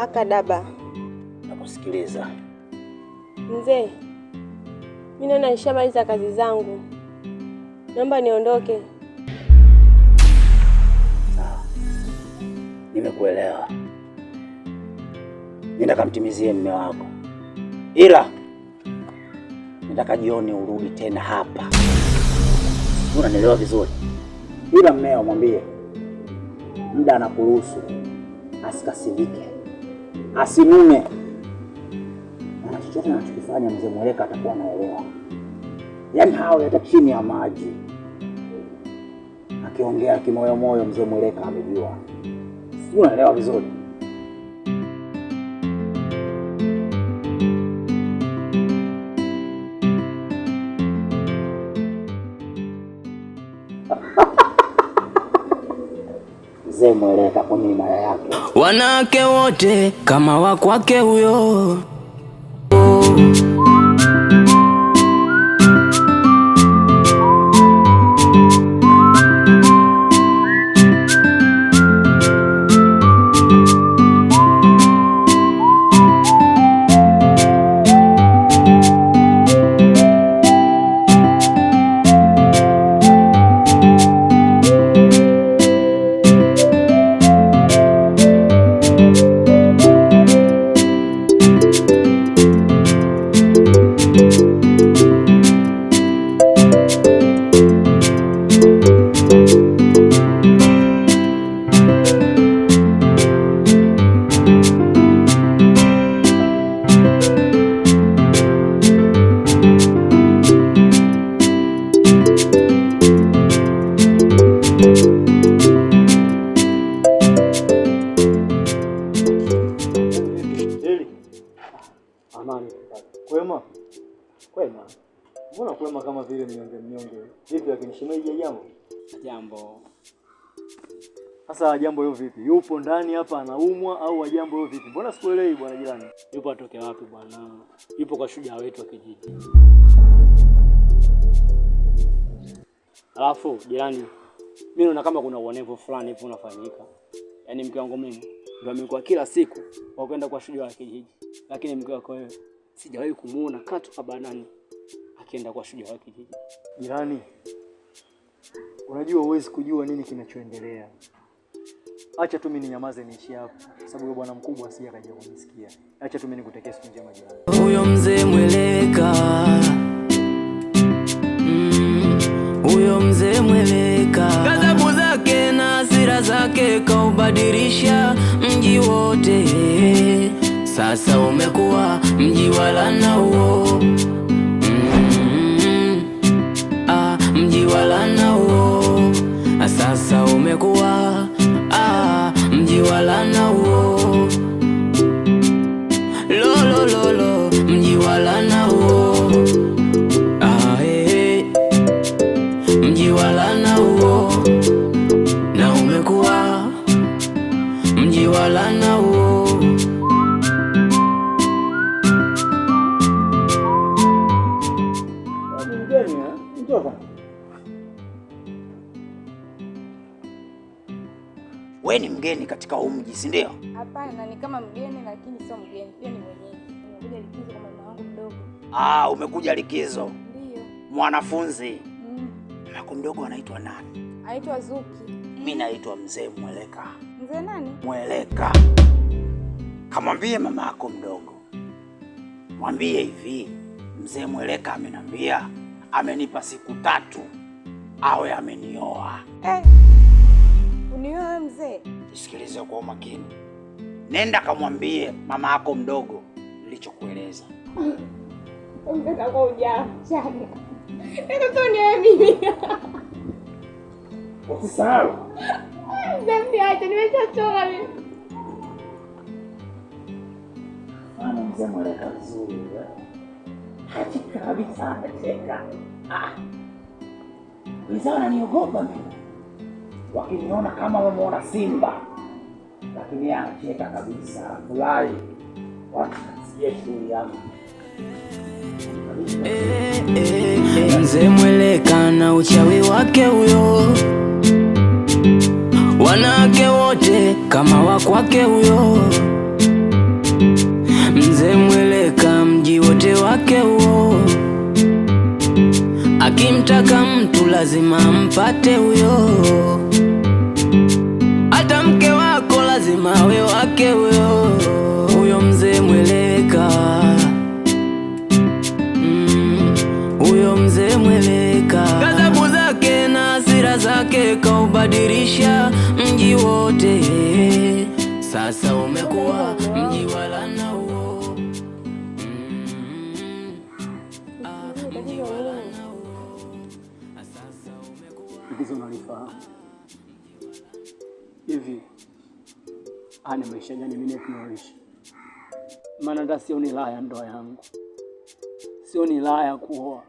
Kadaba. Nakusikiliza. Mzee, mimi naona nishamaliza kazi zangu. Naomba niondoke. Sawa. Nimekuelewa. Nenda kamtimizie mume wako. Ila nataka jioni urudi tena hapa. Unanielewa vizuri? Ila mmeo mwambie muda anakuruhusu asikasirike, asinume. Na chochote anachokifanya mzee Mweleka atakuwa anaelewa. Yaani hao hata chini ya maji. Akiongea kimoyo moyo mzee Mweleka amejua. Sio, unaelewa vizuri? Mzee Mweleka kwenye maya yake. Wanawake wote kama wa kwake huyo. Kwema? Kwema. Mbona kwema kama vile mnyonge? Vipi akinishimeje jambo? Jambo. Sasa jambo hilo vipi? Yupo ndani hapa anaumwa au jambo hilo vipi? Mbona sikuelewi bwana jirani? Yupo atoke wapi bwana? Yupo kwa shujaa wetu wa kijiji. Alafu jirani, mimi naona kama kuna uonevu fulani hivi unafanyika. Yaani mke wangu mimi ndio amekuwa kila siku kwa kwenda kwa shujaa wa kijiji. Lakini mke wako wewe sijawahi kumuona katu abanani akienda kwa shujaa wa kijiji. Jirani, unajua huwezi kujua nini kinachoendelea. Acha tu mimi ninyamaze niishi hapo, sababu bwana mkubwa asije akaja kunisikia. Acha tu mimi nikutekee siku njema jirani. Huyo mzee Mweleka. Huyo mzee Mweleka. Ghadhabu zake na hasira zake kaubadilisha mji wote. Sasa umekuwa mji wa laana huo. Mji wa laana huo. Sasa umekuwa mji wa laana huo. Lo, mji wa laana huo. Mji wa laana huo. Na umekuwa mji wa laana huo. Wewe ni mgeni katika huu mji, si ndio? Hapana, ni kama mgeni lakini sio mgeni, pia ni mwenyeji. Nimekuja likizo kwa mama wangu mdogo. Umekuja likizo? Ndio. Mwanafunzi. Mama yako mdogo anaitwa nani? Anaitwa Zuki. Mimi naitwa mzee Mweleka. Mzee nani? Mweleka. Kamwambie mama yako mdogo. Mwambie hivi, mzee Mweleka ameniambia amenipa siku 3 awe amenioa. Unioe mzee? Sikiliza kwa makini. Nenda kamwambie mama yako mdogo nilichokueleza. Mzee kwa ujana. Chani. Ndio ni mimi. Usisahau. Mzee niache, nimeshachoka mimi. Mzee Mweleka vizuri. Hakika kabisa anacheka. Wenzao wananiogopa mimi. Wakiniona kama wameona simba. Lakini anacheka kabisa, furahi. Wakasikia shughuli yangu. Mzee Mweleka na uchawi wake huyo. Wanawake wote kama wa kwake huyo. lazima mpate huyo, hata mke wako lazima awe wake huyo, huyo mzee Mweleka. Huyo mzee Mweleka, ghadhabu zake na hasira zake kaubadilisha mji wote. Sasa umekuwa mji wa laana huo. Mji wa laana huo. Sasa umekuwa hizo unalifahamu. Hivi ana maisha gani mimi naishi? Maana ndio sioni raha ya ndoa yangu. Sioni raha ya kuoa.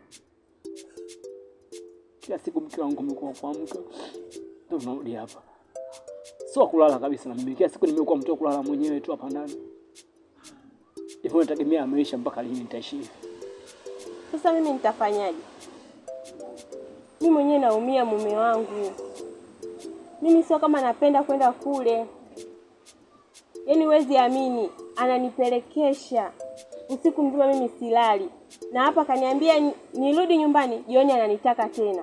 Kila siku mke wangu amekuwa kuamka ndio tunarudi hapa. Sio kulala kabisa na mimi. Kila siku nimekuwa mtu kulala mwenyewe tu hapa ndani. Hivyo nategemea maisha mpaka lini nitaishi. Sasa mimi nitafanyaje? Mimi mwenyewe naumia mume wangu. Mimi sio kama napenda kwenda kule. Yaani huwezi amini, ananipelekesha. Usiku mzima mimi silali. Na hapa kaniambia nirudi nyumbani, jioni ananitaka tena.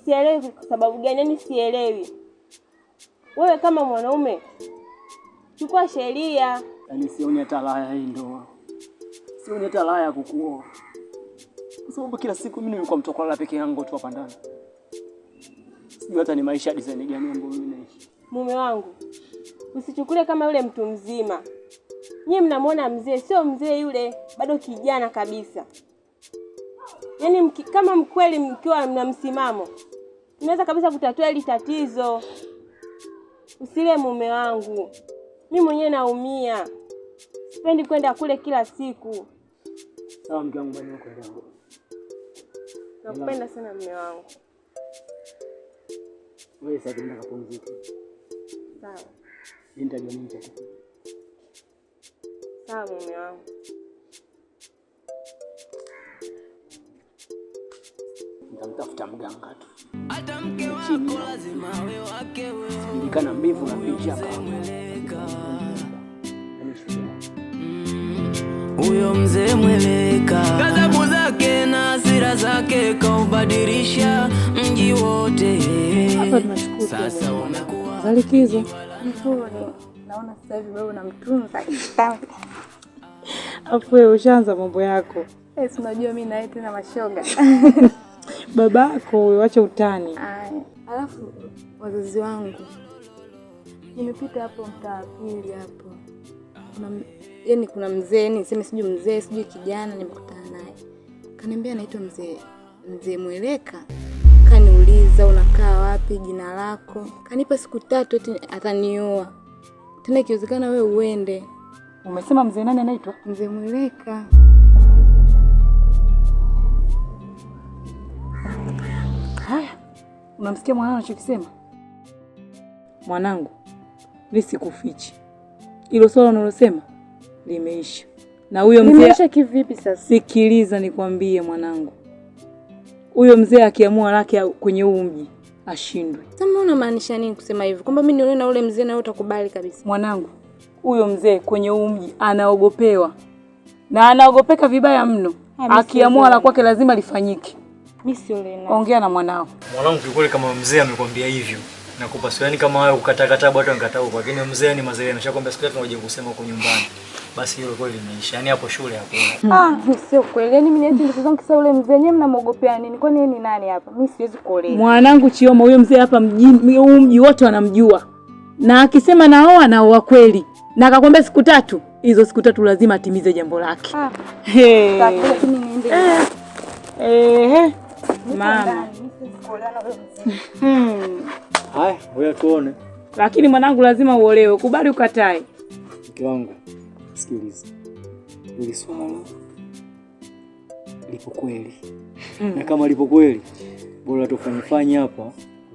Sielewi kwa sababu gani, yani sielewi. Wewe kama mwanaume, chukua sheria. Yaani sioni hata raha hii ndoa. Sioni hata raha ya kukuoa. Kwa sababu kila siku mimi nimekuwa mtu kulala peke yangu tu hapa ndani. Sijui hata ni maisha design gani ambayo mimi naishi. Mume wangu, usichukule kama yule mtu mzima. Nyie mnamuona mzee, sio mzee yule, bado kijana kabisa. Yaani kama mkweli mkiwa mna msimamo, tunaweza kabisa kutatua hili tatizo. Usile mume wangu. Mimi mwenyewe naumia. Sipendi kwenda kule kila siku. Sawa mke wangu, bwana kwenda. Nakupenda sana mume wangu. Wewe sasa nenda kapumzike. Sawa. Nenda jioni chakula. Sawa mume wangu. Nitamtafuta mganga tu. hata mke wako lazima awe wake huyo. Nikana mbivu na mbichi hapa. Huyo mzee Mweleka, ghadhabu zake na hasira zake kaubadilisha mji wote. Hapa tunashukuru. Sasa umekuwa Zalikizo. Mzuri. Naona sasa hivi wewe unamtunza. Afu wewe ushaanza mambo yako. Si unajua mimi na yeye tena mashoga. Babako wewe acha utani. Alafu wazazi wangu. Nimepita hapo mtaa pili hapo. Kuna mzee, niseme sijui mzee, sijui kijana nimekutana naye. Kaniambia anaitwa mzee Mweleka. Kaniuliza unakaa wapi, jina lako. Kanipa siku 3 eti atanioa. Tena ikiwezekana wewe uende. Umesema mzee nani anaitwa? Mzee Mweleka. Haya. Unamsikia mwanangu anachokisema? Mwanangu, mimi sikufichi. Hilo swala unalosema limeisha. Na huyo mzee limeisha kivipi sasa? Sikiliza nikwambie mwanangu. Huyo mzee akiamua lake kwenye huu mji ashindwe. Sasa unamaanisha nini kusema hivyo? Kwamba mimi nione na ule mzee na wewe utakubali kabisa? Mwanangu, huyo mzee kwenye huu mji anaogopewa. Na anaogopeka vibaya mno. Akiamua la kwake lazima lifanyike. Mimi sio lena. Ongea na mwanao. Mwanangu, kikweli kama mzee amekwambia hivyo, nakupa sio, yani kama wewe ukatakataa bado angataa huko. Lakini mzee ni mzee, ameshakwambia siku tunaje kusema huko nyumbani. Basi hilo kweli limeisha. Yani hapo shule hakuna. Sio kweli. Yani mimi niache ndugu zangu kisa ule mzee, nyewe mnamogopea nini? Kwani yeye ni nani hapa? Mimi siwezi kuolewa. Mwanangu Chioma, huyo mzee hapa mjini, huu mji wote wanamjua. Na akisema naoa naoa kweli. Na akakwambia siku 3, hizo siku 3 lazima atimize jambo lake. Sasa lakini niende. Mama. Haya, wewe tuone. Lakini mwanangu lazima uolewe, kubali ukatae. Mke wangu, sikiliza. Hili swala lipo kweli. Na kama lipo kweli, bora tufanye hapa,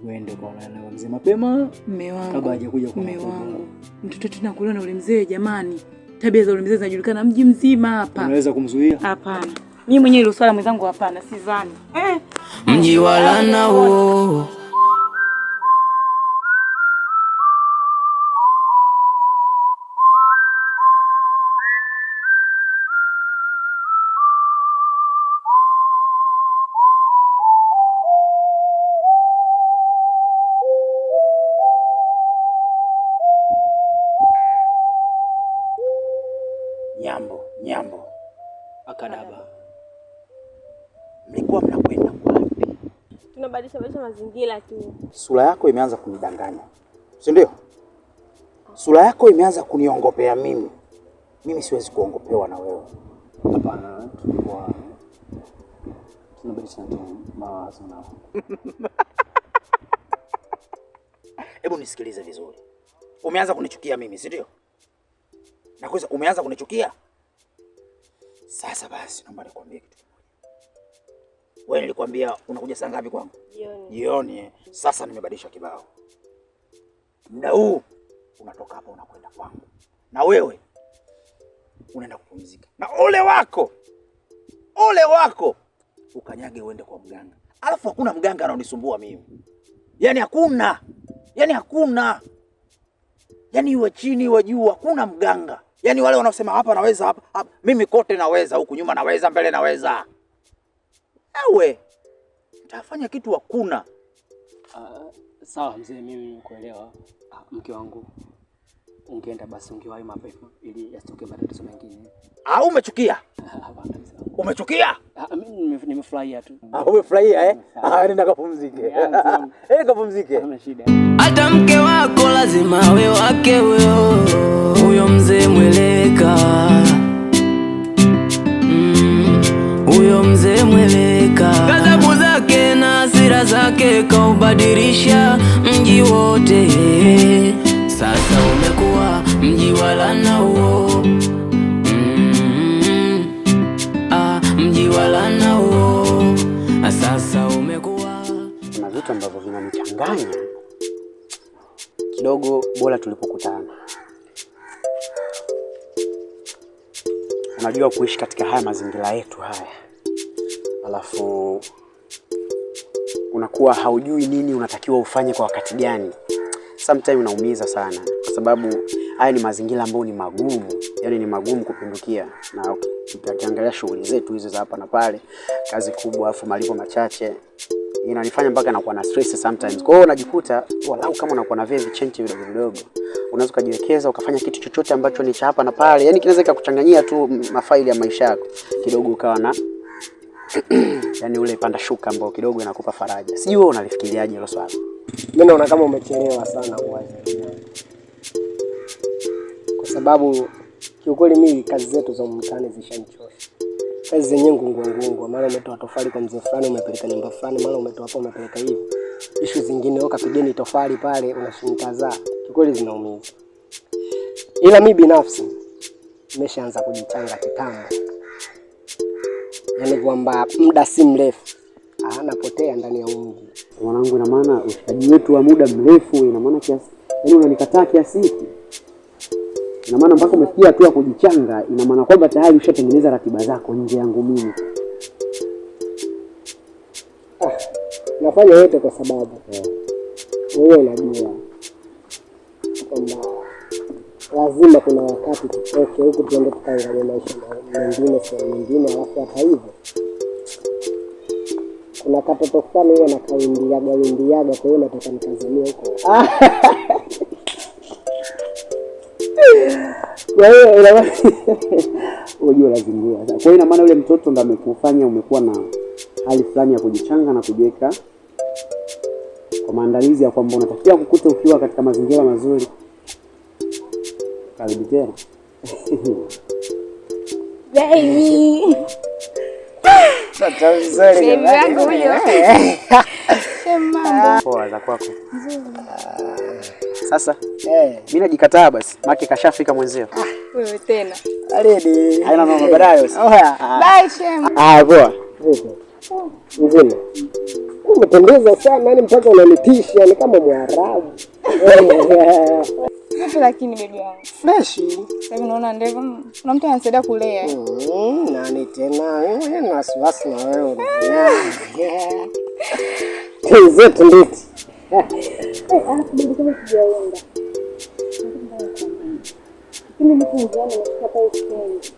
uende kwa na mzee mapema. Mume wangu. Kabla hajakuja kwa mume wangu. Mtoto tunakuona na ule mzee jamani. Tabia za ule mzee zinajulikana mji mzima hapa. Unaweza kumzuia? Hapana. Mimi mwenyewe ile swala mwenzangu hapana, sidhani. mji wa laana huo. Nyambo. Akadaba. Mlikuwa mnakwenda wapi? Tunabadilisha mazingira tu. Sura yako imeanza kunidanganya. Si ndio? Sura yako imeanza kuniongopea mimi. Mimi siwezi kuongopewa na wewe. Hapana, tunabadilisha mawazo nao. Hebu nisikilize vizuri. Umeanza kunichukia mimi, si ndio? Na kwanza umeanza kunichukia? Sasa basi naomba nikwambie kitu kimoja. Wewe nilikwambia unakuja saa ngapi kwangu? Jioni. Sasa nimebadilisha kibao. Muda huu unatoka hapa unakwenda kwangu. Na wewe unaenda kupumzika. Na ole wako ukanyage uende kwa mganga. Alafu hakuna mganga anaonisumbua mimi. Yaani hakuna. Yaani iwe chini iwe juu hakuna mganga. Yaani wale wanaosema hapa naweza hapa. Mimi kote naweza, huku nyuma naweza, mbele naweza. Ewe. Nitafanya kitu hakuna. Sawa mzee, mimi nimekuelewa. Mke wangu, ungeenda basi ungewahi mapema ili yasitoke matatizo mengine. Umechukia? Hapana mzee. Umechukia? Mimi nimefurahia tu. Umefurahia nenda kapumzike. Kapumzike. Hamna shida. Hata mke wako lazima awe wake huyo mzee mweleka. Huyo mzee mweleka. Ghadhabu zake na hasira zake kaubadilisha mji wote. Sasa umekuwa mji wa laana huo. Mji wa laana huo. Sasa umekuwa. Kuna vitu ambavyo vinanichanganya kidogo. Bora tulipokutana. Unajua kuishi katika haya mazingira yetu haya, alafu unakuwa haujui nini unatakiwa ufanye kwa wakati gani. Sometimes unaumiza sana kwa sababu haya ni mazingira ambayo ni magumu, yani ni magumu kupindukia. Na ukiangalia shughuli zetu hizo za hapa na pale, kazi kubwa afu malipo machache, inanifanya mpaka nakuwa na stress sometimes. Kwa hiyo unajikuta walau kama unakuwa na vile vichenchi vidogo unaweza kujiwekeza ukafanya kitu chochote ambacho ni cha hapa na pale, yani kinaweza kukuchanganyia tu mafaili ya maisha yako kidogo, ukawa na yani ule panda shuka ambao kidogo inakupa faraja. Sijui wewe unalifikiriaje hilo swala? Mimi naona kama umechelewa sana kuanza, kwa sababu kiukweli mimi kazi zetu za mtaani zishanichosha. Kazi zenyewe ngungu, mara umetoa tofali kwa mzee fulani umepeleka nyumba fulani, mara umetoa hapo umepeleka hivi. Issue zingine wewe kapigeni tofali pale unashinikaza. Kiukweli zinaumiza. Ila mimi binafsi nimeshaanza kujichanga kitambo. Yaani kwamba muda si mrefu napotea ndani ya mji. Mwanangu, ina maana ushikaji wetu wa muda mrefu, ina maana kiasi, yaani unanikataa kiasi hiki. Ina maana mpaka umefikia hatua ya kujichanga, ina maana kwamba tayari ushatengeneza ratiba zako nje yangu mimi. Nafanya yote kwa sababu wewe unajua kwamba lazima kuna wakati tutoke huku tuende tukaangalia maisha mengine sehemu nyingine. Alafu hata hivyo kuna katoto fulani huwa nakawindiaga, kwa hiyo nataka nikazamia huko. Kwa hiyo unajua lazima. Kwa hiyo ina maana yule mtoto ndo amekufanya umekuwa na hali fulani ya kujichanga na kujiweka kwa maandalizi ya kwamba unatakiwa kukuta ukiwa katika mazingira mazuri. Karibu tena. Baby. Sasa vizuri wangu huyo. Mambo. Poa za kwako. Sasa mimi najikataa basi. Maki kashafika mwenzio. Wewe tena. Alidi. Haina mama baadaye. Bye Shem. Poa. Nzima. Umependeza sana, yani mpaka unanitisha ni kama Mwarabu. Vipi lakini baby wangu? Fresh. Sasa unaona ndevu, kuna mtu ananisaidia kulea. Nani tena? Wewe ni wasiwasi na wewe. Zetu nditi. Bibi kama sijaenda. Lakini mtu mjana anashika ustendi.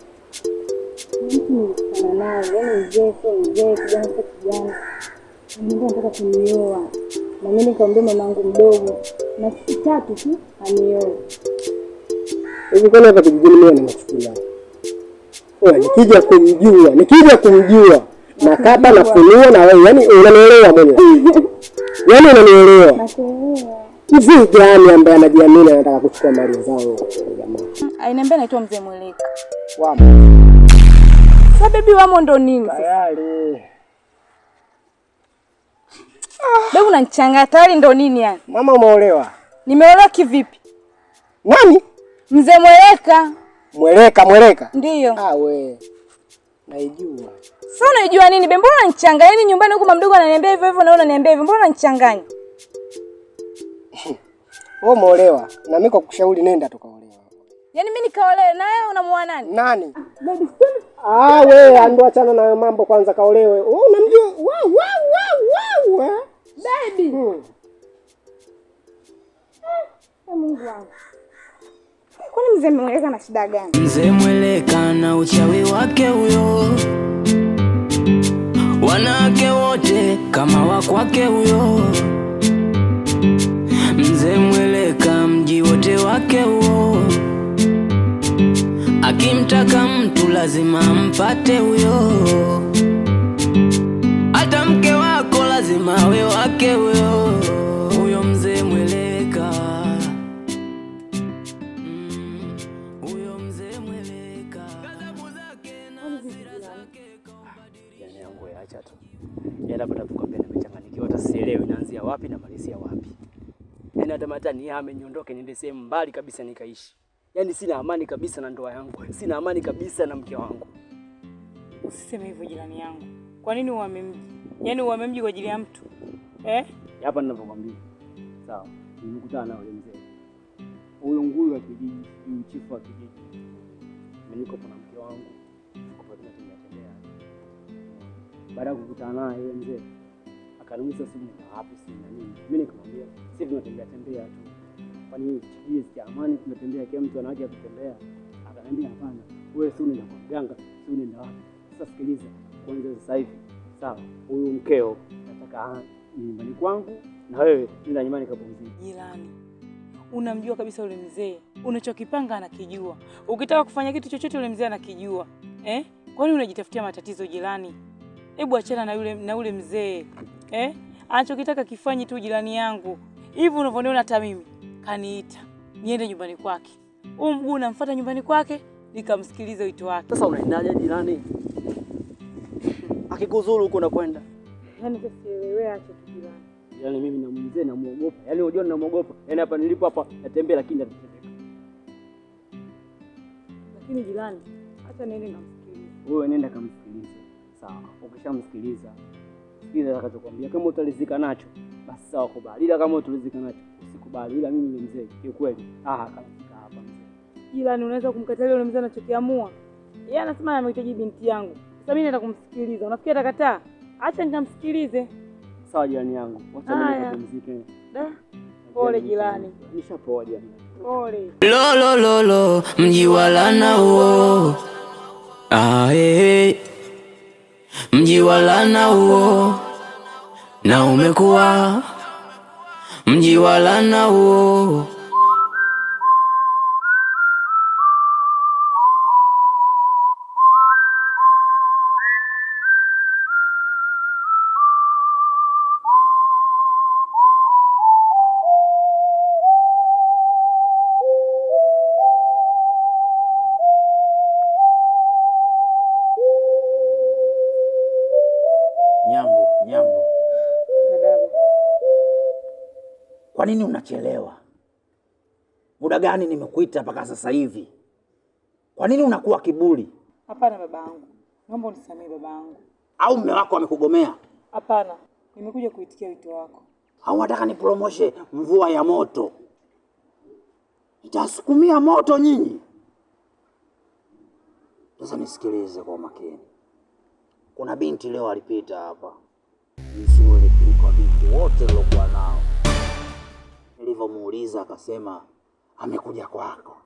Mtu sana naye, yani mzee kijana. Mimi nataka kunioa. Na mimi nikamwambia mamangu mdogo na siku 3 tu anioe. Hivi kwa nini hapa kijijini mimi ninachukulia? nikija kumjua nakata nafunua na wewe, yani unanielewa mwenyewe. Yani unanielewa. Nakuelewa. Mzee gani ambaye anajiamini anataka kuchukua mali zangu jamaa? Ainiambia naitwa Mzee Mweleka. Wamo. Sasa baby wamo ndo nini? Tayari. Baby unanichanganya tayari ndo nini yani? Mama umeolewa? Nimeolewa kivipi? Nani? Mzee Mweleka. Mweleka? Ndiyo. We. Naijua. Sasa unaijua nini? Mbona unanichanganya? Yaani nyumbani huko mdogo ananiambia hivyo hivyo na wewe unaniambia hivyo. Mbona unanichanganya? Wewe umeolewa na mimi kwa kushauri nenda tukaolewa. Yaani mimi nikaolewe na wewe unamuoa nani? Nani? Wewe ndo achana na mambo kwanza kaolewe. Wewe unamjua? Baby. Mungu wangu. Kwani Mzee Mweleka na shida gani? Mzee Mweleka na uchawi wake huyo, wanawake wote kama wa kwake huyo. Mzee Mweleka mji wote wake huo, akimtaka mtu lazima ampate huyo, hata mke wako lazima awe wake huyo. Huyo Mzee Mweleka, huyo Mzee Mweleka, ghadhabu zake na hasira zake kaubadilisha. Yani yangu acha tu. Yaani hapa tukwambia nimechanganyikiwa, hata sielewi naanzia wapi na malizia wapi. Yaani hata nihame niondoke niende sehemu mbali kabisa nikaishi. Yaani sina amani kabisa na ndoa yangu. Sina amani kabisa na mke wangu. Usiseme hivyo jirani yangu. Kwa nini uhame mji? Yaani uhame mji kwa ajili ya mtu? Hapa ninavyokuambia. Sawa. Nimekutana na yule mzee. Huyo ngulu wa kijiji, mchifu wa kijiji. Mimi niko na mke wangu. Tuko tunatembea. Baada ya kukutana naye yule mzee akaniuliza simu na wapi simu na nini. Mimi nikamwambia sisi tunatembea tu. Kwani kijiji cha amani tunatembea kila mtu anaje kutembea. Akaniambia hapana. Wewe si unaenda kwa mganga, si unaenda wapi? Sasa sikiliza. Kwanza sasa hivi. Sawa. Huyu mkeo nataka nyumbani kwangu na wewe nenda nyumbani kapumzike. Jirani, unamjua kabisa yule mzee. Unachokipanga anakijua. Ukitaka kufanya kitu chochote yule mzee anakijua. Kwani unajitafutia matatizo jirani? Hebu achana na yule mzee. Anachokitaka kifanye tu jirani yangu. Hivi unavyoniona hata mimi kaniita niende nyumbani kwake. Mguu namfuata nyumbani kwake nikamsikiliza wito wake. Sasa unaendaje jirani? Akikuzuru huko unakwenda. Yaani sielewi acha tu jirani. Yaani mimi na mzee namuogopa. Yaani unajua ninamuogopa. Yaani hapa nilipo hapa natembea lakini nateteka. Lakini jirani, acha niende namsikilize. Wewe nenda kamsikilize. Sawa. Ukishamsikiliza, sikiliza atakachokuambia. Kama utalizika nacho, basi sawa kubali. Ila kama utalizika nacho, usikubali. Ila mimi ni mzee, kiukweli. Kanifika hapa mzee. Jirani, unaweza kumkatalia yule mzee anachokiamua? Yeye anasema anahitaji binti yangu. Sasa mimi naenda kumsikiliza. Unafikiri atakataa? Acha nitamsikilize. Sawa jirani yangu. Wacha mimi nipumzike. Pole jirani. Nishapoa jirani. Pole. Lo mji wala nao. Mji wala nao. Na umekuwa mji wala nao. Nyambo. Kwa nini unachelewa? Muda gani nimekuita mpaka sasa hivi? Kwa nini unakuwa kiburi? Hapana babangu. Naomba unisamehe babangu. Au mume wako amekugomea? Hapana. Nimekuja kuitikia wito wako. Au nataka nipromoshe mvua ya moto? Itasukumia moto nyinyi. Sasa nisikilize kwa makini. Kuna binti leo alipita hapa. Mzuri kuliko binti wote nilokuwa nao. Nilivyomuuliza akasema amekuja kwako.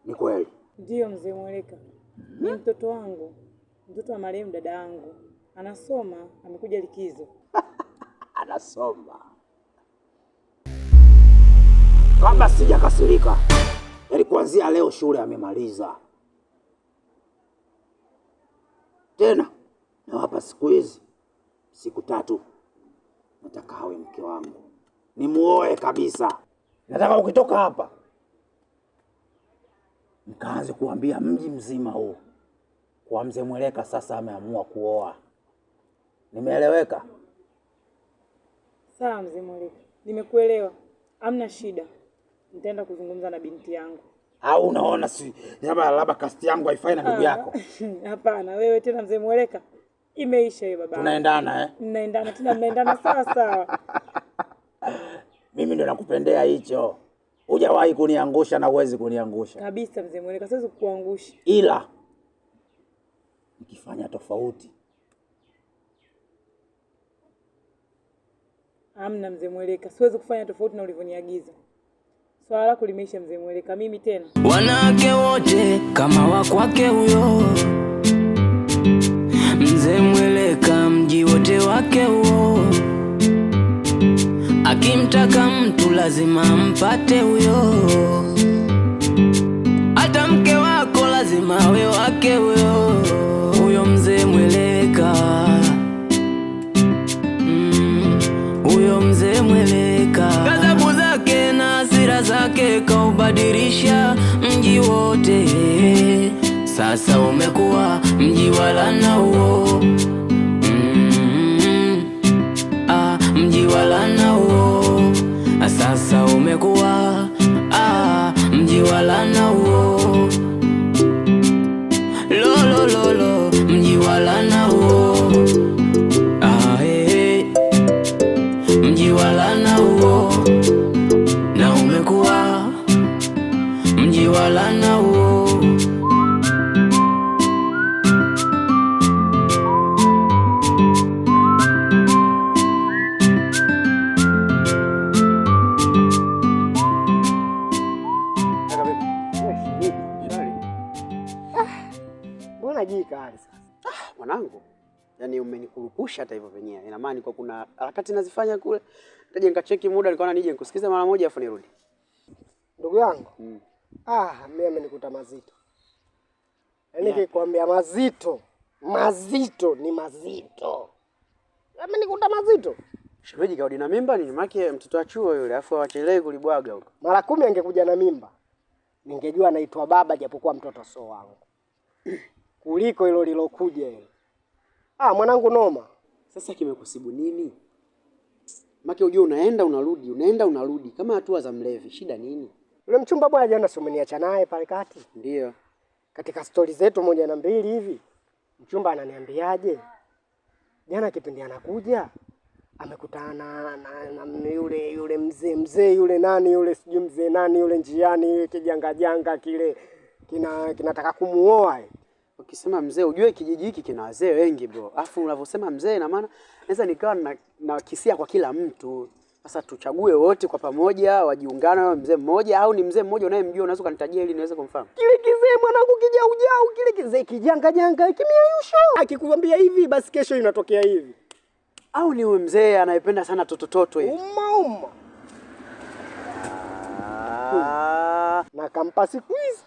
Ni kweli? Ndio Mzee Mweleka. Ni mtoto wangu. Mtoto wa marehemu dada yangu. Anasoma, amekuja likizo. Anasoma. Kabla sijakasirika. Yaani kuanzia leo shule amemaliza. Tena nawapa siku hizi siku 3. Nataka awe mke wangu, nimuoe kabisa. Nataka ukitoka hapa mkaanze kuambia mji mzima huu kwa Mzee Mweleka sasa ameamua kuoa. Nimeeleweka? Sawa Mzee Mweleka, nimekuelewa. Hamna shida, nitaenda kuzungumza na binti yangu. Au unaona si labda kasti yangu haifai na ndugu yako? Hapana, wewe tena Mzee Mweleka, imeisha hiyo baba. Tunaendana Mnaendana tena, mnaendana sawa sawa. Mimi ndo nakupendea hicho. Hujawahi kuniangusha na huwezi kuniangusha. Kabisa Mzee Mweleka, siwezi kukuangusha. Ila nikifanya tofauti. Hamna Mzee Mweleka, siwezi kufanya tofauti na ulivyoniagiza. Swala lako limeisha Mzee Mweleka, mimi tena. Wanawake wote kama wa kwake huyo Mzee Mweleka, mji wote wake huo. Akimtaka mtu lazima mpate huyo. Hata mke wako lazima awe wake huyo. Huyo Mzee Mweleka. Huyo Mzee Mweleka. Ghadhabu zake na hasira zake kaubadilisha mji wote. Sasa umekuwa mji wa laana huo. Mji wa laana huo. Sasa umekuwa mji wa laana huo. Lo lo lo, mji wa laana huo. Mji wa laana huo. Na umekuwa mji wa laana huo. Mbona jikali sasa? Mwanangu, yani umenikurupusha hata hivyo wenyewe. Ina maana kwa kuna harakati nazifanya kule. Nitaje nikacheki muda nikaona nije nikusikize mara moja afu nirudi. Ndugu yangu. Mimi amenikuta mazito. Yaani nikikwambia mazito ni mazito. Amenikuta mazito. Shemeji kaudi na mimba ni make mtoto wa chuo yule afu awachelewe kulibwaga huko. Mara 10 angekuja na mimba. Ningejua anaitwa baba japokuwa mtoto sio wangu. Kuliko hilo lilokuja hilo. Mwanangu noma. Sasa kimekusibu nini? Make ujue unaenda unarudi kama hatua za mlevi. Shida nini? Yule mchumba bwana jana si umeniacha naye pale kati? Ndio. Katika stori zetu 1 na 2 hivi. Mchumba ananiambiaje? Jana kipindi anakuja amekutana na yule mzee yule nani yule sijui mzee nani yule njiani kijanga kile kinataka kumuoa. Ukisema mzee ujue kijiji hiki kina wazee wengi bro. Alafu unavyosema mzee na maana naweza nikawa na kisia kwa kila mtu. Sasa tuchague wote kwa pamoja wajiungane wa mzee mmoja au ni mzee mmoja unayemjua unaweza kunitajia ili niweze kumfahamu. Kile kizee mwanangu kijau kile kizee kijanga kimiayusho. Akikwambia hivi basi kesho inatokea hivi. Au ni mzee anayependa sana toto hivi. Uma. Na kampa squeeze.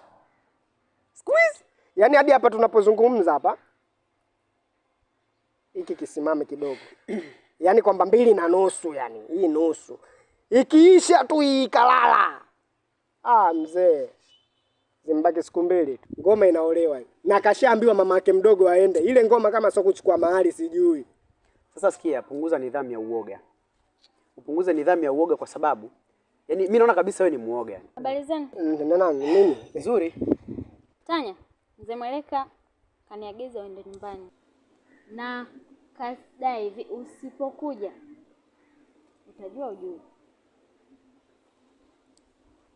Yaani hadi hapa tunapozungumza hapa hiki kisimame kidogo. Yaani kwamba 2:30 yani. Hii nusu. Ikiisha tu ikalala. Mzee. Zimbaki siku 2 tu. Ngoma inaolewa. Na kashaambiwa mama yake mdogo aende. Ile ngoma kama sio kuchukua mahali sijui. Sasa sikia, punguza nidhamu ya uoga. Upunguze nidhamu ya uoga kwa sababu yani mimi naona kabisa wewe ni muoga. Habari zenu? Nani mimi? Nzuri. Tanya, Mzee Mweleka kaniagiza uende nyumbani. Na kasidai hivi usipokuja utajua ujue.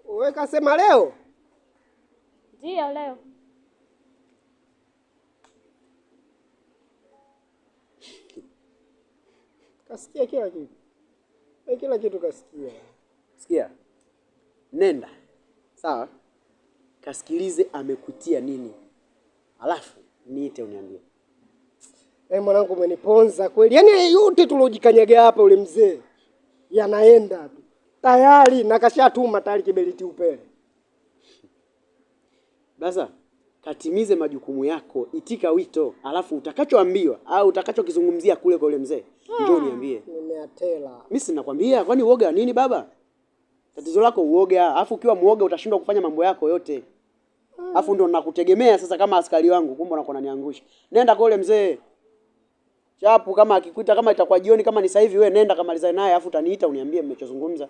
Wewe kasema leo? Ndio leo. Kasikia kila kitu. Kila kitu kasikia. Sikia. Nenda. Sawa? Kasikilize amekutia nini. Alafu niite uniambie. Mwanangu umeniponza kweli. Yaani yote tulojikanyaga hapa ule mzee yanaenda tu. Tayari na kashatuma tayari kibeliti upele. Basa, katimize majukumu yako, itika wito, alafu utakachoambiwa au utakachokizungumzia kule kwa yule mzee njoo niambie. Nimeatela. Mimi si nakwambia, kwani uoga nini baba? Tatizo lako uoga, alafu ukiwa muoga utashindwa kufanya mambo yako yote. Alafu ndio nakutegemea sasa kama askari wangu, kumbe unakuwa unaniangusha. Nenda kwa yule mzee. Chapu kama akikuita, kama itakuwa jioni, kama ni sasa hivi, wewe nenda kamaliza naye, alafu utaniita uniambie mmechozungumza.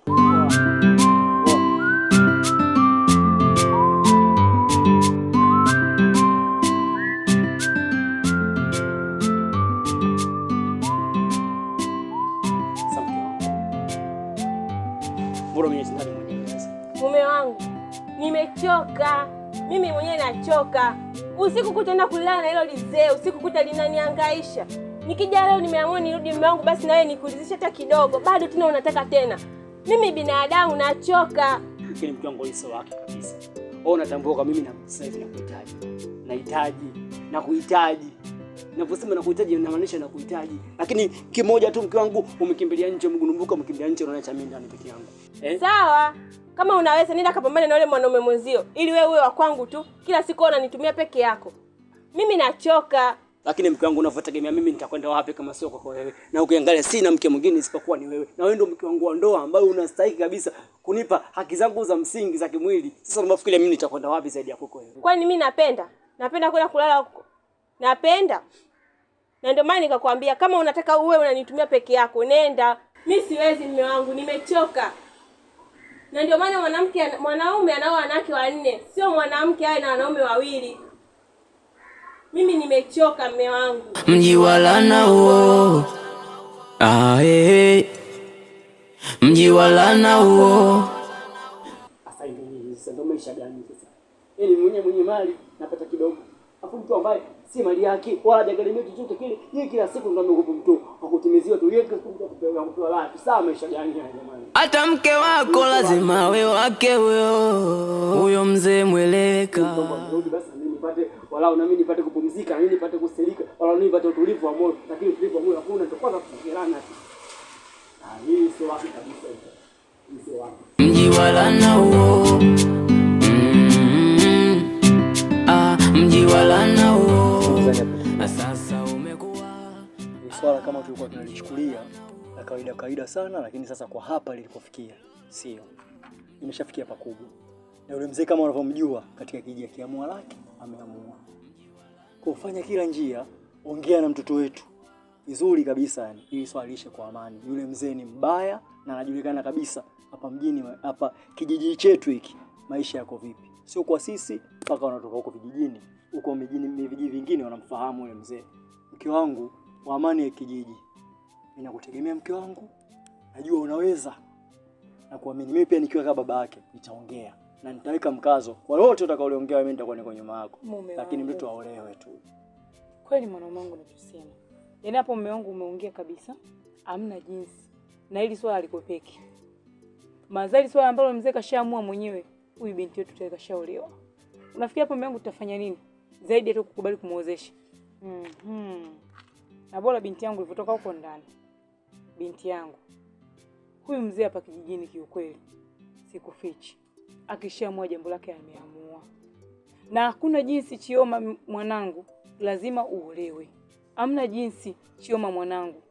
Mume wangu, nimechoka. Mimi mwenyewe nachoka. Usiku kutaenda kulala na hilo lizee, usiku kuta linanihangaisha. Nikija leo nimeamua nirudi mume wangu, basi nawe nikulizishe hata kidogo. Bado tena unataka tena. Mimi binadamu nachoka. Lakini mke wangu liso wake kabisa. Wewe unatambua kwa mimi na sasa hivi nakuhitaji. Nakuhitaji. Ninaposema nakuhitaji inamaanisha nakuhitaji. Lakini kimoja tu mke wangu umekimbilia nje, mgunumbuka umekimbilia nje, unaacha mimi ndani peke yangu. Sawa. Kama unaweza nenda kapambane na yule mwanaume mwenzio ili wewe uwe wa kwangu tu. Kila siku unanitumia peke yako. Mimi nachoka. Lakini mke wangu unavyotegemea mimi nitakwenda wapi kama sio kwa wewe? Na ukiangalia sina mke mwingine isipokuwa ni wewe. Na wewe ndio mke wangu wa ndoa ambaye unastahili kabisa kunipa haki zangu za msingi za kimwili. Sasa unafikiri mimi nitakwenda wapi zaidi ya kwako wewe? Kwani mimi napenda kwenda kulala huko. Napenda. Na ndio maana nikakwambia kama unataka uwe unanitumia peke yako nenda. Mimi siwezi mume wangu, nimechoka. Na ndio maana mwanaume anao wanawake 4, sio mwanamke awe na wanaume 2. Mimi nimechoka mume wangu. Mji wala nao. Mji wala nao. Sasa hivi sasa ndio maisha gani sasa? Yaani mwenye mali napata kidogo. Afu mtu ambaye si mali yake wala hajategemea chochote kile, yeye kila siku ndio amekupa mtu akutimizia tu yeye kupewa kutoa wapi? Sasa maisha gani haya jamani? Hata mke wako lazima awe wake huyo mzee mweleka. Basi mimi nipate wala na mimi nipate kupumzika, na mimi nipate kusilika, wala mimi nipate utulivu wa moyo, lakini utulivu wa moyo hakuna, tutakuwa tunafikirana tu. Hii sio wapi kabisa hiyo. Hii sio wapi. Mji wala nao. Mji wala nao. Sasa umekuwa ni swala kama tulikuwa tunalichukulia la kawaida sana, lakini sasa kwa hapa lilipofikia sio. Imeshafikia pakubwa. Na yule mzee kama unavyomjua katika kijiji kiamua lake ameamua. Kufanya kila njia, ongea na mtoto wetu vizuri kabisa yani, ili swali lishe kwa amani. Yule mzee ni mbaya na anajulikana kabisa hapa mjini, hapa kijiji chetu hiki maisha yako vipi. Sio kwa sisi mpaka wanatoka huko vijijini. Huko mjini vijiji vingine wanamfahamu yule mzee. Mke wangu wa amani ya kijiji. Ninakutegemea mke wangu. Najua unaweza. Na kuamini mimi pia nikiwa kama baba yake nitaongea na nitaweka mkazo. Kwa wote utakaoongea mimi nitakuwa niko nyuma yako. Lakini mtoto aolewe tu. Kweli mwanaume wangu natusema. Yaani hapo mume wangu umeongea kabisa. Hamna jinsi. Na hili swala alikopeki. Mazali swala ambalo mzee kashaamua mwenyewe. Huyu binti yetu tayari kashaolewa. Unafikia hapo mume wangu tutafanya nini? Zaidi ya kukubali kumuozesha. Na bora binti yangu ilipotoka huko ndani. Binti yangu. Huyu mzee hapa kijijini kiukweli. Sikufichi. Akishaamua jambo lake ameamua. Na hakuna jinsi Chioma mwanangu, lazima uolewe. Hamna jinsi Chioma mwanangu.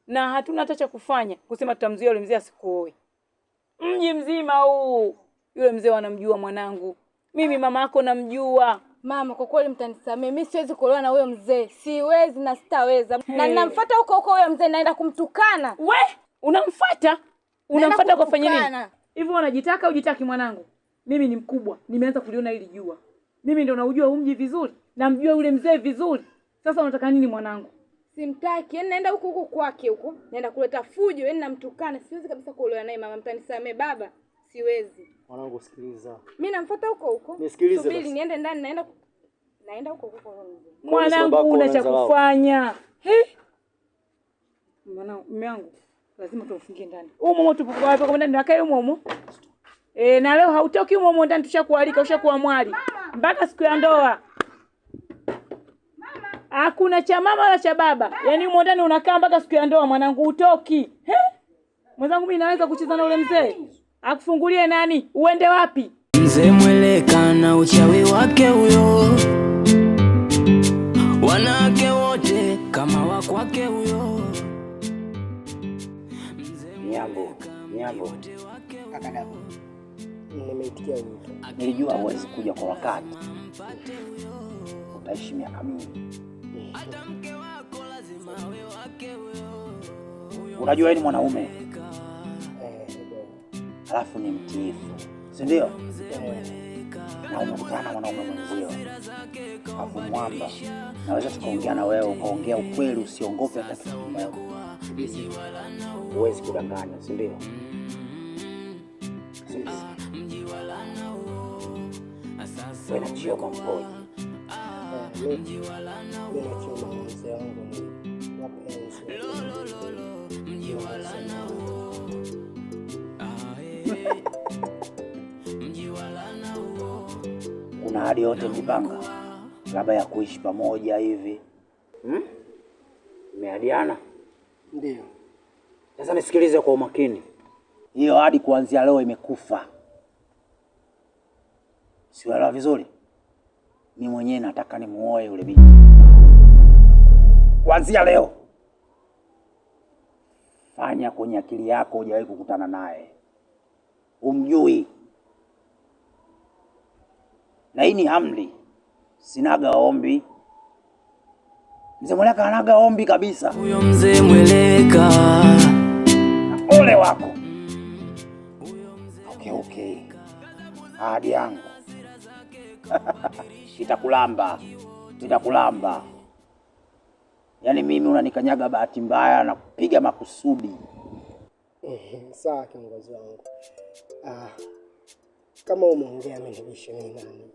Na hatuna hata cha kufanya kusema tutamzuia yule mzee asikuoe. Mji mzima huu yule mzee wanamjua mwanangu. Mimi mama yako namjua. Mama, kwa kweli mtanisamee. Mimi siwezi kuolewa na huyo mzee. Siwezi na sitaweza. Na ninamfuata huko huyo mzee, naenda kumtukana. We, unamfuata? Unamfuata kufanya nini? Hivyo unajitaka ujitaki mwanangu? Mimi ni mkubwa, nimeanza kuliona hili jua. Mimi ndio naujua mji vizuri, namjua yule mzee vizuri. Sasa unataka nini mwanangu? Simtaki. Yaani naenda huko kwake huko. Naenda kuleta fujo, yaani namtukana. Siwezi kabisa kuolewa naye mama, mtanisamee baba. Siwezi. Mwanangu sikiliza. Mimi namfuata huko. Nisikilize basi. Subiri niende ndani, naenda huko. Mwanangu una cha kufanya. Mwanangu, mume wangu lazima tumfungie ndani. Umo tupo kwa wapi kwa ndani nakae umo. Na leo hautoki umo ndani, tushakualika, ushakuwa mwali. Mpaka siku ya ndoa. Mama. Hakuna cha mama wala cha baba. Yaani umo ndani unakaa mpaka siku ya ndoa mwanangu utoki. Mwenzangu mimi naweza kucheza na ule mzee. Akufungulie nani? Uende wapi? Mzee mweleka na uchawi wake huyo. Kaka Dabu. Nimeitikia wito. Nilijua huwezi kuja kwa wakati. Utaishi miaka mingi. Unajua ni mwanaume. Alafu ni mtiifu. Si ndio? Na umekutana na mwanaume mwenzio. Alafu mwamba. Naweza tukaongea na wewe ukaongea ukweli, usiongope hata kitu kimoja. Huwezi kudanganya, si ndio? Wewe na Chioma mpoje? Mimi na Chioma mzee wangu ni wapenzi. Kuna hadi yote mjipanga labda ya kuishi pamoja hivi? Umeadiana? Ndio. Sasa nisikilize kwa umakini. Hiyo hadi kuanzia leo imekufa. Sielewa vizuri? Mimi mwenyewe nataka nimuoe yule binti. Kuanzia leo. Fanya kwenye akili yako hujawahi kukutana naye. Umjui. Na hii ni amri. Sinaga ombi. Mzee Mweleka anaga ombi kabisa. Huyo Mzee Mweleka. Ole wako. Okay. Ahadi yangu. Nitakulamba. Yaani mimi unanikanyaga bahati mbaya na kupiga makusudi. Sawa kiongozi wangu. Kama umeongea mimi niishi nani?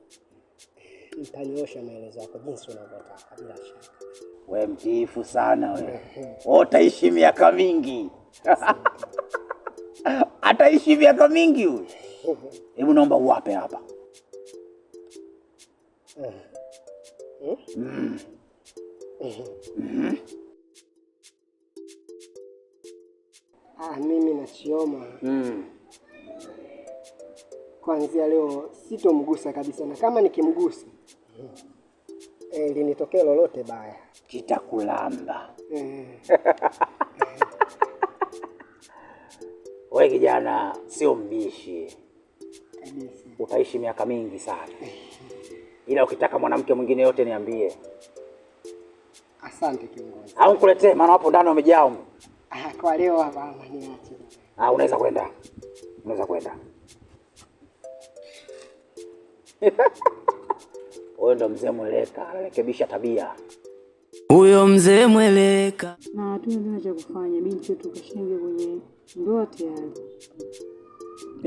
Nitanyosha maelezo yako jinsi unavyotaka bila shaka. Wewe mtiifu sana wewe. Utaishi miaka mingi. Ataishi miaka mingi huyu. Hebu naomba uwape hapa. Mimi na Chioma. Kuanzia leo sitomgusa kabisa, na kama nikimgusa linitokea lolote baya kitakulamba. Wewe kijana sio mbishi. Utaishi miaka mingi sana. Ila ukitaka mwanamke mwingine yote niambie. Asante kiongozi. Au nikuletee maana hapo ndani wamejaa huko. Kwa leo hapa niache. Unaweza kwenda. Wewe ndo Mzee Mweleka, anarekebisha tabia. Huyo Mzee Mweleka. Na hatuna cha kufanya, binti yetu kashaingia kwenye ndoa tayari.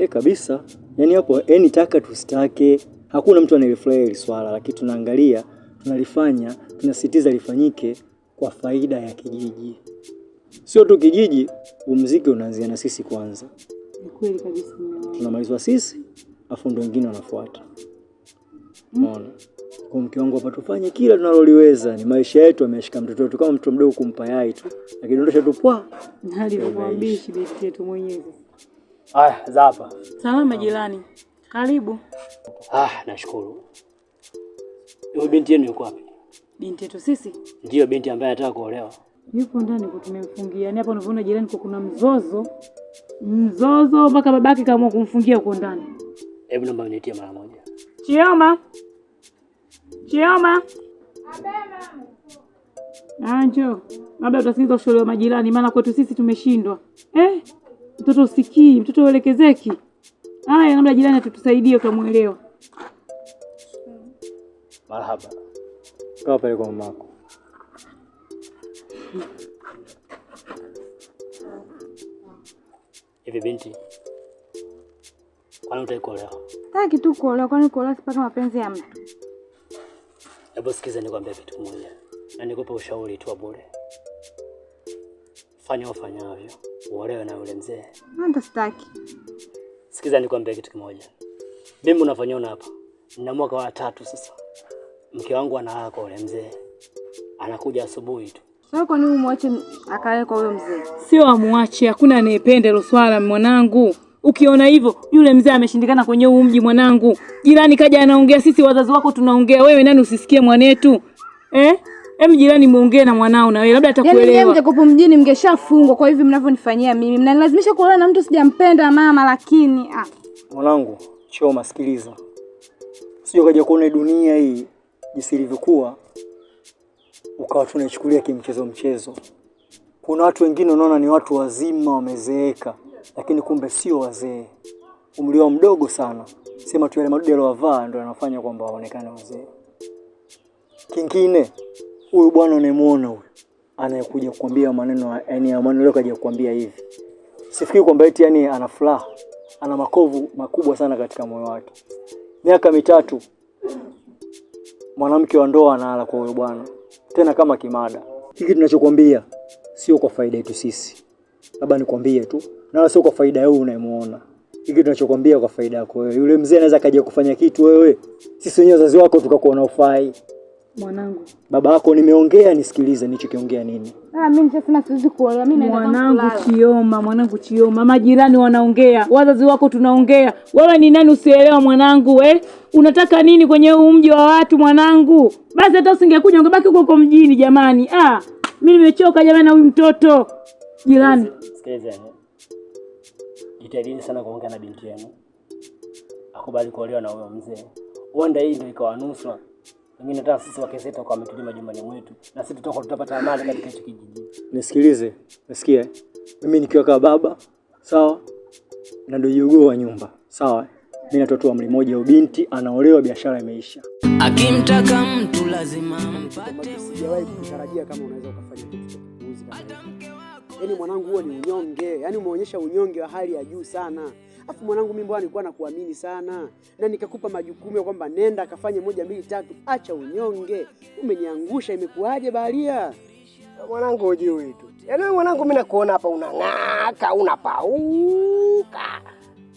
Kabisa. Yaani hapo taka tusitake, hakuna mtu anayefurahia hili swala, lakini tunaangalia, tunalifanya, tunasitiza lifanyike kwa faida ya kijiji. Sio tu kijiji, muziki unaanzia na sisi kwanza. Ni kweli kabisa. Tunamalizwa sisi, afu ndio wengine wanafuata. Unaona? Kwa mke wangu hapa tufanye kila tunaloliweza. Ni maisha yetu, ameshika mtoto wetu kama mtoto mdogo kumpa yai tu. Akidondosha tu pwa. Hadi kukwambia binti yetu mwenyewe. Za hapa. Salama jirani. Karibu. Nashukuru. Huyo binti yenu yuko wapi? Binti yetu sisi? Ndio binti ambaye anataka kuolewa. Yupo ndani kwa tumemfungia. Yaani hapa unaona jirani kwa kuna mzozo mpaka babake kaamua kumfungia huko ndani. Hebu naomba unitie mara moja. Chioma. Njoo. Labda utasikiliza ushauri wa majirani, maana kwetu sisi tumeshindwa. Mtoto usikii, mtoto uelekezeki. Haya, labda jirani atutusaidie ukamuelewa. Marhaba. Kaa pale kwa mamako. Hivi binti, kwani utaki kuolewa? Taki tu kuolewa, kwani kuolewa sipaka mapenzi ya mtu. Hebu sikiza nikwambie kitu kimoja. Na nikupe ushauri tu wa bure. Fanya ufanyavyo, uolewe na yule mzee. Ndio sitaki. Sikiza nikwambie kitu kimoja. Mimi unafanyona hapa. Nina mwaka wa 3 sasa. Mke wangu analala kwa yule mzee. Anakuja asubuhi tu. Sasa kwa nini umwache akae kwa huyo mzee? Sio amwache, hakuna anayependa hilo swala mwanangu. Ukiona hivyo, yule mzee ameshindikana kwenye huu mji mwanangu. Jirani kaja anaongea, sisi wazazi wako tunaongea, wewe nani usisikie mwanetu? Hem, jirani muongee na mwanao na wewe labda atakuelewa. Yaani mngekupo mjini mngeshafungwa kwa hivi mnavyonifanyia mimi. Mnanilazimisha kuolewa na mtu sijampenda mama lakini Mwanangu, choma sikiliza. Sio kaja kuona dunia hii jinsi ilivyokuwa ukawa tunaichukulia kimchezo. Kuna watu wengine unaona ni watu wazima wamezeeka, lakini kumbe sio wazee. Umri wao mdogo sana. Sema tu yale madude aliyovaa ndio yanafanya kwamba waonekane wazee. Kingine, huyu bwana unayemuona huyu anayekuja kukwambia maneno yani ya maneno leo kaja kukwambia hivi. Sifikiri kwamba eti yani ana furaha, ana makovu makubwa sana katika moyo wake. Miaka 3 mwanamke wa ndoa analala kwa huyo bwana. Tena kama kimada. Hiki tunachokuambia sio kwa faida yetu sisi. Labda nikwambie tu, na wala sio kwa faida yako unayemuona. Hiki tunachokuambia kwa faida yako wewe. Yule mzee anaweza kaja kufanya kitu wewe. Sisi wenyewe wazazi wako tukakuona ufai. Mwanangu, baba yako nimeongea, nisikilize nilichokiongea nini. Mimi nishasema siwezi kuolewa. Mimi naenda kulala. Mwanangu Chioma, majirani wanaongea, wazazi wako tunaongea. Wewe ni nani usielewa mwanangu Unataka nini kwenye huu mji wa watu mwanangu? Basi hata usingekuja ungebaki huko mjini jamani. Mimi nimechoka jamani na huyu mtoto. Jirani, sikiliza. Jitahidi sana kuongea na binti yenu. Akubali kuolewa na huyo mzee. Wanda hii ndio ikawa nusu. Wengine hata sisi wake zetu kwa wametulima jumbani mwetu na sisi tutapata amani katika hicho kijiji. Nisikilize, nasikia. Mimi nikiwa kama baba, sawa? Na ndio jogoo wa nyumba, sawa? Mimi natotoa amri moja, binti anaolewa, biashara imeisha. Akimtaka mtu lazima mpate. Sijawahi kutarajia kama unaweza ukafanya kitu cha kipuuzi kama hicho. Yaani mwanangu huo ni unyonge, yaani umeonyesha unyonge wa hali ya juu sana. Afu mwanangu mimi mbona nilikuwa nakuamini sana na nikakupa majukumu kwamba nenda akafanye 1 2 3, acha unyonge. Umeniangusha, imekuaje Baharia? Mwanangu ujui tu. Yaani mwanangu mimi nakuona hapa unang'aka, unapauka.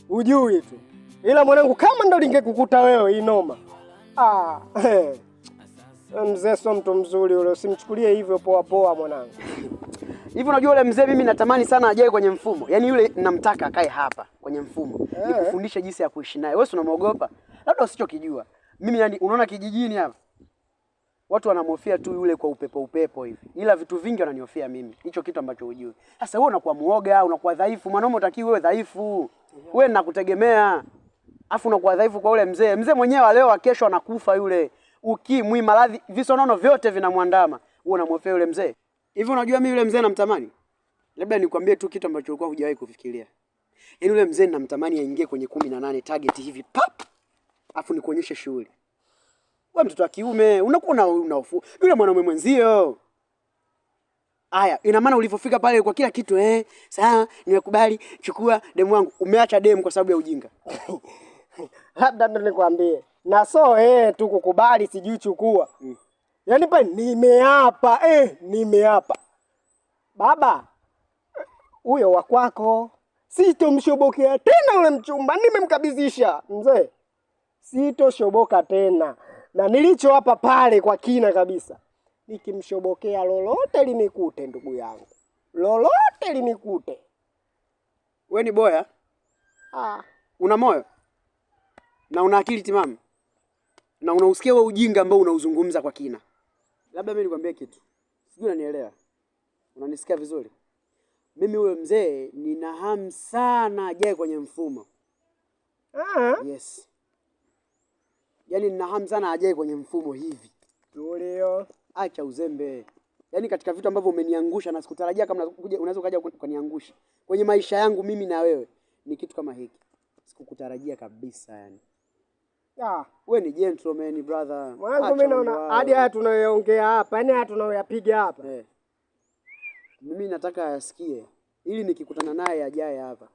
Ujui tu. Ila mwanangu kama ndo lingekukuta wewe inoma. Mzee sio mtu mzuri ule, usimchukulie hivyo poa mwanangu. Hivi unajua yule mzee mimi natamani sana ajae kwenye mfumo. Yaani yule namtaka akae hapa kwenye mfumo. Nikufundishe jinsi ya kuishi naye. Wewe unamuogopa? Labda usichokijua. Mimi yani unaona kijijini hapa. Watu wanamhofia tu yule kwa upepo hivi. Ila vitu vingi wananihofia mimi. Hicho kitu ambacho hujui. Sasa wewe unakuwa muoga, unakuwa dhaifu. Mwanaume utakiwa wewe dhaifu. Wewe ninakutegemea. Afu unakuwa dhaifu kwa yule mzee. Mzee mwenyewe leo kesho anakufa yule. Ukimwi, maradhi, visonono vyote vinamwandama. Wewe unamhofia yule mzee? Hivi unajua mimi yule mzee namtamani? Labda nikwambie tu kitu ambacho ulikuwa hujawahi kufikiria. Yaani yule mzee namtamani aingie kwenye 18 target hivi pap. Afu nikuonyeshe shughuli. Wewe mtoto wa kiume, unakuwa unaofu. Yule mwanamume mwenzio. Aya, ina maana ulipofika pale kwa kila kitu sawa, nimekubali, chukua demu wangu. Umeacha demu kwa sababu ya ujinga. Labda ndo nikwambie. Na so tu kukubali sijui chukua. Yaani pa nimeapa, nimeapa. Baba, huyo wa kwako. Sitomshobokea tena yule mchumba, nimemkabidhisha. Mzee, sitoshoboka tena. Na nilicho hapa pale kwa kina kabisa. Nikimshobokea lolote linikute ndugu yangu. Lolote linikute. Wewe ni boya? Una moyo? Na una akili timamu? Na unausikia wewe ujinga ambao unauzungumza kwa kina? Labda mimi nikwambie kitu. Sijui unanielewa. Unanisikia vizuri? Mimi huyo mzee nina hamu sana ajae kwenye mfumo. Yes. Yaani nina hamu sana ajae kwenye mfumo hivi. Tulio. Acha uzembe. Yaani katika vitu ambavyo umeniangusha na sikutarajia kama unaweza kuja kuniangusha. Kwenye maisha yangu mimi na wewe ni kitu kama hiki. Sikukutarajia kabisa yani. Wewe ni gentleman brother. Mwanangu mimi naona hadi haya tunayoongea hapa, yani haya tunayoyapiga hapa. Mimi nataka asikie ili nikikutana naye ajaye hapa.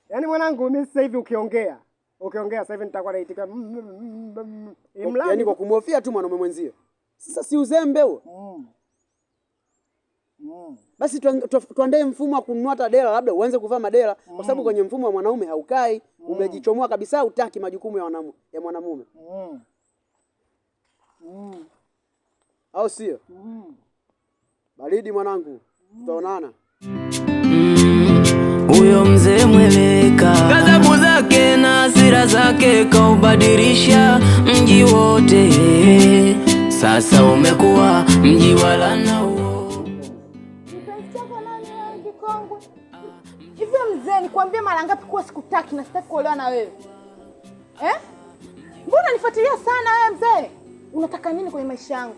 Yaani mwanangu mimi sasa hivi ukiongea sasa hivi nitakuwa naitika. Yaani kwa kumhofia tu mwanaume mwenzio. Sasa si uzembe huo? Basi tuandae mfumo wa kununua hata dela, labda uanze kuvaa madela kwa sababu kwenye mfumo wa mwanaume haukai. Umejichomoa kabisa, hutaki majukumu ya mwanamume. Au sio? Baridi mwanangu, tutaonana. Huyo mzee mweleka, ghadhabu zake na hasira zake kaubadilisha mji wote. Sasa umekuwa mji wa laana huo. Kipenzi chako nani wewe kikongwe? Hivi mzee, nikwambie mara ngapi kuwa sikutaki na sitaki kuolewa na wewe? Mbona nifuatilia sana wewe mzee? Unataka nini kwenye maisha yangu?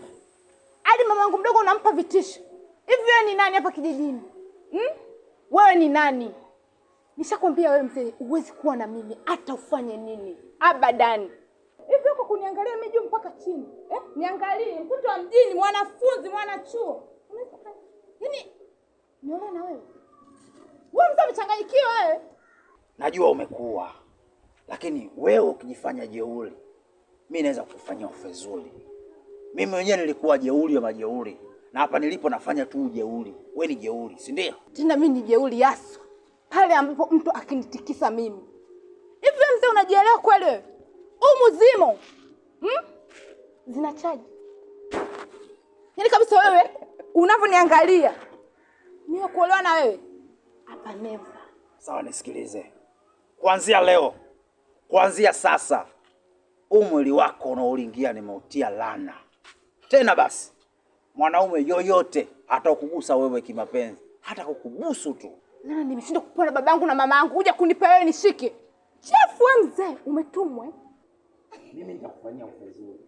Hadi mamangu mdogo unampa vitisho. Hivi wewe ni nani hapa kijijini? Wewe ni nani? Nishakwambia wewe mzee, huwezi kuwa na mimi hata ufanye nini. Abadani. Hivi uko kuniangalia mimi juu mpaka chini. Niangalie mtoto wa mjini, mwanafunzi, mwanachuo. Yaani niona na wewe. Wewe mzee umechanganyikiwa wewe. Najua umekuwa. Lakini wewe ukijifanya jeuri, mimi naweza kukufanyia ufezuli. Mimi mwenyewe nilikuwa jeuri ya majeuri. Na hapa nilipo nafanya tu jeuri. Wewe ni jeuri, si ndio? Tena mimi ni jeuri yasu. Pale ambapo mtu akinitikisa mimi. Hivi mzee unajielewa kweli wewe? Mzimo. Zinachaji. Yaani kabisa wewe unavyoniangalia. Mimi kuolewa na wewe? Hapa never. Sawa, nisikilize. Kuanzia leo, kuanzia sasa, mwili wako unaoingia nimeutia laana. Tena basi, mwanaume yoyote atakugusa wewe kimapenzi, hata kukubusu tu. Nana nimeshinda kupona babangu na mamangu, kuja kunipa wewe nishike. Chef wewe mzee, umetumwa. Mimi nitakufanyia ufezuri.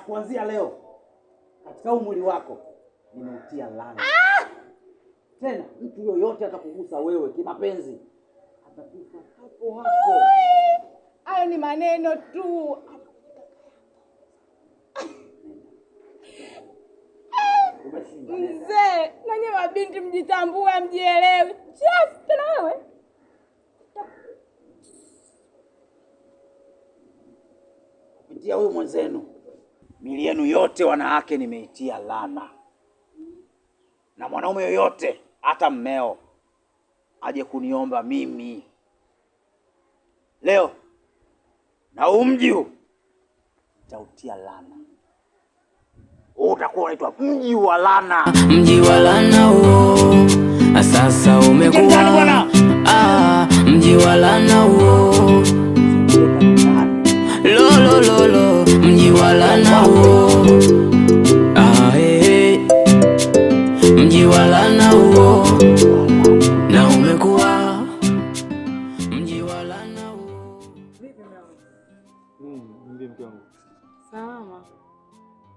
Kuanzia leo, katika mwili wako nimeutia laana. Tena mtu yoyote atakugusa wewe kimapenzi, atakufa hapo hapo. Hayo ni maneno tu. Mzee, nanyi mabinti mjitambue, mjielewe. Chef tena wewe. Kupitia huyu mwenzenu, mili yenu yote wanawake nimeitia laana. Na mwanaume yoyote, hata mmeo, aje kuniomba mimi leo na mji huu nitautia laana. Utakuwa unaitwa mji wa laana. Mji wa laana huo sasa umekuwa mji wa laana huo. Lo mji wa laana huo. Mji wa laana huo na umekuwa mji wa laana huo. Mimi mke wangu. Salama.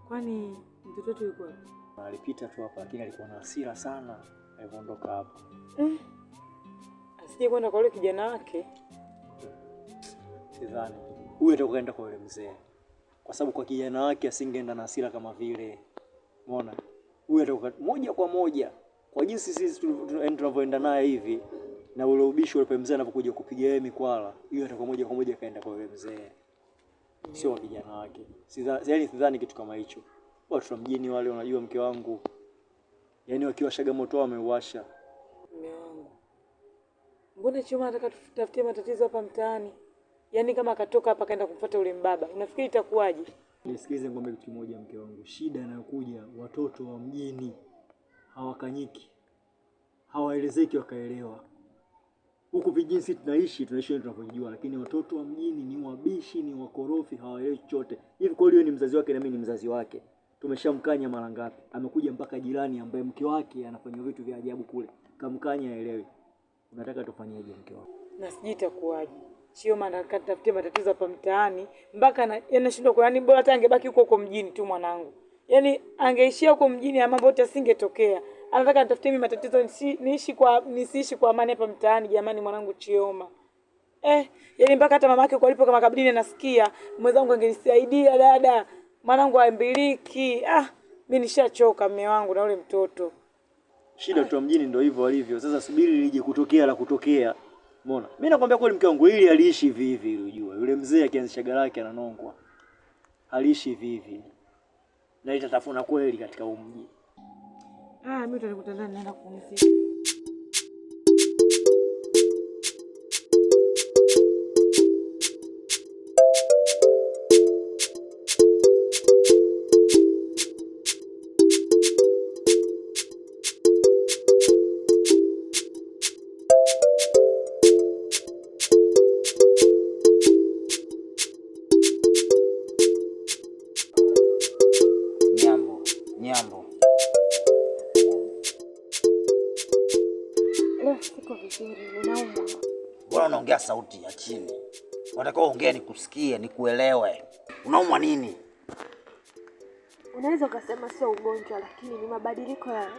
Kwani mtoto wetu yuko wapi? Alipita tu hapa lakini alikuwa na hasira sana alipoondoka hapa. Asije kwenda kwa yule kijana wake. Sidhani. Huyu atakwenda kwa yule mzee. Kwa sababu kwa kijana wake asingeenda na hasira kama vile. Umeona? Huyu atakuwa moja kwa moja kwa jinsi sisi tunavyoenda naye hivi na ule ubishi ule mzee anapokuja kupiga yeye mikwala, hiyo atakuwa moja kwa moja kaenda kwa yule mzee. Sio kwa kijana wake. Sidhani kitu kama hicho. Watu wa mjini wale, unajua mke wangu, yaani wakiwashaga moto wameuasha. Mume wangu, mbona Choma anataka tutafutie matatizo hapa mtaani? Yaani kama akatoka hapa kaenda kumfuata ule mbaba, unafikiri itakuwaje? Nisikilize ngombe kitu kimoja mke wangu. Shida inayokuja, watoto wa mjini hawakanyiki. Hawaelezeki wakaelewa. Huku vijijini sisi tunaishi tunavyojua, lakini watoto wa mjini ni wabishi, ni wakorofi, hawaelewi chochote. Hivi kwa hiyo ni mzazi wake na mimi ni mzazi wake. Tumeshamkanya mara ngapi? Amekuja mpaka jirani ambaye mke wake anafanya vitu vya ajabu kule. Kamkanya aelewe. Unataka tufanyeje mke wako? Na sijui itakuwaje. Choma anataka tutafutie matatizo hapa mtaani mpaka yanashindwa kwa, yani bora hata angebaki huko mjini tu mwanangu. Yaani angeishia huko mjini na mambo yote yasingetokea. Anataka nitafutie mimi matatizo nisiishi kwa amani hapa mtaani jamani mwanangu Chioma. Yaani mpaka hata mamake kwa alipo kama kabidini nasikia mwenzangu angenisaidia dada. Mwanangu aambiliki. Mimi nishachoka mume wangu na ule mtoto. Shida tu mjini ndio hivyo walivyo. Sasa subiri lije kutokea la kutokea. Umeona? Mimi nakwambia kweli mke wangu, hili aliishi hivi hivi unajua. Yule mzee akianzisha galaki ananongwa. Aliishi hivi hivi. Na itatafuna kweli katika mji. Mimi utanikuta ndani naenda kupumzika. Nyambo. Leo siko vizuri, ninaumwa. Bora unaongea sauti ya chini. Unatakiwa ongea nikusikie, nikuelewe. Unaumwa nini? Unaweza ukasema sio ugonjwa, lakini ni mabadiliko ya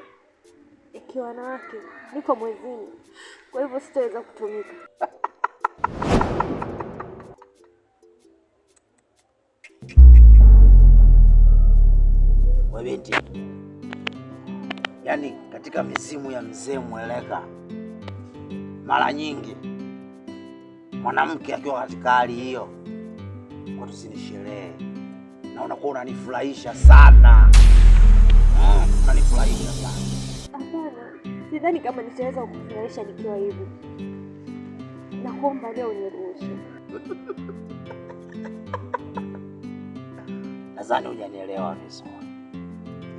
kiwanawake. Niko mwezini, kwa hivyo sitaweza kutumika. Wewe binti, yaani katika mizimu ya mzee Mweleka, mara nyingi mwanamke akiwa katika hali hiyo kwetu si ni sherehe, na unakuwa unanifurahisha sana. Unanifurahisha sana. Hapana, sidhani kama nitaweza kukufurahisha nikiwa hivi. Nakuomba leo uniruhusu. Nadhani hujanielewa vizuri.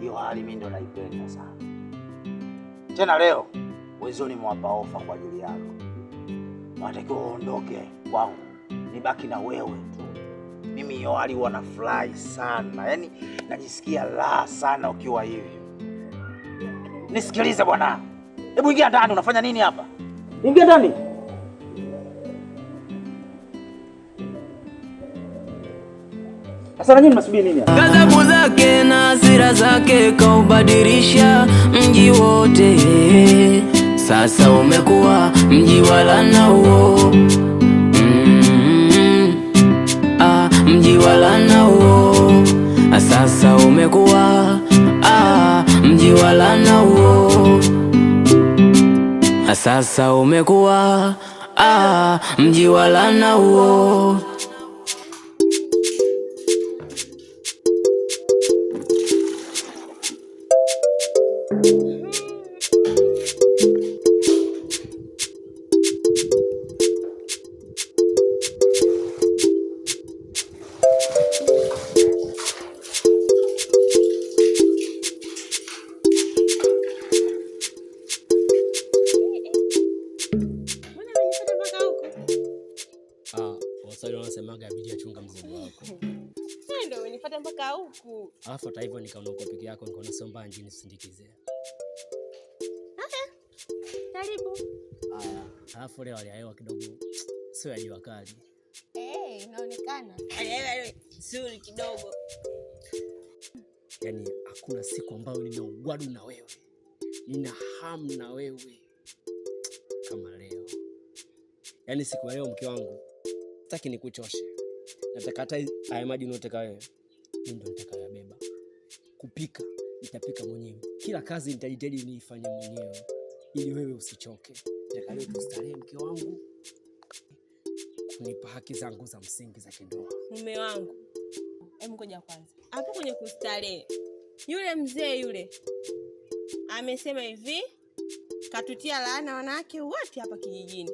Hiyo hali mimi ndo naipenda sana. Tena leo wewe nimewapa ofa kwa ajili yako. Unatakiwa uondoke kwangu, nibaki na wewe tu. Mimi hiyo hali huwa nafurahi sana. Yaani najisikia raha sana ukiwa hivi. Nisikilize bwana. Hebu ingia ndani, unafanya nini hapa? Ingia ndani. Sasa nyinyi mnasubiri nini hapa? Ghadhabu zake na hasira zake kaubadilisha mji wote. Sasa umekuwa mji wa laana huo. Mji wa laana huo. Sasa umekuwa mji wa laana huo. Sasa umekuwa mji wa laana huo. Wanasemaga abiria chunga mzigo wako. Ndio umenifuata mpaka huku. Alafu hata hivyo nikaona uko peke yako, nikaona somba njini nisindikize. Okay. Karibu. Haya, alafu leo hali ya hewa kidogo sio ya jua kali. Inaonekana. Hali ya hewa nzuri kidogo. Yaani hakuna siku ambayo nina ugwadu na wewe, nina hamu na wewe kama leo. Yaani siku ya leo mke wangu, sitaki nikuchoshe. Nataka hata haya maji unayotaka wewe, mimi ndo nitakayabeba. Kupika nitapika mwenyewe. Kila kazi nitajitahidi niifanye mwenyewe ili wewe usichoke. Nataka leo tustarehe mke wangu. Kunipa haki zangu za msingi za kindoa. Mume wangu. Hebu ngoja kwanza. Hapo kwenye kustarehe. Yule mzee yule amesema hivi, katutia laana wanawake wote hapa kijijini.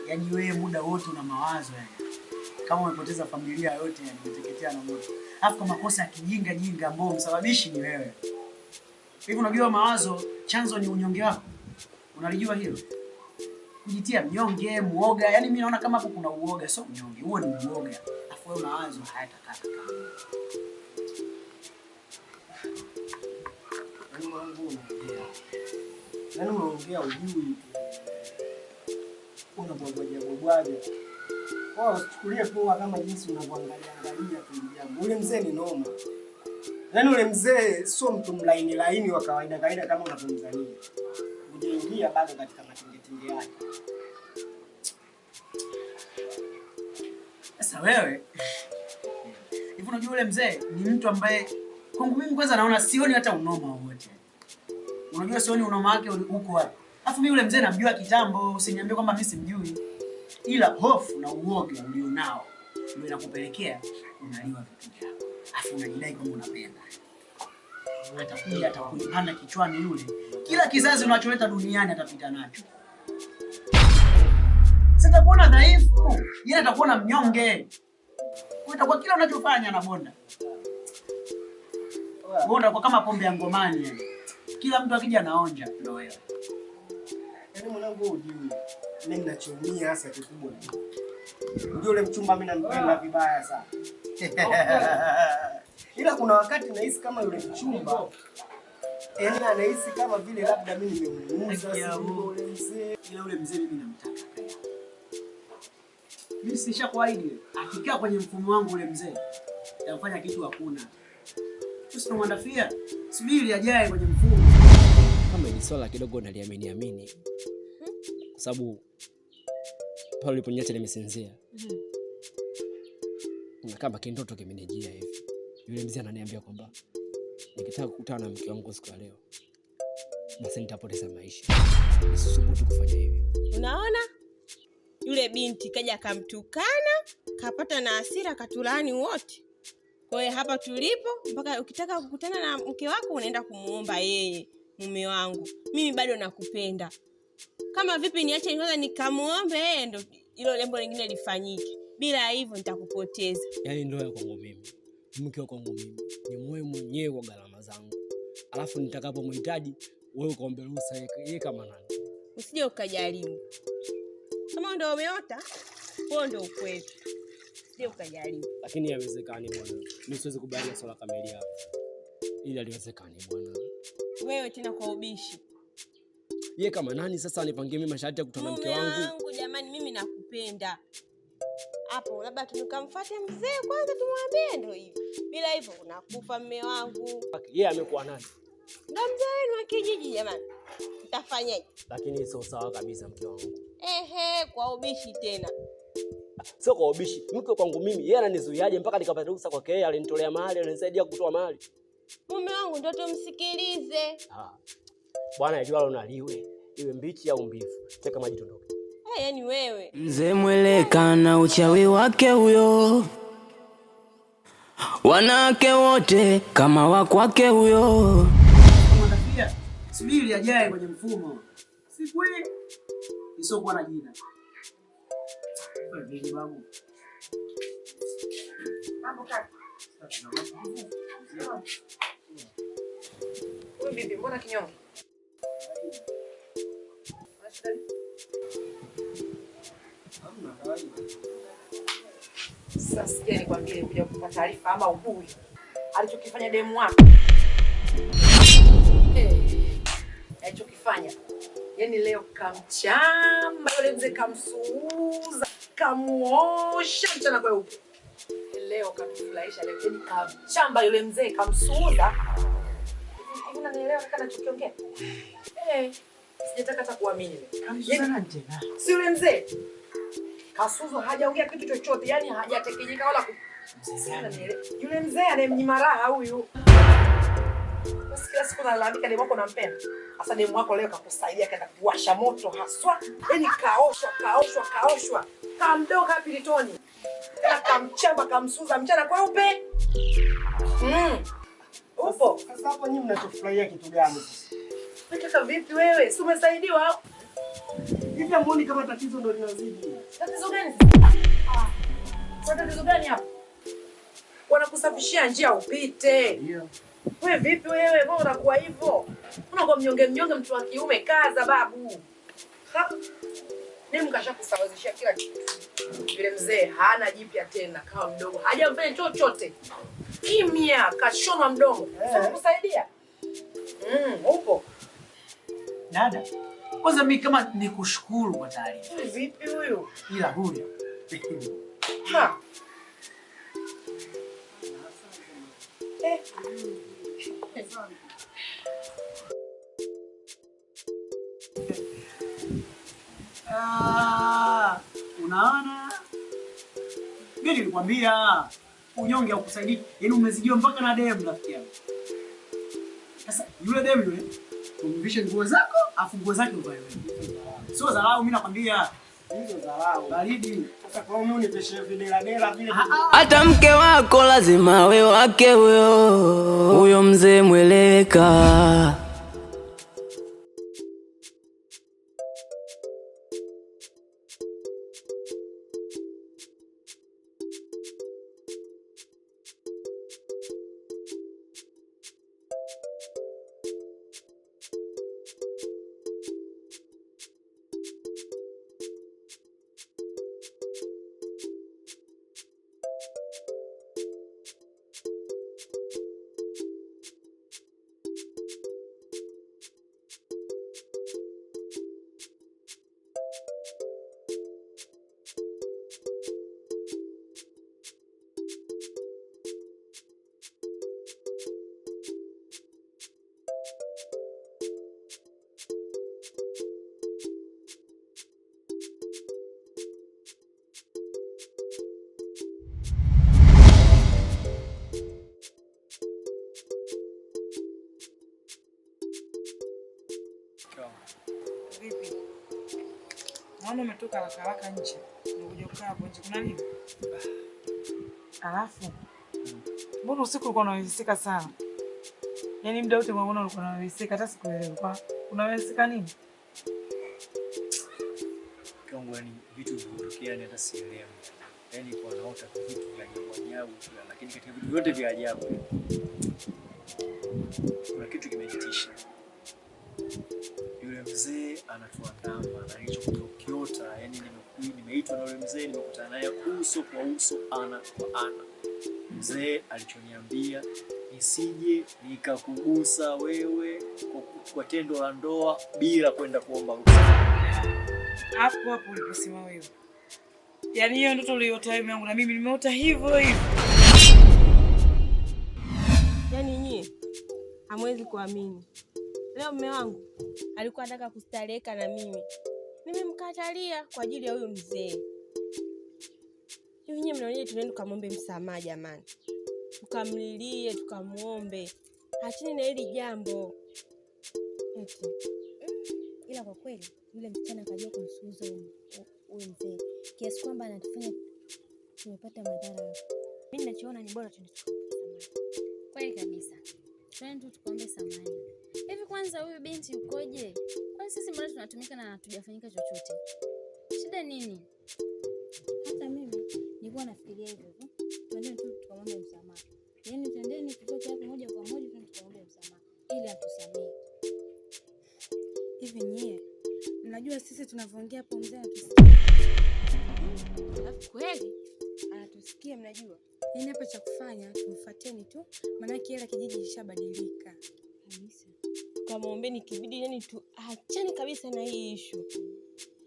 Yaani wewe muda wote una mawazo yani. Kama umepoteza familia yote yani, umeteketea na moto. Alafu kwa makosa ya kijinga ambao msababishi ni wewe. Hivi unajua mawazo chanzo ni unyonge wako? Unalijua hilo? Kujitia mnyonge, muoga, yani mimi naona kama hapo kuna uoga, sio mnyonge. Huo ni uoga. Alafu wewe mawazo hayatakaa kama. Yaani wangu unaongea. Yaani unaongea ujui. Unabwabwaja bwabwaja. Wao usichukulie poa kama jinsi unavyoangalia tu jambo. Ule mzee ni noma. Yaani ule mzee sio mtu mlaini wa kawaida kama unavyomzania. Unaingia bado katika matingetinde yake. Sasa wewe hivi unajua ule mzee ni mtu ambaye kwangu mimi kwanza naona sioni hata unoma wote. Unajua sioni unoma wake huko wapi? Alafu mimi ule mzee namjua kitambo, usiniambie kwamba mimi simjui. Ila hofu na uoga ulionao ndio inakupelekea unaliwa vitu vyako. Alafu unajidai kama unapenda. Atakuja atakuipanda kichwani yule. Kila kizazi unacholeta duniani atapita nacho. Sasa kuona dhaifu, yeye atakuona mnyonge. Kwa itakuwa kila unachofanya na bonda. Bonda kwa kama pombe ya ngomani yani. Kila mtu akija anaonja ndio wewe. Yaani mwanangu ujui mimi ninachoumia hasa kikubwa. Ndio yule mchumba mimi nampenda vibaya sana. Ila kuna wakati nahisi kama yule mchumba yaani anahisi kama vile labda mimi nimemuuza yule mzee. Ila yule mzee mimi namtaka. Mimi sishakuahidi akikaa kwenye mfumo wangu yule mzee nitamfanya kitu hakuna. Usinomwandafia. Subiri ajaye kwenye mfumo. Kama ni swala kidogo naliamini. Kwa sababu pale uliponiacha nimesinzia. Na kama kindoto kimenijia hivi. Yule mzee ananiambia kwamba nikitaka kukutana na mke wangu siku ya leo basi nitapoteza maisha. Nisisubutu kufanya hivi. Unaona? Yule binti kaja akamtukana, kapata na hasira katulaani wote. Kwa hiyo hapa tulipo mpaka ukitaka kukutana na mke wako unaenda kumuomba yeye, mume wangu. Mimi bado nakupenda. Kama vipi niache kwanza nikamuombe yeye ndo hilo jambo lingine lifanyike. Bila hivyo nitakupoteza. Yaani ndoa ya kwangu mimi, mke wako kwangu mimi, ni moyo mwenyewe kwa gharama zangu. Alafu nitakapomhitaji wewe ukaombe ruhusa yeye kama nani. Usije ukajaribu. Kama ndio umeota, huo ndio ukweli. Usije ukajaribu. Lakini haiwezekani bwana. Mimi siwezi kubali swala kamili hapa. Ili haliwezekani bwana. Wewe tena kwa ubishi. Yeye kama nani sasa anipangie mimi masharti ya kutana mke wangu? Mume wangu jamani, mimi nakupenda. Hapo labda tukamfuate mzee kwanza tumwambie ndio hivi. Bila hivyo unakufa mume wangu. Yeye amekuwa nani? Ndio mzee wenu wa kijiji jamani. Utafanyaje? Lakini sio sawa kabisa mke wangu. Kwa ubishi tena. Sio kwa ubishi. Mke kwangu mimi, yeye ananizuiaje mpaka nikapata ruhusa kwake yeye, alinitolea mahali, alinisaidia kutoa mahali. Mume wangu ndio tumsikilize. Bwana iliwalo unaliwe, iwe mbichi au mbivu. Teka maji tondoke. Yaani wewe. Mzee Mweleka na uchawi wake huyo. Wanawake wote kama wa kwake huyo. Mwandafia. Subiri ajaye kwenye mfumo. Siku hii isokuwa na jina. Wewe babu. Mambo kaka. Wewe bibi, mbona kinyonge? Sasa sikia nikwambie kuja kupata taarifa ama ubui. Alichokifanya demu wako. Alichokifanya. Yaani leo kamchamba yule mzee, kamsuuza, kamuosha mchana kweupe. Leo kamfurahisha leo. Yaani kamchamba yule mzee, kamsuuza. Unanielewa kaka nachokiongea? Sijataka hata kuamini. Kamsuzana tena. Si yule mzee. Kasuzwa hajaongea kitu chochote, yani hajatekenyeka wala yule mzee anemnyima raha huyu. Basi kila siku nalalamika demu wako nampenda. Sasa demu wako leo kakusaidia kaenda kuwasha moto haswa. Yaani kaoshwa. Kamdoka pilitoni. Tena kamchamba kamsuza mchana kweupe. Upo. Sasa hapo nyinyi mnachofurahia kitu gani sasa? Nataka vipi wewe? Si umesaidiwa hapo? Hivi hamuoni kama tatizo ndo linazidi? Tatizo gani? Tatizo gani hapo? Wanakusafishia njia upite. Ndio. Wewe vipi wewe? Mbona unakuwa hivyo? Unakuwa mnyonge mtu wa kiume, kaza babu. Ni mkashakusawazishia kila kitu. Yule mzee hana jipya tena, kama mdogo. Hajamfanya chochote. Kimya, kashonwa mdomo. Sasa kusaidia. Upo. Dada. Kwanza mimi kama nikushukuru kwa taarifa. Vipi huyu? Ila huyu. Unaona? Mimi nilikwambia unyonge haukusaidii. Yaani umezidiwa mpaka na demu rafiki yangu. Sasa yule demu yule umvishe nguo zako, afu nguo zake uvae wewe. Sio dharau, mimi nakwambia. Hizo dharau. Baridi. Sasa kwa nini unipeshe videla vile? Hata mke wako lazima awe wake huyo mzee Mweleka. Naona umetoka haraka nje. Unakuja kukaa hapo nje kuna nini? Alafu mbona usiku ulikuwa unaweseka sana? Yaani muda wote unaona ulikuwa unaweseka hata sikuelewa. Unaweseka nini? Kwangu ni vitu vinatokea ni hata sielewi. Yaani kwa naota vitu vya ajabu, lakini katika vitu vyote vya ajabu kuna kitu kimenitisha. Yule mzee anatuandama na hicho kiota, yaani nimeitwa na yule mzee, nimekutana naye uso kwa uso, ana kwa ana. Mzee alichoniambia nisije nikakugusa wewe kwa tendo la ndoa bila kwenda kuomba ruhusa. Hapo uliposema wewe. Yaani hiyo ndoto uliyoota wewe yangu na mimi nimeota hivyo hivyo. Yaani nyie hamwezi kuamini. Leo mume wangu alikuwa anataka kustareka na mimi. Nimemkatalia kwa ajili ya huyo mzee. Hivi nyie mnaona tunaenda kumwombe msamaha jamani. Tukamlilie, tukamuombe. Achini na hili jambo. Eti. Ila kwa kweli yule msichana akajua kumsuuza huyo mzee. Kiasi kwamba anatufanya tumepata madhara. Mimi ninachoona ni bora tuende tukampe samahani. Kweli kabisa. Twende tu tukaombe samahani. Hivi kwanza huyu binti ukoje? Kwani sisi mbona tunatumika na hatujafanyika chochote? Shida nini? Hata mimi nilikuwa nafikiria hivyo. Twende tu tukamwombe msamaha. Yaani twendeni tutoke hapo moja kwa moja twende tukamwombe msamaha ili atusamehe. Hivi nyie mnajua sisi tunavyoongea hapo mzee anatusikia? Alafu kweli anatusikia mnajua. Yaani hapa cha kufanya tumfuateni tu, maana kila kijiji kishabadilika. Kabisa. Tukamwombeni kibidi, yani tuachane kabisa na hii issue.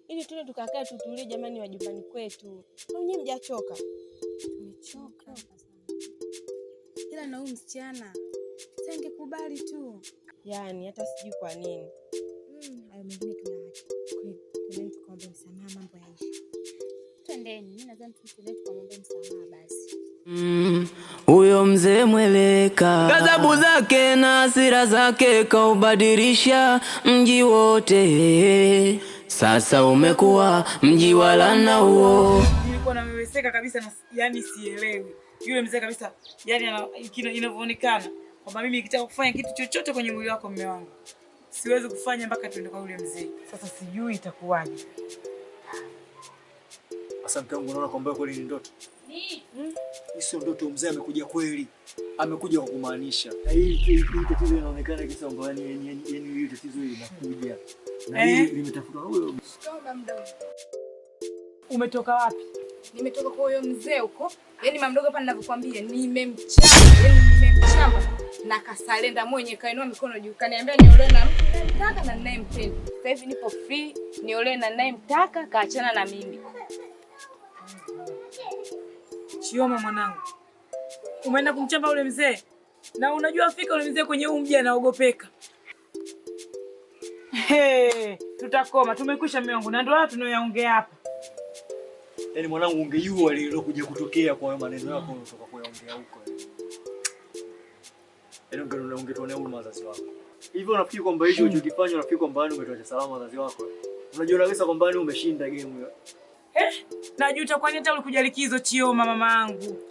Ili tuende tukakaa tutulie jamani wajumbani kwetu. Au nyinyi mjachoka? Tumechoka sana. Ila na huyu msichana sasa ingekubali tu. Yaani hata sijui kwa nini. Hayo mengine tunaacha. Kweli, twendeni tukaombe msamaha mambo yaishi. Twendeni, mimi nadhani tuende tukamwombe msamaha basi. Huyo mzee mweleka, ghadhabu zake na hasira zake kaubadilisha mji wote. Sasa umekuwa mji wa laana huo. Nilikuwa nameweseka kabisa na yani sielewi. Yule mzee kabisa yani inavyoonekana kwamba mimi nikitaka kufanya kitu chochote kwenye mwili wako mume wangu siwezi kufanya mpaka tuende kwa yule mzee. Sasa sijui itakuwaje. Sasa mke wangu unaona kwamba kweli ni ndoto? Sio ndoto, mzee amekuja kweli. Amekuja kwa kumaanisha. Na hii tatizo inaonekana kisa kwamba yani hii tatizo linakuja. Na hili limetafuta huyo. Shikamoo mdogo. Umetoka wapi? Nimetoka kwa huyo mzee huko. Yaani mama mdogo hapa ninavyokuambia nimemchamba na kasalenda mwenye kainua mikono juu. Kaniambia niolewe na mtu ninayemtaka na ninayempenda. Sasa hivi nipo free, niolewe na ninayemtaka, kaachana na mimi. Chioma mwanangu. Umeenda kumchamba ule mzee? Na unajua fika ule mzee kwenye mji anaogopeka. Tutakoma, tumekwisha mume wangu na ndio haya tunayoongea hapa. Yaani mwanangu ungejua lilokuja kutokea kwa maneno yako kutoka kwa yaongea huko. Yaani ungetuonea huruma wazazi wako. Hivyo unafikiri kwamba hicho ulichokifanya unafikiri kwamba ni umetoacha salama wazazi wako? Unajua kabisa kwamba ni umeshinda game hiyo. Najuta kwani hata ulikuja likizo Chioma mama yangu.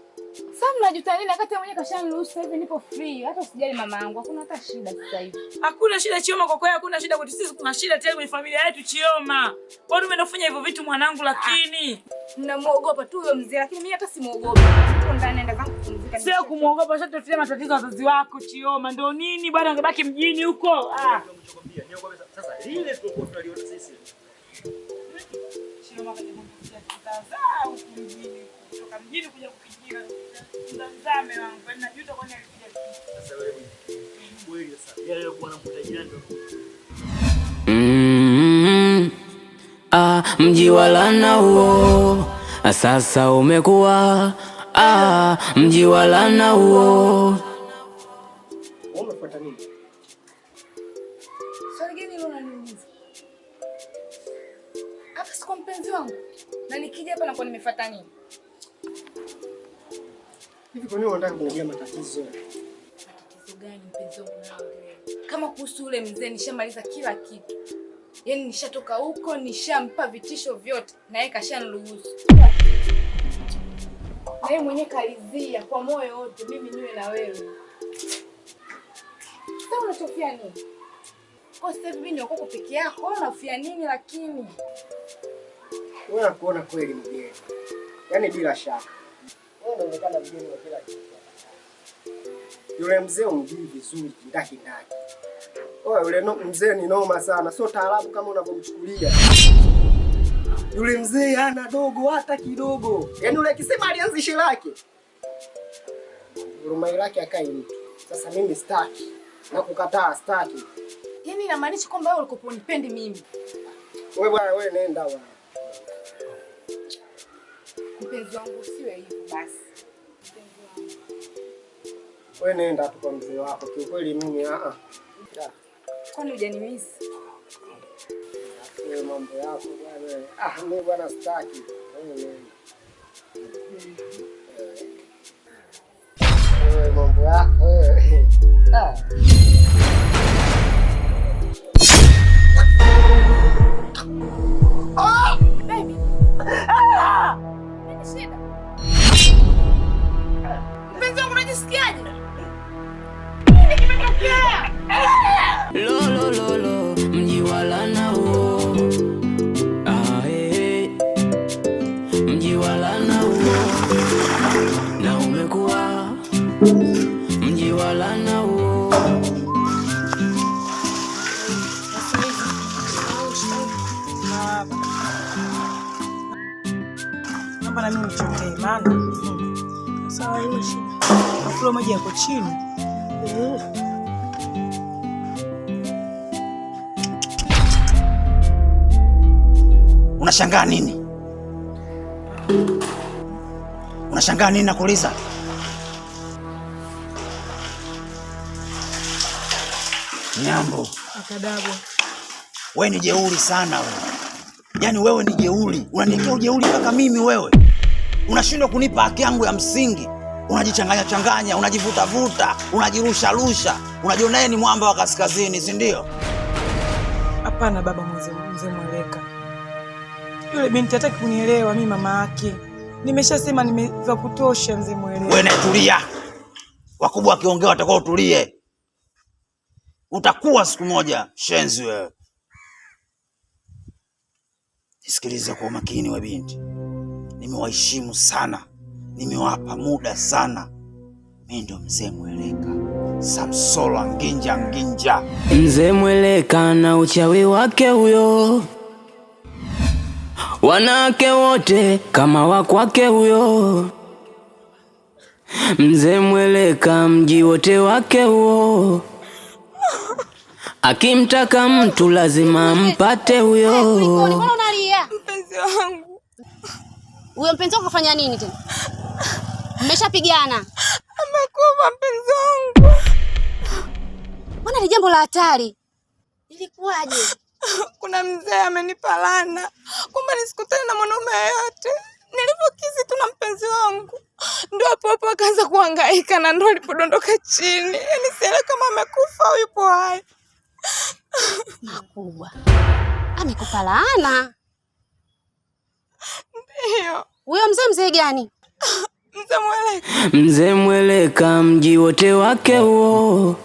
Sasa mnajuta nini wakati mwenyewe kashaniruhusu sasa hivi nipo free. Hata usijali mama yangu, hakuna hata shida sasa hivi. Hakuna shida Chioma, kwa kweli hakuna shida kwetu sisi, kuna shida tena kwenye familia yetu Chioma. Wewe umeenda kufanya hivyo vitu mwanangu lakini mnamuogopa tu huyo mzee, lakini mimi hata simuogopi. Niko ndani naenda zangu kupumzika. Sio kumuogopa, sasa tutie matatizo wazazi wako Chioma. Ndio nini bwana ungebaki mjini huko? Sasa lile tulikuwa tunaliona sisi. Chioma katika mjini. Kutoka mjini kuja kukijira. Mzame wangu, najuta kwani alikuja. Sasa wewe kweli sasa. Yale alikuwa anamkuta jirani ndio. Mji wa laana huo. Sasa umekuwa mji wa laana huo. Umefuata nini? Swali gani leo unaniuliza? Hapa siko mpenzi wangu. Na nikija hapa nakuwa nimefuata nini? Hivi kwa nini unataka kuniambia matatizo? Matatizo gani mpenzi wangu nawe? Kama kuhusu ule mzee nishamaliza kila kitu. Yaani nishatoka huko, nishampa vitisho vyote na yeye kashaniruhusu. Na yeye mwenyewe kalizia kwa moyo wote mimi niwe na wewe. Sasa unachofia nini? Kwa sasa hivi ni uko peke yako, unafia nini lakini? Wewe unakuona kweli mgeni. Yaani bila shaka. Wewe unaonekana mgeni wa kila kitu. Yule mzee umjui vizuri ndaki. Oe, yule mzee ni noma sana, sio taarabu kama unavyomchukulia. Yule mzee hana dogo hata kidogo. Yaani yule akisema alianzishe lake. Rumai lake akai mtu. Sasa mimi staki. Na kukataa staki. Yaani inamaanisha kwamba wewe ulikopo unipendi mimi. Wewe bwana, wewe nenda bwana. Mpenzi wangu siwe hivyo basi. Wewe nenda tu kwa mzee wako. Kiukweli mimi Kwani hujanimisi? Wewe mambo yako bwana. Mimi bwana staki. Wewe mambo yako wewe. Baby. Nini shida? Mpenzi wangu unajisikiaje? Nini kimetokea? Lo, mji wala nao. Mji wala nao. Na umekuwa mji wala nao. Naomba na mimi nichokee maana. Sawa hiyo shida. Mafulo maji yako chini. Unashangaa nini? Unashangaa nini nakuuliza? Nyambo. Akadabo. Wewe ni jeuri sana wewe. Yaani wewe ni jeuri. Unaniekea ujeuri mpaka mimi wewe. Unashindwa kunipa haki yangu ya msingi. Unajichanganya, unajivuta, unajirusha. Unajiona yeye ni mwamba wa kaskazini, si ndio? Hapana baba mzee Mweleka. Yule binti hataki kunielewa mimi mama yake. Nimeshasema nimeva kutosha mzee Mweleka. Wewe tulia. Wakubwa wakiongea watakao utulie. Utakuwa siku moja shenzi wewe. Nisikilize kwa umakini wewe binti. Nimewaheshimu sana. Nimewapa muda sana. Mimi ndio mzee Mweleka. Samsola nginja. Mzee Mweleka na uchawi wake huyo. Wanawake wote kama wakwake huyo. Mzee Mweleka mji wote wake huo. Akimtaka mtu lazima mpate huyo. Mbona unalia? Mpenzi wangu. Huyo mpenzi wako kafanya nini tena? Mmeshapigana? Amekufa mpenzi wangu. Mbona ni jambo la hatari? Ilikuwaje? Kuna mzee amenipa laana kwamba nisikutane na mwanaume yoyote. Nilipokisi tu na mpenzi wangu, ndio hapo akaanza kuhangaika na ndio alipodondoka chini. Yaani sielewi kama amekufa au yupo hai. Makubwa. Amekupa laana? Ndio. Huyo mzee gani? Mzee Mweleka. Mzee Mweleka mji wote wake huo.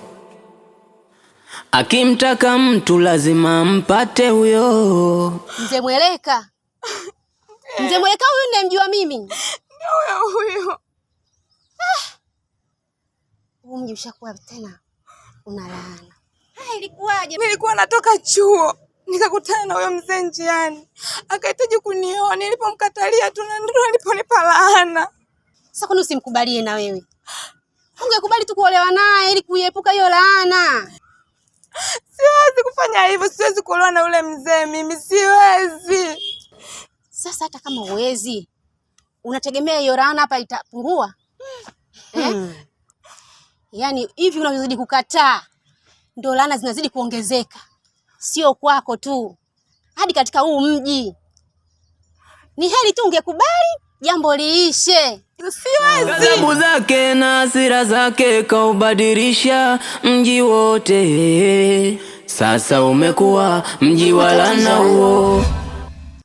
Akimtaka mtu lazima mpate huyo. Mzee Mweleka. Mzee Mweleka huyu ninamjua mimi. Ndio huyo. Mji ushakuwa tena una laana. Ilikuwaje? Nilikuwa natoka chuo, nikakutana na huyo mzee njiani. Akahitaji kunioa, nilipomkatalia tu ndio aliponipa laana. Sasa kwani usimkubalie na wewe? Ungekubali tu kuolewa naye ili kuiepuka hiyo laana. Siwezi kufanya hivyo, siwezi kuolewa na ule mzee mimi, siwezi. Sasa hata kama uwezi, unategemea hiyo laana hapa itapungua? Yaani hivi unavyozidi kukataa ndio laana zinazidi kuongezeka. Sio kwako tu, hadi katika huu mji. Ni heri tu ungekubali jambo liishe. Siwezi. Ghadhabu zake na hasira zake kaubadilisha mji wote. Sasa umekuwa mji wa laana huo.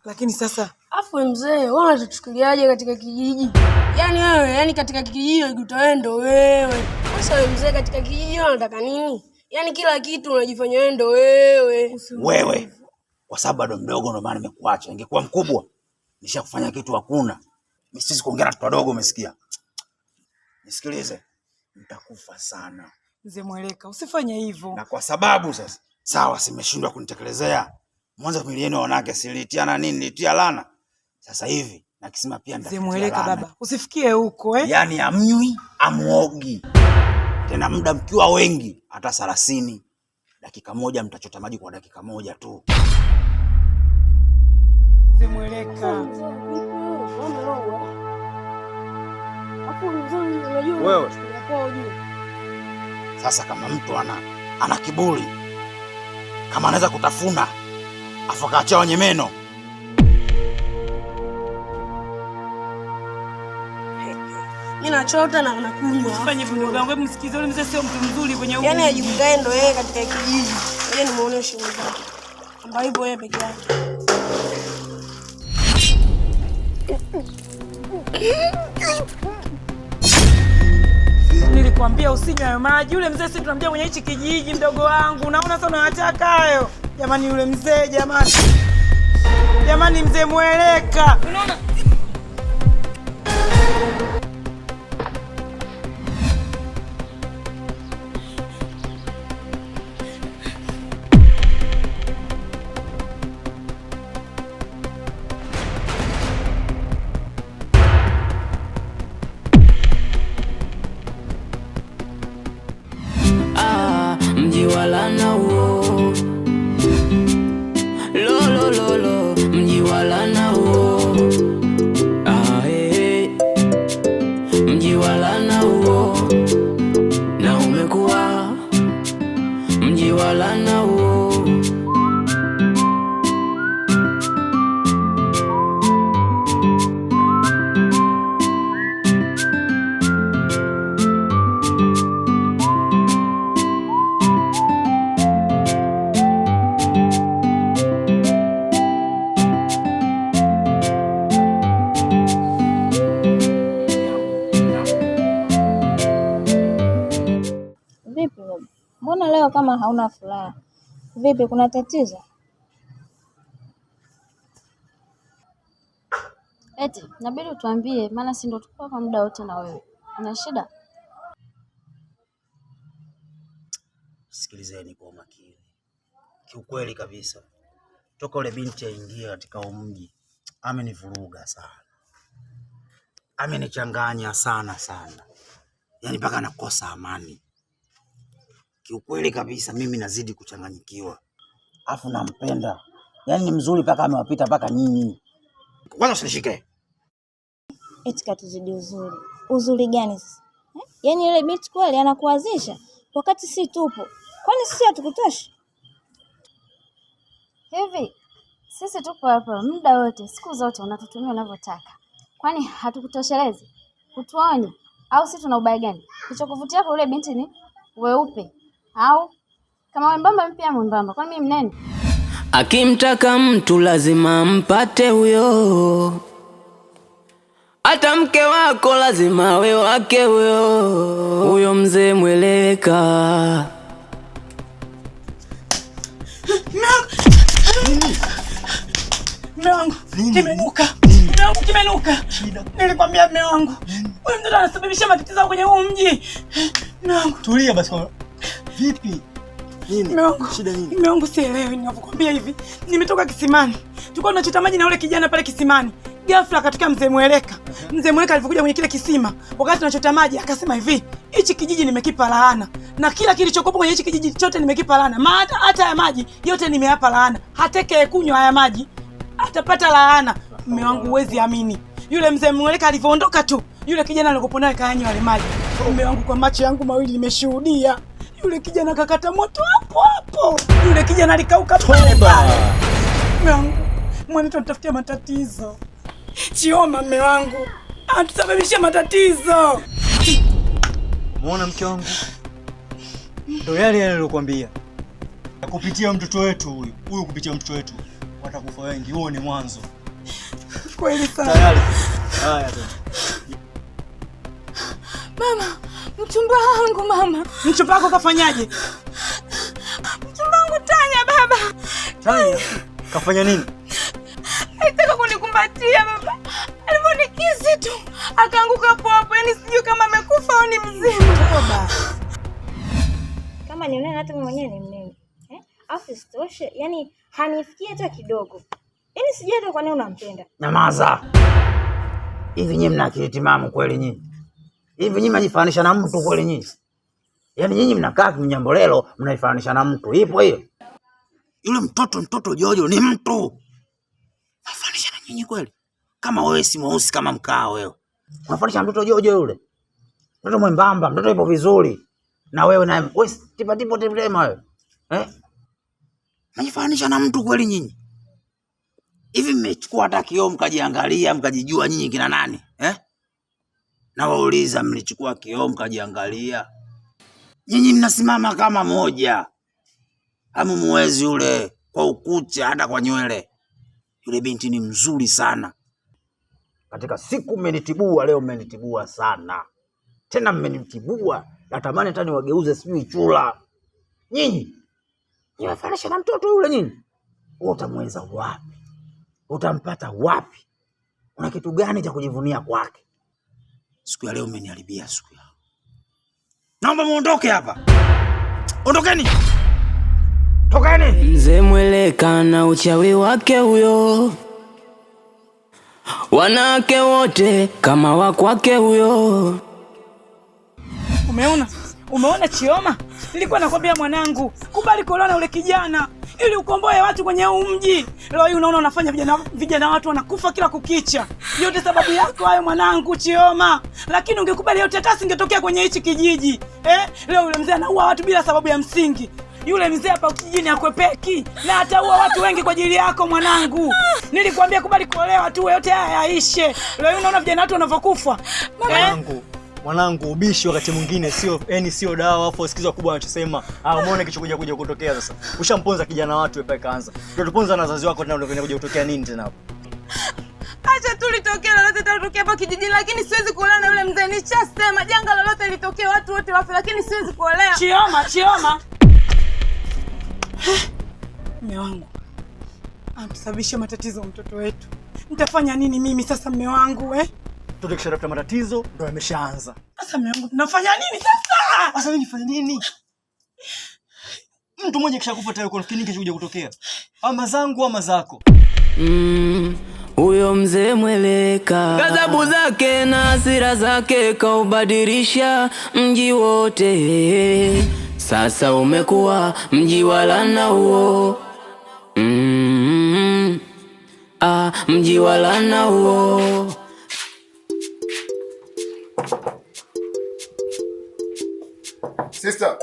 Lakini sasa afu mzee, wewe unatuchukuliaje katika kijiji? Yaani wewe, yaani katika kijiji utaenda wewe. Sasa wewe mzee, katika kijiji unataka nini? Yaani kila kitu unajifanya wewe ndo wewe. Wewe kwa sababu bado mdogo ndio maana nimekuacha. Ingekuwa mkubwa nishakufanya kitu hakuna. Mimi sisi kuongea na watu wadogo, umesikia? Nisikilize. Nitakufa sana. Mzee Mweleka, usifanye hivyo. Na kwa sababu sasa sawa simeshindwa kunitekelezea. Mwanzo familia yenu wanawake silitiana nini, nilitia laana. Sasa hivi na kisima pia Mzee Mweleka baba, usifikie huko Yaani amnywi amuogi. Tena muda mkiwa wengi hata 30. Dakika moja mtachota maji kwa dakika moja tu. Mzee Mweleka. Wewe. Sasa kama mtu ana kiburi, kama anaweza kutafuna afu akaacha wenye meno, mimi nachota na nakunywa. Usifanye hivyo ndugu yangu, hebu msikize, yule mzee sio mtu mzuri kwenye huko. Yaani ajibugae ndo yeye katika kijiji. Yeye ni muoneshe mzee. Ambaye hivyo yeye peke yake. Nilikwambia usinywe hayo maji. Yule mzee sisi tunamjia kwenye hichi kijiji, mdogo wangu. Unaona sasa unayataka hayo. Jamani yule mzee jamani. Jamani Mzee Mweleka. Unaona? Mji wa laana huo. Lo lo lo, mji wa laana huo. Mji wa laana huo. Na umekuwa mji wa laana huo. Mbona leo kama hauna furaha? Vipi, kuna tatizo? Eti, inabidi utuambie, maana si ndo tuko hapa muda wote na wewe. Una shida? Sikilizeni kwa makini. Kiukweli kabisa, toka ule binti aingia katika mji, amenivuruga sana. Amenichanganya sana. Yaani mpaka nakosa amani. Kiukweli kabisa mimi nazidi kuchanganyikiwa. Afu nampenda. Yaani ni mzuri mpaka amewapita mpaka nyinyi. Kwanza usinishike. Eti katuzidi uzuri. Uzuri gani sasa? Yaani yule binti kweli anakuazisha wakati si tupo. Kwani sisi hatukutoshi? Hivi, sisi tupo hapa muda wote, siku zote unatutumia unavyotaka. Kwani hatukutoshelezi? Kutuonye? Au sisi tuna ubaya gani? Kilichokuvutia kwa yule binti ni weupe. Au kama mwembamba mpia mwembamba, kwani mimi mnene? Akimtaka mtu lazima mpate huyo. Hata mke wako lazima awe wake huyo Mzee Mweleka. Mume wangu, kimenuka. Mume wangu kimenuka. Nilikwambia mume wangu. Wewe ndio unasababisha matatizo kwenye huu mji. Mume wangu, tulia basi. Vipi? Nini? Mume wangu, shida nini? Mume wangu sielewi ninavyokuambia hivi. Nimetoka kisimani. Tulikuwa tunachota maji na yule kijana pale kisimani. Ghafla katika Mzee Mweleka. Mzee Mweleka alipokuja kwenye kile kisima, wakati tunachota maji akasema hivi, hichi kijiji nimekipa laana. Na kila kilichokuwa kwenye hichi kijiji chote nimekipa laana. Hata ya maji yote nimeyapa laana. Hatake kunywa haya maji atapata laana. Mume wangu huwezi amini. Yule Mzee Mweleka alivyoondoka tu, yule kijana alikopo naye kaanywa wale maji. Mume wangu kwa macho yangu mawili nimeshuhudia. Yule kijana kakata moto hapo. Yule kijana alikauka pale pale. Mume wangu, mwanetu anatafutia matatizo. Chioma mume wangu, atusababishia matatizo. Muona mke wangu? Ndio yale niliyokuambia. Kupitia mtoto wetu huyu kupitia mtoto wetu watakufa wengi. Huo ni mwanzo. Kweli sana. Tayari. Haya tu. Mama, mchumba wangu mama. Mchumba wako kafanyaje? Mchumba wangu Tanya baba. Tanya? Kafanya nini? Alitaka kunikumbatia baba. Aliponikisi tu akaanguka hapo hapo. Yaani sijui kama amekufa au ni mzima. Baba. Kama ni mnene hata mimi mwenyewe ni mnene. Afu isitoshe, yani hanifikia hata kidogo. Yaani sijui hata kwa nini unampenda. Nyamaza. Hivi nyinyi mna akili timamu kweli nyinyi? Hivi nyinyi mnajifananisha na mtu kweli nyinyi? Yaani nyinyi mnakaa kinyambolelo mnaifananisha na mtu. Ipo hiyo? Yule mtoto Jojo ni mtu. Mnaifananisha na nyinyi kweli? Kama wewe si mweusi kama mkaa wewe. Unafananisha mtoto Jojo yule. Mtoto mwembamba, mtoto yupo vizuri. Na wewe wewe tipo tema wewe. Mnajifananisha na mtu kweli nyinyi? Hivi mmechukua hata kioo mkajiangalia mkajijua nyinyi kina nani? Na wauliza mlichukua kioo mkajiangalia? Nyinyi mnasimama kama moja. Hamumuwezi yule kwa ukucha hata kwa nywele. Yule binti ni mzuri sana. Katika siku mmenitibua leo, mmenitibua sana. Tena mmenitibua, natamani hata niwageuze sijui chula. Nyinyi niwafanisha na mtoto yule nyinyi. Wewe utamweza wapi? Utampata wapi? Una kitu gani cha kujivunia kwake? Siku ya leo umeniharibia siku ya. Naomba muondoke hapa. Ondokeni. Tokeni. Mzee Mweleka na uchawi wake huyo, wanawake wote kama wa kwake huyo. Umeona Chioma? Nilikuwa nakwambia mwanangu, kubali kuolewa na ule kijana ili ukomboe watu kwenye huu mji. Leo hii unaona unafanya vijana watu wanakufa kila kukicha. Yote sababu yako hayo mwanangu Chioma. Lakini ungekubali yote kasi ingetokea kwenye hichi kijiji. Leo yule mzee anaua watu bila sababu ya msingi. Yule mzee hapa kijijini akwepeki na ataua watu wengi kwa ajili yako mwanangu. Nilikwambia kubali kuolewa tu yote haya yaishe. Leo unaona vijana watu wanavyokufa. Mwanangu, ubishi wakati mwingine sio dawa. Afu sikiza kubwa anachosema. Umeona kichokuja kutokea sasa. Ushamponza kijana watu wewe kaanza. Tutuponza na wazazi wako tena ndio kuja kutokea nini tena hapo? Acha tu litokea lolote litatokea hapa kijijini, lakini siwezi kuolewa na yule mzee. Nishasema janga lolote litokee watu wote wafe, lakini siwezi kuolewa. Chioma. Mume wangu anasababisha matatizo mtoto wetu. Nitafanya nini mimi sasa mume wangu Mtoto kisharafta matatizo ndio yameshaanza. Sasa mume wangu tunafanya nini sasa? Sasa mimi nifanye nini? Mtu mmoja kishakufa tayari kwa kliniki kuja kutokea. Ama zangu ama zako. Huyo mzee Mweleka ghadhabu zake na hasira zake kaubadilisha mji wote. Sasa umekuwa mji wa laana huo. Mji wa laana huo. Sister.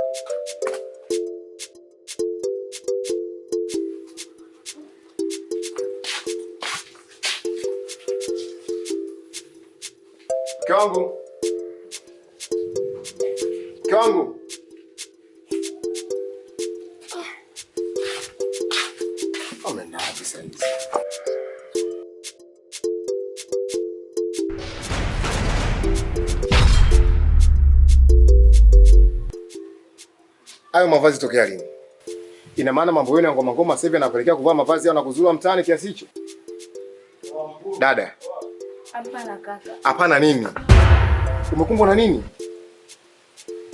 Kangu. Amenaje sasa? Hayo mavazi tokea lini? Ina maana mambo yenu ya ngoma sasa hivi yanapelekea kuvaa mavazi na kuzurura mtaani kiasi hicho? Dada. Hapana kaka. Hapana nini? Umekumbwa na nini?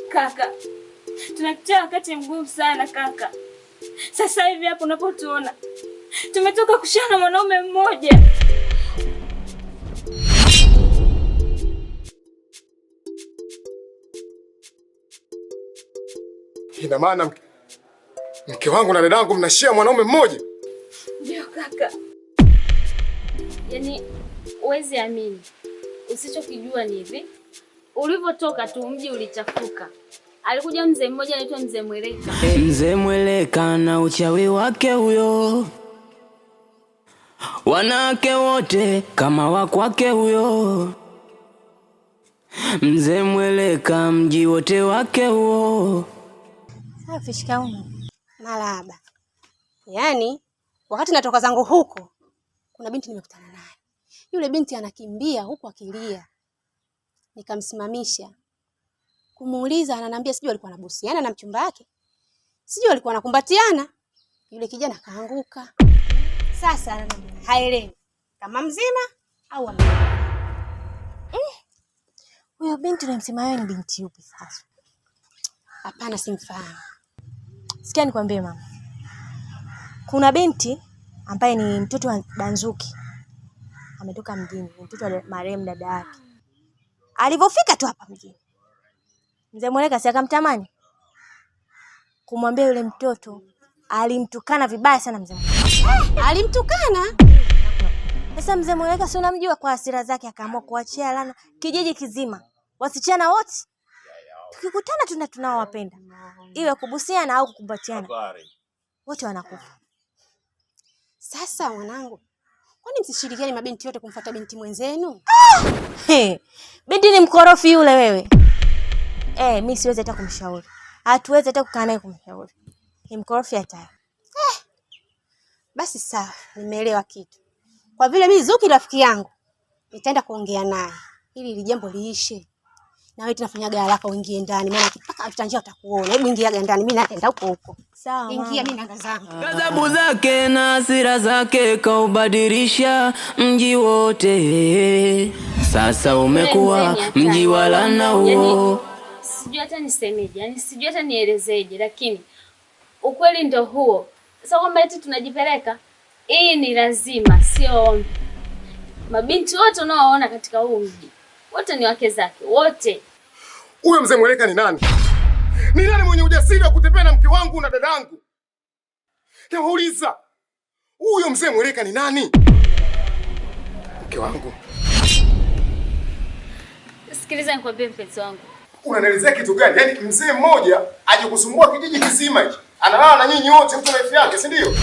Kaka, tunapitia wakati mgumu sana kaka. Sasa hivi hapo unapotuona tumetoka kushana mwanaume mmoja. Ina maana mke wangu na dadangu mnashia mwanaume mmoja? Ndio kaka. Yaani uwezi amini. Usichokijua ni hivi. Ulivyotoka tu mji ulichafuka. Alikuja mzee mmoja anaitwa Mzee Mweleka. Mzee Mweleka na uchawi wake huyo, wanawake wote kama wa kwake huyo. Mzee Mweleka mji wote wake huo. Safi, shikamoo. Malaba. Yaani wakati natoka zangu huko kuna binti nimekutana naye. Yule binti anakimbia huku akilia. Nikamsimamisha. Kumuuliza ananiambia sijui alikuwa anabusiana na mchumba wake. Sijui alikuwa anakumbatiana. Yule kijana kaanguka. Sasa ananiambia haelewi kama mzima au amekufa. Huyo binti unamsema wewe ni binti yupi sasa? Hapana, simfahamu. Sikia nikwambie mama. Kuna binti ambaye ni mtoto wa Banzuki. Ametoka mjini, ni mtoto wa marehemu dada yake. Alipofika tu hapa mjini, Mzee Mweleka si akamtamani. Kumwambia yule mtoto alimtukana vibaya sana Mzee Mweleka. Alimtukana? Sasa Mzee Mweleka si unamjua, kwa hasira zake akaamua kuachia lana kijiji kizima. Wasichana wote tukikutana tunawapenda. Iwe kubusiana au kukumbatiana. Wote wanakufa. Sasa mwanangu, kwani msishirikiane mabinti yote kumfuata binti mwenzenu? Binti ni mkorofi yule wewe. Mimi siwezi hata kumshauri. Hatuwezi hata kukaa naye kumshauri. Ni mkorofi hata. Basi sawa, nimeelewa kitu. Kwa vile mimi Zuki rafiki yangu, nitaenda kuongea naye ili jambo liishe. Na wewe tunafanyaga haraka uingie ndani, maana mpaka tutanjia utakuona. Hebu ingia ndani, mimi naenda huko. Sawa. Ingia, mimi naenda zangu. Ghadhabu zake na hasira zake kaubadilisha mji wote. Sasa umekuwa mji wa laana huo. Sijui hata nisemeje, yani sijui hata nielezeje, lakini ukweli ndio huo. Sasa kwamba eti tunajipeleka, hii ni lazima, sio ombi. Mabinti wote unaoona katika huu mji, wote ni wake zake, wote. Huyo Mzee Mweleka ni nani? Ni nani mwenye ujasiri wa kutembea na mke wangu na dadangu? Nawauliza, huyo Mzee Mweleka ni nani? Mke wangu. Sikiliza nikwambie mpenzi wangu. Unanielezea kitu gani? Yaani mzee mmoja aje kusumbua kijiji kizima hichi. Analala na nyinyi wote mtu na wife yake, si ndio?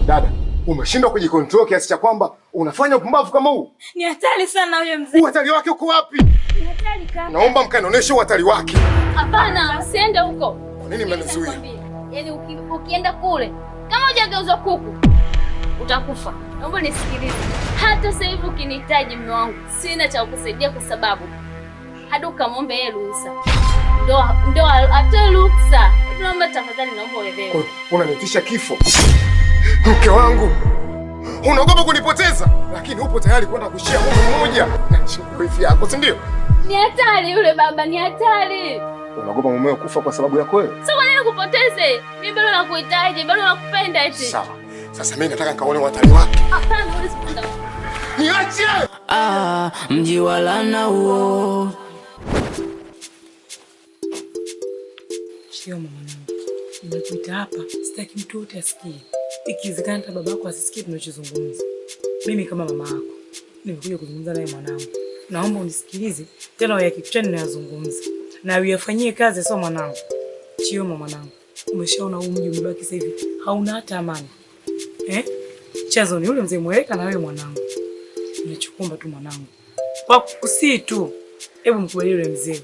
Dada, umeshindwa kujikontrol kiasi cha kwamba unafanya upumbavu kama huu? Ni hatari sana huyo mzee. Uhatari wake uko wapi? Ni hatari kaka. Naomba mkanionyeshe uhatari wake. Hapana, usiende huko. Kwa nini mnanizuia? Yaani ukienda kule, kama hujageuzwa kuku, utakufa. Naomba nisikilize. Hata sasa hivi ukinihitaji mume wangu, sina cha kukusaidia kwa sababu hadi ukamwombe yeye ruhusa. Ndio atoe ruhusa. Naomba tafadhali, naomba uelewe. Unanitisha kifo. Mke wangu. Unaogopa kunipoteza, lakini upo tayari kwenda kushia mume mmoja na wife yako, si ndio? Ni hatari yule baba, ni hatari. Unaogopa mumeo kufa kwa sababu yako wewe? Sasa kwa nini kupoteze? Mimi bado nakuhitaji, bado nakupenda eti. Sawa. Sasa mimi nataka nikaone uhatari wake. Hapana, huwezi kwenda. Niache! Mji wa laana huo. Shio mwanangu. Nimekuita hapa, sitaki mtu wote asikie. Ikiwezekana hata babako asisikie tunachozungumza. Mimi kama mama yako nimekuja kuzungumza naye mwanangu. Naomba unisikilize tena uyakikutane ninayozungumza. Na uyafanyie kazi sio mwanangu. Chioma mwanangu. Umeshaona huu mji umebaki sasa hivi hauna hata amani. Chanzo ni yule Mzee Mweleka na wewe mwanangu. Ninachokuomba tu mwanangu, kwa kusii tu, hebu mkubali yule mzee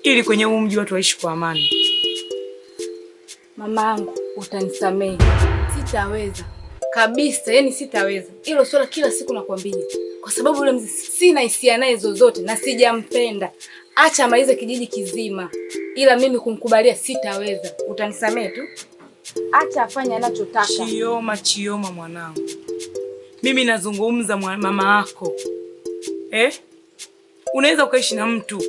ili kwenye huu mji watu waishi kwa amani. Mamangu, utanisamehe. Sitaweza kabisa, yani sitaweza. Hilo swala kila siku nakwambia. Kwa sababu yule mzee sina hisia naye zozote na sijampenda. Acha amalize kijiji kizima. Ila mimi kumkubalia sitaweza. Utanisamehe tu. Acha afanye anachotaka. Chioma mwanangu. Mimi nazungumza mama yako. Unaweza ukaishi na mtu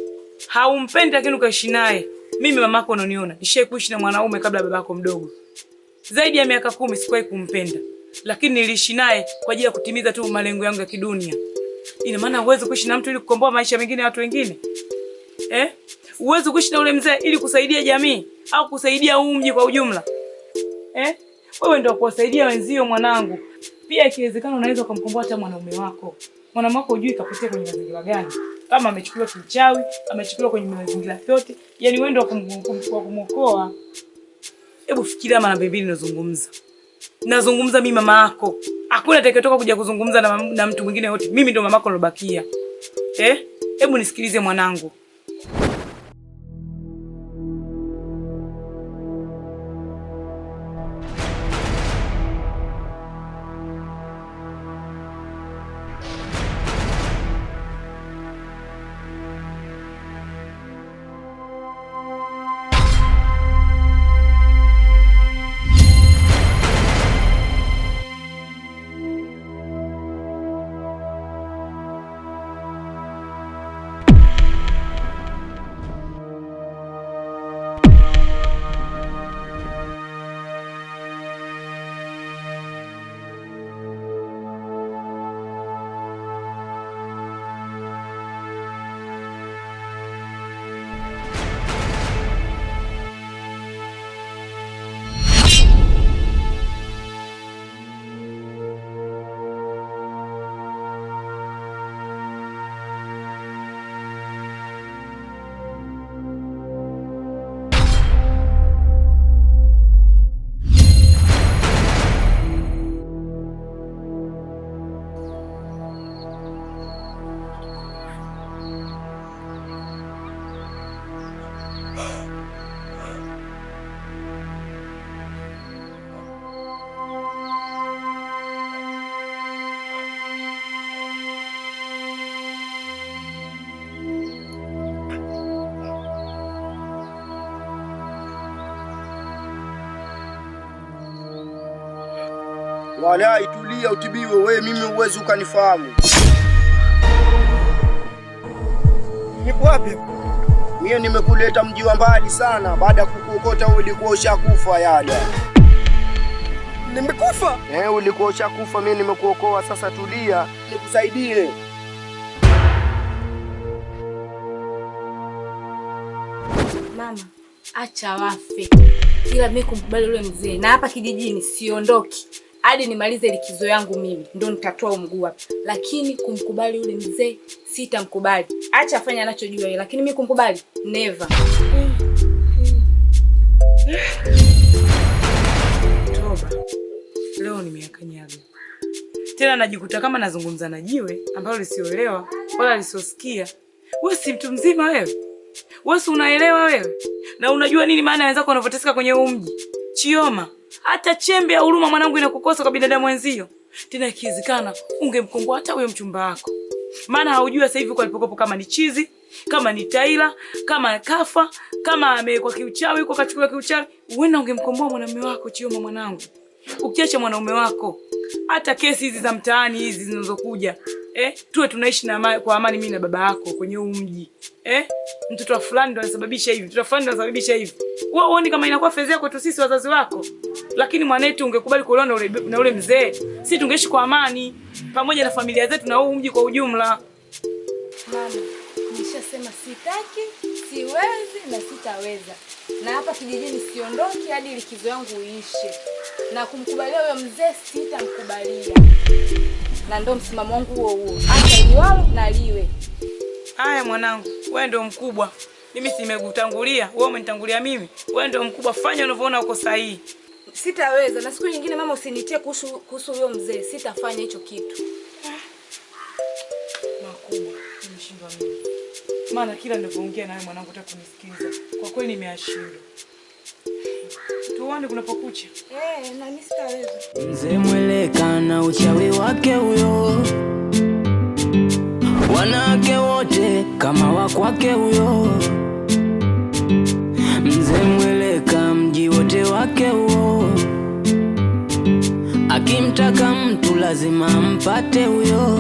haumpendi lakini ukaishi naye. Mimi mama yako unaniona, nishaikuishi na mwanaume kabla babako mdogo. Zaidi ya miaka 10 sikuwahi kumpenda. Lakini niliishi naye kwa ajili ya kutimiza tu malengo yangu ya kidunia. Ina maana uweze kuishi na mtu ili kukomboa maisha mengine ya watu wengine? Uweze kuishi na ule mzee ili kusaidia jamii au kusaidia huu mji kwa ujumla? Wewe ndio kuwasaidia wenzio mwanangu. Pia ikiwezekana unaweza kumkomboa hata mwanaume wako. Mwanaume wako hujui kapotea kwenye mazingira gani. Kama amechukuliwa kichawi, amechukuliwa kwenye mazingira yote, yani wewe ndio kumwokoa. Hebu fikiria mara mbili ninazungumza. Nazungumza mimi mama yako. Hakuna atakayetoka kuja kuzungumza na mtu mwingine yote. Mimi ndio mama yako nilobakia. Hebu nisikilize mwanangu. Wala itulia utibiwe wewe, mimi uwezi ukanifahamu. Niko wapi? Mimi nimekuleta mji wa mbali sana, baada ya kukuokota ulikuwa ushakufa yale. Nimekufa? Ulikuwa ushakufa, mimi nimekuokoa, sasa tulia nikusaidie. Mama, acha wafe. Ila mimi kumkubali yule mzee na hapa kijijini siondoki hadi nimalize likizo yangu mimi. Ndio nitatoa mguu hapa. Lakini kumkubali yule mzee sitamkubali. Acha afanye anachojua yeye, lakini mimi kumkubali never. Toba. Leo nimeyakanyaga. Tena najikuta kama nazungumza na jiwe ambalo lisioelewa wala lisiosikia. Wewe si mtu mzima wewe? Wewe unaelewa wewe? Na unajua nini maana ya wenzako wanavyoteseka kwenye huu mji? Chioma, hata chembe ya huruma mwanangu inakukosa kwa binadamu wenzio. Tena ikiwezekana ungemkomboa hata huyo mchumba wako. Maana haujui sasa hivi kwa alipokopo kama ni chizi, kama ni taila, kama kafa, kama amekuwa kiuchawi, yuko kachukua kiuchawi. Uenda ungemkomboa mwanamume wako Chioma mwanangu. Ukiacha mwanaume wako, hata kesi hizi za mtaani hizi zinazokuja, tuwe tunaishi na kwa amani mimi na baba yako kwenye huu mji. Mtoto wa fulani ndo anasababisha hivi, mtoto wa fulani ndo anasababisha hivi. Wewe uone kama inakuwa fedha kwetu sisi wazazi wako. Lakini mwanetu ungekubali kuolewa na ule mzee, sisi tungeishi kwa amani pamoja na familia zetu na huu mji kwa ujumla. Mama, nishasema sitaki, siwezi na sitaweza. Na hapa kijijini siondoki hadi likizo yangu iishe. Na kumkubalia huyo mzee sitamkubalia. Na ndio msimamo wangu huo. Acha liwalo na liwe. Haya mwanangu, wewe ndio mkubwa. Mimi simekutangulia, wewe umenitangulia mimi. Wewe ndio mkubwa, fanya unavyoona uko sahihi. Sitaweza na siku nyingine mama usinitie kuhusu huyo mzee, sitafanya hicho kitu. Makubwa, nimeshindwa mimi. Maana kila ninapoongea nawe mwanangu hata kunisikiliza. Kwa kweli nimeashindwa. Tuone kunapokucha. Na mimi sitaweza. Mzee Mweleka na uchawi wake huyo. Wanawake wote kama wa kwake huyo. Mzee Mweleka mji wote wake huo. Akimtaka mtu lazima ampate huyo.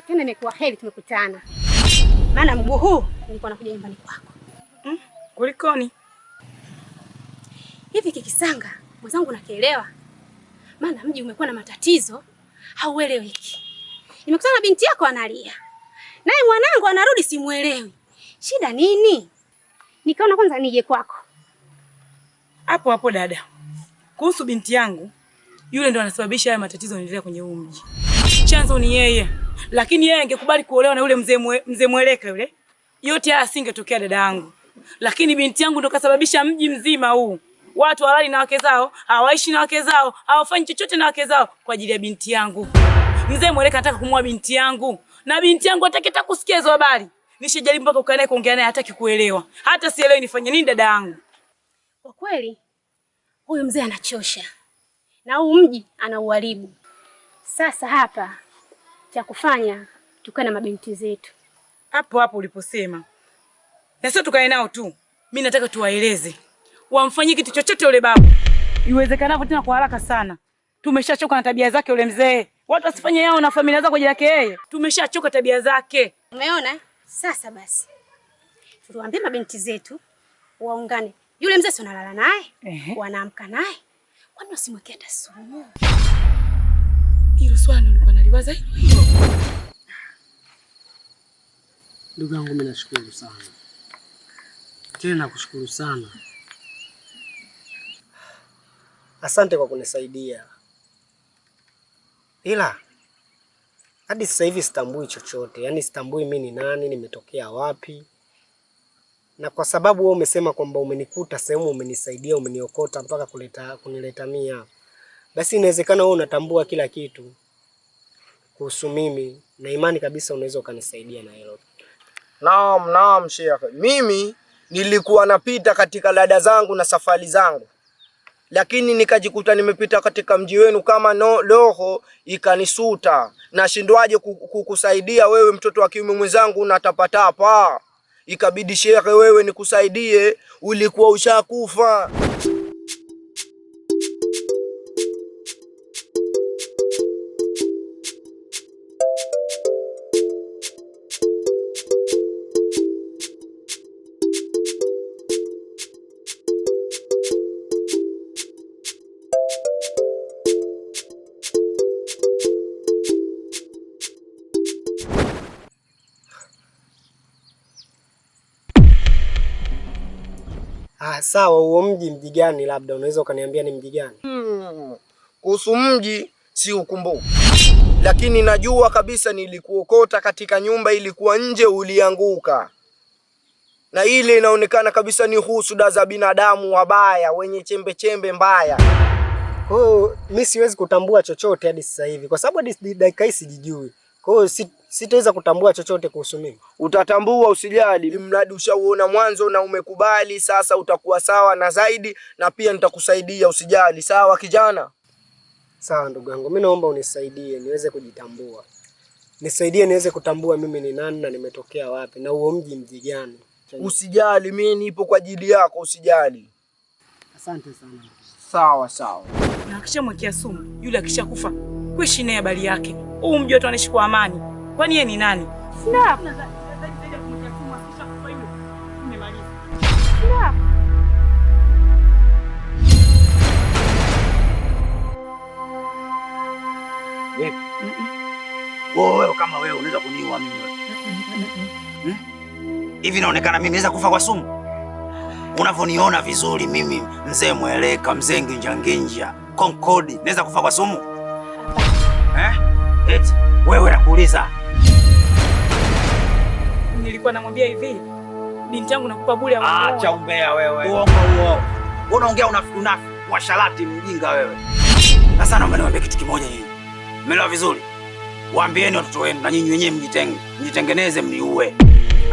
Tena imekuwa heri tumekutana. Maana mguu huu nilikuwa nakuja nyumbani kwako. Kulikoni? Hivi Kikisanga, mwenzangu nakielewa. Maana mji umekuwa na matatizo, haueleweki. Nimekutana na binti yako analia. Naye mwanangu anarudi simuelewi. Shida nini? Nikaona kwanza nije kwako. Hapo hapo dada. Kuhusu binti yangu, yule ndo anasababisha haya matatizo yanaendelea kwenye huu mji. Chanzo ni yeye. Lakini yeye angekubali kuolewa na yule mzee Mweleka yule, yote haya asingetokea dada yangu. Lakini binti yangu ndo kasababisha mji mzima huu. Watu halali na wake zao, hawaishi na wake zao, hawafanyi chochote na wake zao kwa ajili ya binti yangu. Mzee Mweleka anataka kumwoa binti yangu. Na binti yangu hataki hata kusikia hizo habari. Nishajaribu mpaka ukae naye kuongea naye hataki kuelewa. Hata sielewi nifanye nini dada yangu. Kwa kweli huyu mzee anachosha. Na huu mji anauharibu. Sasa hapa cha kufanya tukae na mabinti zetu. Hapo hapo uliposema. Na sio tukae nao tu. Mimi nataka tuwaeleze. Wamfanyie kitu chochote yule babu. Iwezekanavyo tena kwa haraka sana. Tumeshachoka na tabia zake yule mzee. Watu wasifanye yao na familia zao kwa ajili yake yeye. Tumeshachoka tabia zake. Umeona? Sasa basi. Tuwaambie mabinti zetu waungane. Yule mzee si analala naye, wanaamka naye. Kwani wasimwekea hata sumu? Hilo swali nilikuwa naliwaza hilo. Ndugu yangu mimi nashukuru sana. Tena nakushukuru sana. Asante kwa kunisaidia. Ila hadi sasa hivi sitambui chochote. Yaani sitambui mimi ni nani, nimetokea wapi. Na kwa sababu wewe umesema kwamba umenikuta sehemu, umenisaidia, umeniokota mpaka kunileta mimi hapa. Basi inawezekana wewe unatambua kila kitu kuhusu mimi na imani kabisa unaweza ukanisaidia na hilo. Naam Sheikh. Mimi nilikuwa napita katika lada zangu na safari zangu. Lakini nikajikuta nimepita katika mji wenu kama roho ikanisuta. Nashindwaje kukusaidia wewe mtoto wa kiume mwenzangu unatapatapa. Ikabidi Sheikh wewe nikusaidie, ulikuwa ushakufa. Sawa, huo mji gani? Labda unaweza ukaniambia ni mji gani? Kuhusu mji si ukumbuki. Lakini najua kabisa nilikuokota katika nyumba ilikuwa nje ulianguka. Na ile inaonekana kabisa ni husuda za binadamu wabaya wenye chembe chembe mbaya. Mimi siwezi kutambua chochote hadi sasa hivi kwa sababu hadi dakika hii sijijui. Kwa hiyo sitaweza kutambua chochote kuhusu mimi. Utatambua, usijali. Mradi ushauona mwanzo na umekubali, sasa utakuwa sawa na zaidi, na pia nitakusaidia, usijali. Sawa kijana? Sawa ndugu yangu, mimi naomba unisaidie niweze kujitambua. Nisaidie niweze kutambua mimi ni nani na nimetokea wapi na huo mji gani. Usijali, mimi nipo kwa ajili yako, usijali. Asante sana. Sawa sawa. Na akishamwekea sumu, yule akishakufa, kuishi naye habari yake. Huu mji watu wanaishi kwa amani. Kwani yeye ni nani? Snap. Snap. Wewe kama wewe unaweza kuniua mimi wewe? Hivi inaonekana mimi naweza kufa kwa sumu? Unavyoniona vizuri mimi, mzee mweleka, mzee nginja, konkodi, naweza kufa kwa sumu? Eti wewe nakuuliza. Nilikuwa namwambia hivi, binti yangu nakupa bure ya mwanao. Acha umbea wewe. Uongo huo. Unaongea unafiku washarati mjinga wewe. Sasa naomba niwaambie kitu kimoja nyinyi. Umeelewa vizuri? Waambieni watoto wenu na nyinyi wenyewe mjitengeneze mniue.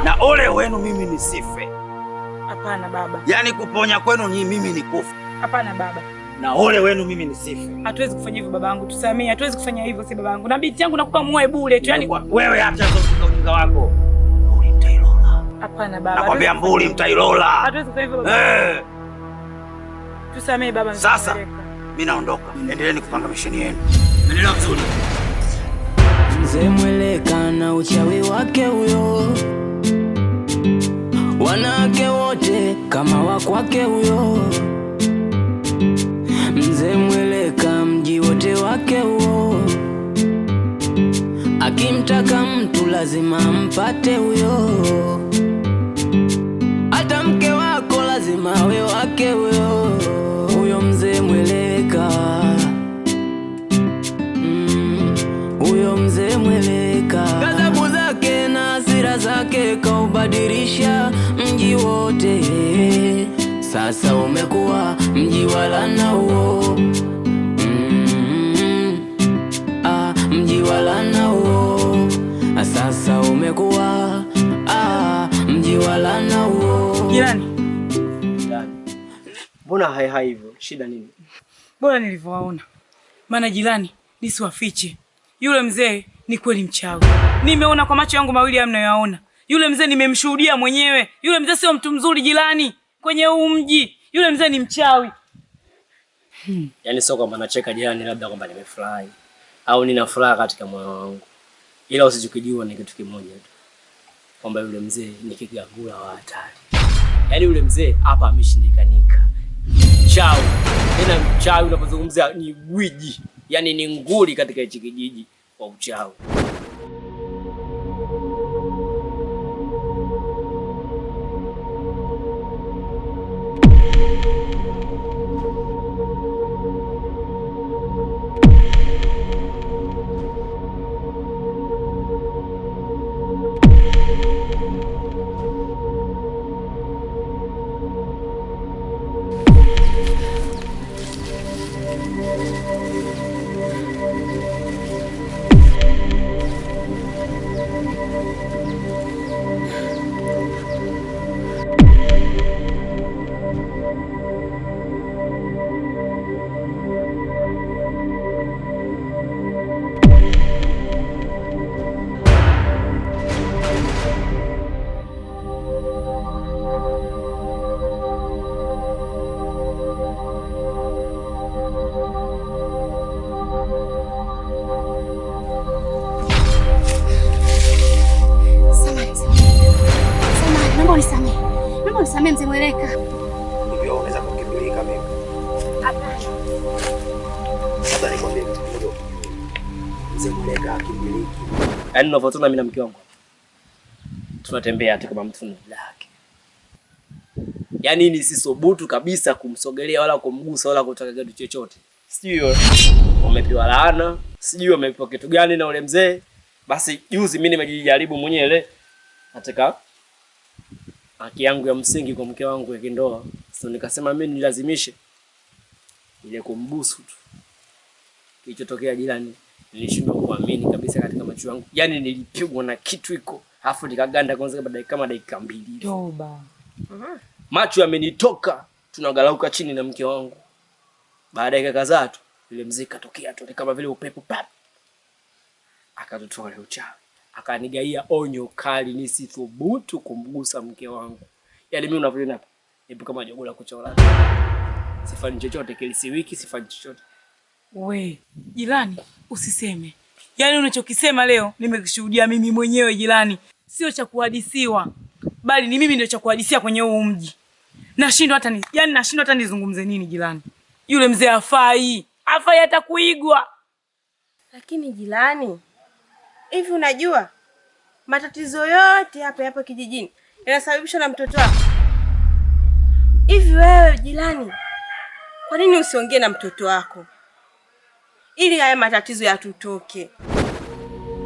Na ole wenu mimi nisife. Hapana baba. Yaani kuponya kwenu nyinyi mimi nikufa. Hapana baba. Na ole wenu mimi nisife. Hatuwezi kufanya hivyo babangu, tusamee. Hatuwezi kufanya hivyo si babangu. Na binti yangu nakupa muoe bure tu. Yaani wewe acha ujinga wako. Hapana baba. Nakwambia mbuli mtailola. Hatuwezi kufanya hivyo baba. Tusamee baba. Sasa mimi naondoka. Endeleeni kupanga misheni yenu. Endelea vizuri. Mzee Mweleka na uchawi wake huyo, wanawake wote kama wakwake huyo. Mzee Mweleka mji wote wake huo, akimtaka mtu lazima mpate huyo. Hata mke wako lazima awe wake huyo. Huyo Mzee Mweleka, huyo Mzee Mweleka, ghadhabu zake na hasira zake kaubadilisha mji wote. Sasa umekuwa mji wa laana huo. Mji wa laana huo. Sasa umekuwa mji wa laana huo. Jirani. Mbona hai hivyo? Shida nini? Bora nilivyowaona. Maana jirani, nisiwafiche. Yule mzee ni kweli mchawi. Nimeona kwa macho yangu mawili mnayoyaona. Yule mzee nimemshuhudia mwenyewe. Yule mzee sio mtu mzuri jirani. Kwenye huu mji, yule mzee ni mchawi. Yaani sio kwamba nacheka jirani labda kwamba nimefurahi au nina furaha katika moyo wangu. Ila usijikijua ni kitu kimoja tu. Kwamba yule mzee ni kigagula wa hatari. Yaani yule mzee hapa ameshindikanika. Mchawi. Tena mchawi unapozungumzia ni gwiji. Yaani ni nguli katika hichi kijiji kwa uchawi. Unisamehe Mzee Mweleka. Ndio unaweza kukimbilika mimi. Hapana. Sasa nikwambie kitu kidogo. Mzee Mweleka akimbiliki. Yaani unavyotuna mimi na mke wangu tunatembea hata kama mtu ni laki. Yaani nisisobutu kabisa kumsogelea wala kumgusa wala kutaka kitu chochote. Sijui wamepewa laana, sijui wamepewa kitu gani na ule mzee. Basi juzi mimi nimejijaribu mwenyewe katika haki yangu ya msingi kwa mke wangu ya kindoa. So nikasema mimi nilazimishe ile kumbusu tu. Kilichotokea jirani, nilishindwa kuamini kabisa katika macho yangu. Yaani nilipigwa na kitu iko, afu nikaganda kwanza kama dakika 2. Toba. Macho yamenitoka, tunagalauka chini na mke wangu. Baada ya kadhaa tu, ile mzee katokea tu kama vile upepo pap. Akatutoa ile uchawi. Akanigaia onyo kali nisithubutu kumgusa mke wangu. Yaani mimi unavyoona hapa, nipo kama jogo la kuchora. Sifanyi chochote kile, si wiki sifanyi chochote. We, jirani, usiseme. Yaani unachokisema leo nimekishuhudia mimi mwenyewe jirani. Sio cha kuhadisiwa, bali ni mimi ndio cha kuhadisia kwenye huu mji. Nashindwa hata nizungumze nini jirani. Yule mzee hafai hata kuigwa. Lakini jirani, hivi unajua matatizo yote hapa kijijini yanasababishwa na mtoto wako? Hivi wewe jirani, kwa nini usiongee na mtoto wako ili haya matatizo yatutoke?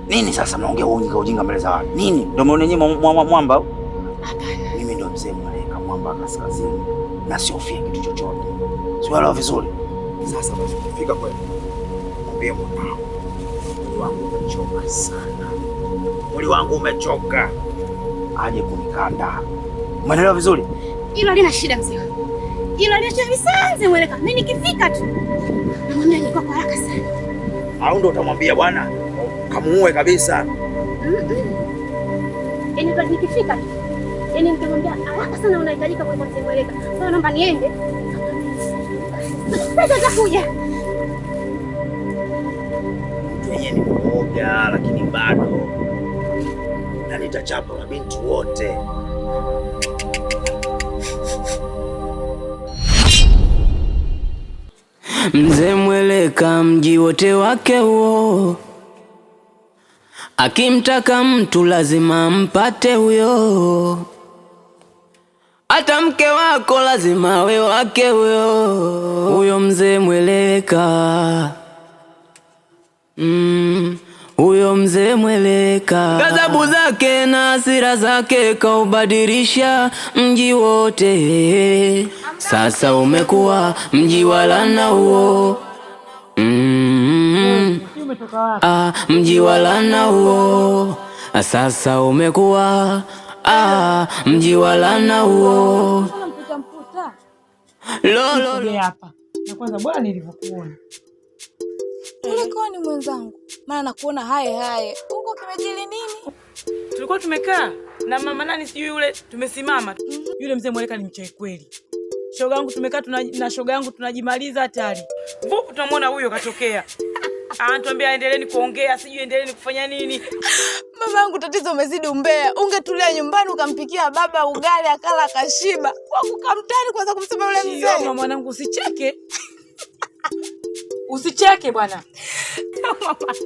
Nini sasa mnaongea ujinga mbele za watu? Nini? Ndio maana nyinyi mwamba? Hapana. Mimi ndio mzee Mweleka, mwamba kaskazini. Na siofia kitu chochote. Sielewa vizuri. Sasa basi ukifika kweli, mwambie mwanangu, mwili wangu umechoka sana. Mwili wangu umechoka. Aje kunikanda. Umeelewa vizuri? Hilo lina shida mzee wangu. Hilo liacha visanze Mweleka. Mimi nikifika tu namwambia niko kwa haraka sana. Au ndo utamwambia bwana kamuue kabisa? Yaani kwa nikifika tu. Yaani nikamwambia haraka sana unahitajika kwa mzee Mweleka. Sasa naomba niende. Sasa utakuja. Yeye ni mmoja lakini bado. Na nitachapa mabinti wote. Mzee Mweleka mji wote wake huo, akimtaka mtu lazima mpate huyo. Hata mke wako lazima awe wake huyo mzee Mweleka. Huyo mzee Mweleka ghadhabu zake na hasira zake kaubadilisha mji wote. Sasa umekuwa mji wa laana huo. Mji wa laana huo. Sasa umekuwa mji wa laana huo. Lolo hapa. Na kwanza bora nilivyokuona. Ulikuwa ni mwenzangu. Maana nakuona haye. Huko kimejili nini? Tulikuwa tumekaa na mama nani sijui yule tumesimama. Yule mzee Mweleka ni mchawi kweli. Shoga yangu tumekaa na shoga yangu tunajimaliza hatari. Vupu tunamwona huyo katokea. Anatuambia endeleeni kuongea, sijui endeleeni kufanya nini. Mama yangu tatizo umezidi umbea. Ungetulia nyumbani ukampikia baba ugali akala akashiba. Kwa kukamtani kwanza kumsema yule mzee. Mama mwanangu usicheke. Usicheke bwana.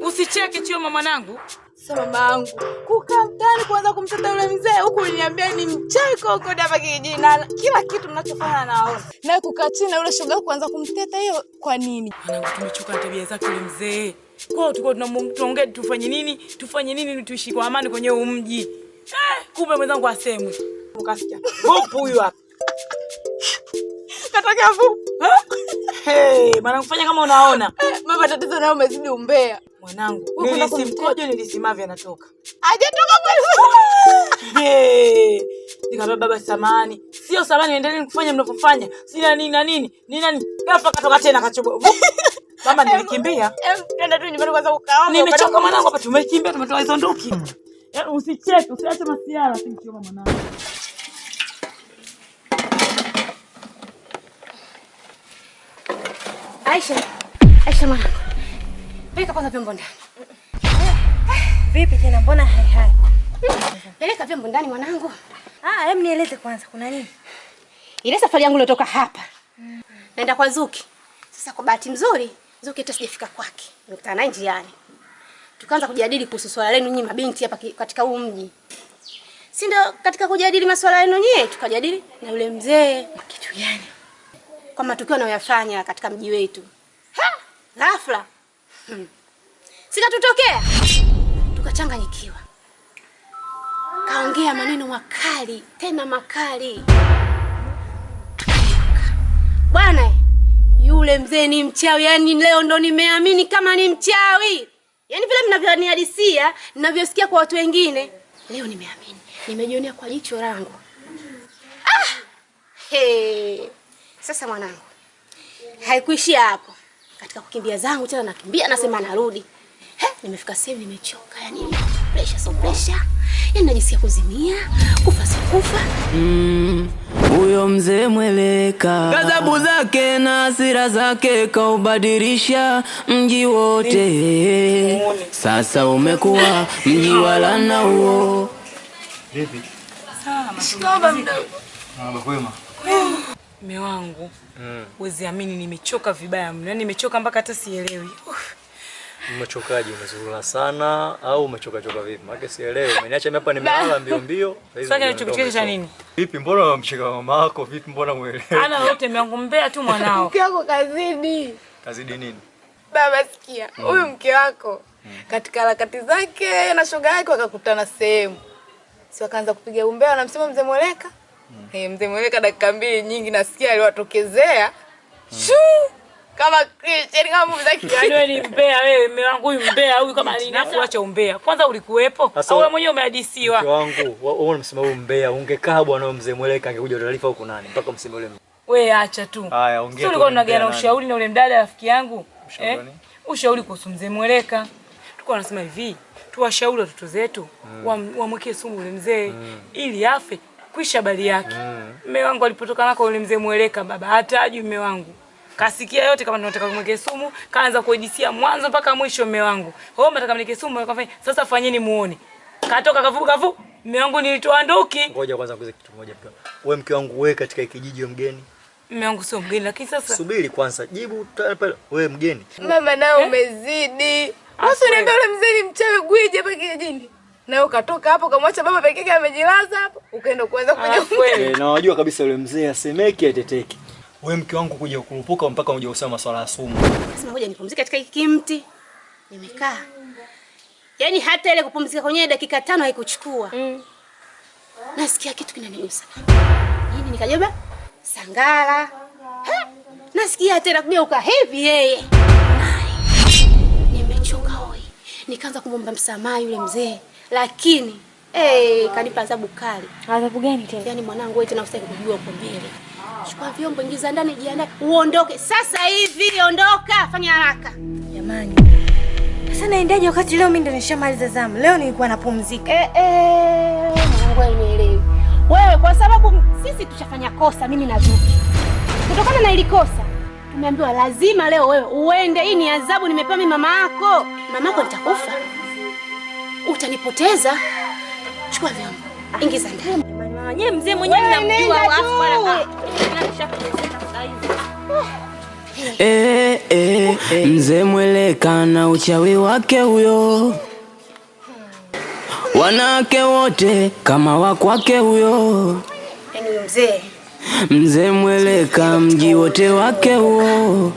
Usicheke chio mama mwanangu. Sasa mama yangu, kukaa mtaani kuanza kumteta yule mzee huku uliniambia ni mchawi huko hapa kijijini na kila kitu mnachofanya naona. Na kukaa chini na yule shoga kuanza kumteta hiyo kwa nini? Mwanangu tumechoka tabia zake yule mzee. Kwao tulikuwa tunaongea tufanye nini? Tufanye nini tuishi kwa amani kwenye huu mji. Kumbe mwenzangu asemwe. Ukasikia. Vupu huyu hapa. Katokea vupu. Mwanangu fanya kama unaona. Mama tatizo nayo umezidi umbea. Mwanangu, nilisimkojo nilisimavya natoka. Hajatoka kweli. Nikamwambia baba samani. Sio samani endeleeni kufanya mnavyofanya. Sina nini na nini. Ni nani? Ghafla katoka tena kachobo. Mama nilikimbia. Twende tu nyumbani kwanza ukaoga. Nimechoka mwanangu hapa tumekimbia tumetoa hizo nduki. Usicheke, usiache masiara simchoma mwanangu. Aisha mwanangu. Peleka kwanza vyombo ndani. Vipi tena mbona hai? Peleka vyombo ndani mwanangu. Hebu nieleze kwanza kuna nini? Ile safari yangu ilitoka hapa. Naenda kwa Zuki. Sasa kwa bahati nzuri, Zuki hata sijafika kwake. Nikutana naye njiani. Tukaanza kujadili kuhusu swala lenu nyinyi mabinti hapa katika huu mji. Si ndio katika kujadili masuala yenu nyie tukajadili na yule mzee kitu gani? Kwa matukio anayoyafanya katika mji wetu. Ghafla. Sikatutokea. Tukachanganyikiwa. Kaongea maneno makali, tena makali. Bwana, yule mzee ni mchawi, yani leo ndo nimeamini kama ni mchawi. Yaani vile mnavyonihadisia, ninavyosikia kwa watu wengine, leo nimeamini. Nimejionea kwa jicho langu. Sasa mwanangu, haikuishia hapo. Katika kukimbia zangu tena nakimbia nasema narudi. Nimefika sehemu nimechoka, yani pressure. Yaani najisikia kuzimia, kufa si kufa. Huyo mzee Mweleka, ghadhabu zake na hasira zake kaubadilisha mji wote. Sasa umekuwa mji wa laana huo. Vipi? Sawa, Shikaba mdogo. Kwema. Mume wangu, huwezi amini nimechoka vibaya mno. Yaani nimechoka mpaka hata sielewi. Umechokaje? Umezurura sana au umechoka vipi? Maana sielewi. Umeniacha mimi hapa nimelala mbio. Sasa kinachokuchekesha nini? Vipi, mbona unamcheka mama yako? Vipi, mbona muelewi? Ana yote mume wangu, mbea tu mwanao. Mke wako kazidi. Kazidi nini? Baba sikia, huyu mke wako katika harakati zake na shoga yake wakakutana sehemu. Si wakaanza kupiga umbea wanamsema mzee Mweleka. Mzee Mweleka dakika 2 nyingi nasikia aliwatokezea. Kama Christian kama mzaki. Wewe ni mbea wewe, mume wangu huyu mbea huyu kama ninafu acha umbea. Kwanza ulikuwepo au wewe mwenyewe umeadisiwa? Mke wangu, wewe unamsema huyu mbea, ungekaa bwana mzee Mweleka angekuja taarifa huko nani mpaka mseme yule. Wewe acha tu. Haya, ongea tu. Sio ulikuwa unagana ushauri na ule mdada rafiki yangu? Ushauri kuhusu mzee Mweleka. Tulikuwa tunasema hivi, tuwashauri watoto zetu wamwekee sumu ule mzee ili afe kwisha bali yake. Mume wangu alipotoka nako ule mzee Mweleka baba hata ajui mume wangu. Kasikia yote kama tunataka kumwekea sumu, kaanza kuedisia mwanzo mpaka mwisho mume wangu. Wao mnataka mnike sumu akafanya. Sasa fanyeni muone. Katoka kavu. Mume wangu nilitoa nduki. Ngoja kwanza kuuliza kitu kimoja mke. Wewe mke wangu wewe katika kijiji wewe mgeni? Mume wangu sio mgeni lakini sasa subiri kwanza jibu pale wewe mgeni. Mama nao umezidi. Wewe niambia yule mzee ni mchawi gwiji hapa kijijini. Na ukatoka hapo kamwacha baba peke yake amejilaza hapo, ukaenda kuanza kuja. Na wajua kabisa yule mzee asemeki ateteki. Wewe mke wangu kuja kurupuka mpaka unje usema masuala ya sumu. Sasa ngoja nipumzike katika hiki kimti. Nimekaa. Yaani hata ile kupumzika kwenye dakika 5 haikuchukua. Nasikia kitu kinanigusa. Nini nikajoba? Sangara. Nasikia tena kugeuka hivi yeye. Nimechoka hoi. Nikaanza kumwomba msamaha yule mzee. Lakini kanipa adhabu kali. Adhabu gani tena? Yaani mwanangu wewe tena usitaki kujua uko mbele. Chukua vyombo, ingiza ndani, jiandae, uondoke. Sasa hivi ondoka, fanya haraka. Jamani. Sasa naendaje wakati leo mimi ndo nishamaliza zamu? Leo nilikuwa napumzika. Mwanangu unielewi. Wewe kwa sababu sisi tushafanya kosa mimi na Zuki. Kutokana na ile kosa, tumeambiwa lazima leo wewe uende. Hii ni adhabu nimepewa mimi mama yako. Mama yako nitakufa. Utanipoteza. Chukua vyombo. Ingiza ndani. Mama, nyie mzee mwenyewe mnamjua wafu bwana. Mzee Mweleka na uchawi wake huyo. Wanawake wote kama wakwake huyo. Yaani mzee. Mzee Mweleka mji wote wake huo.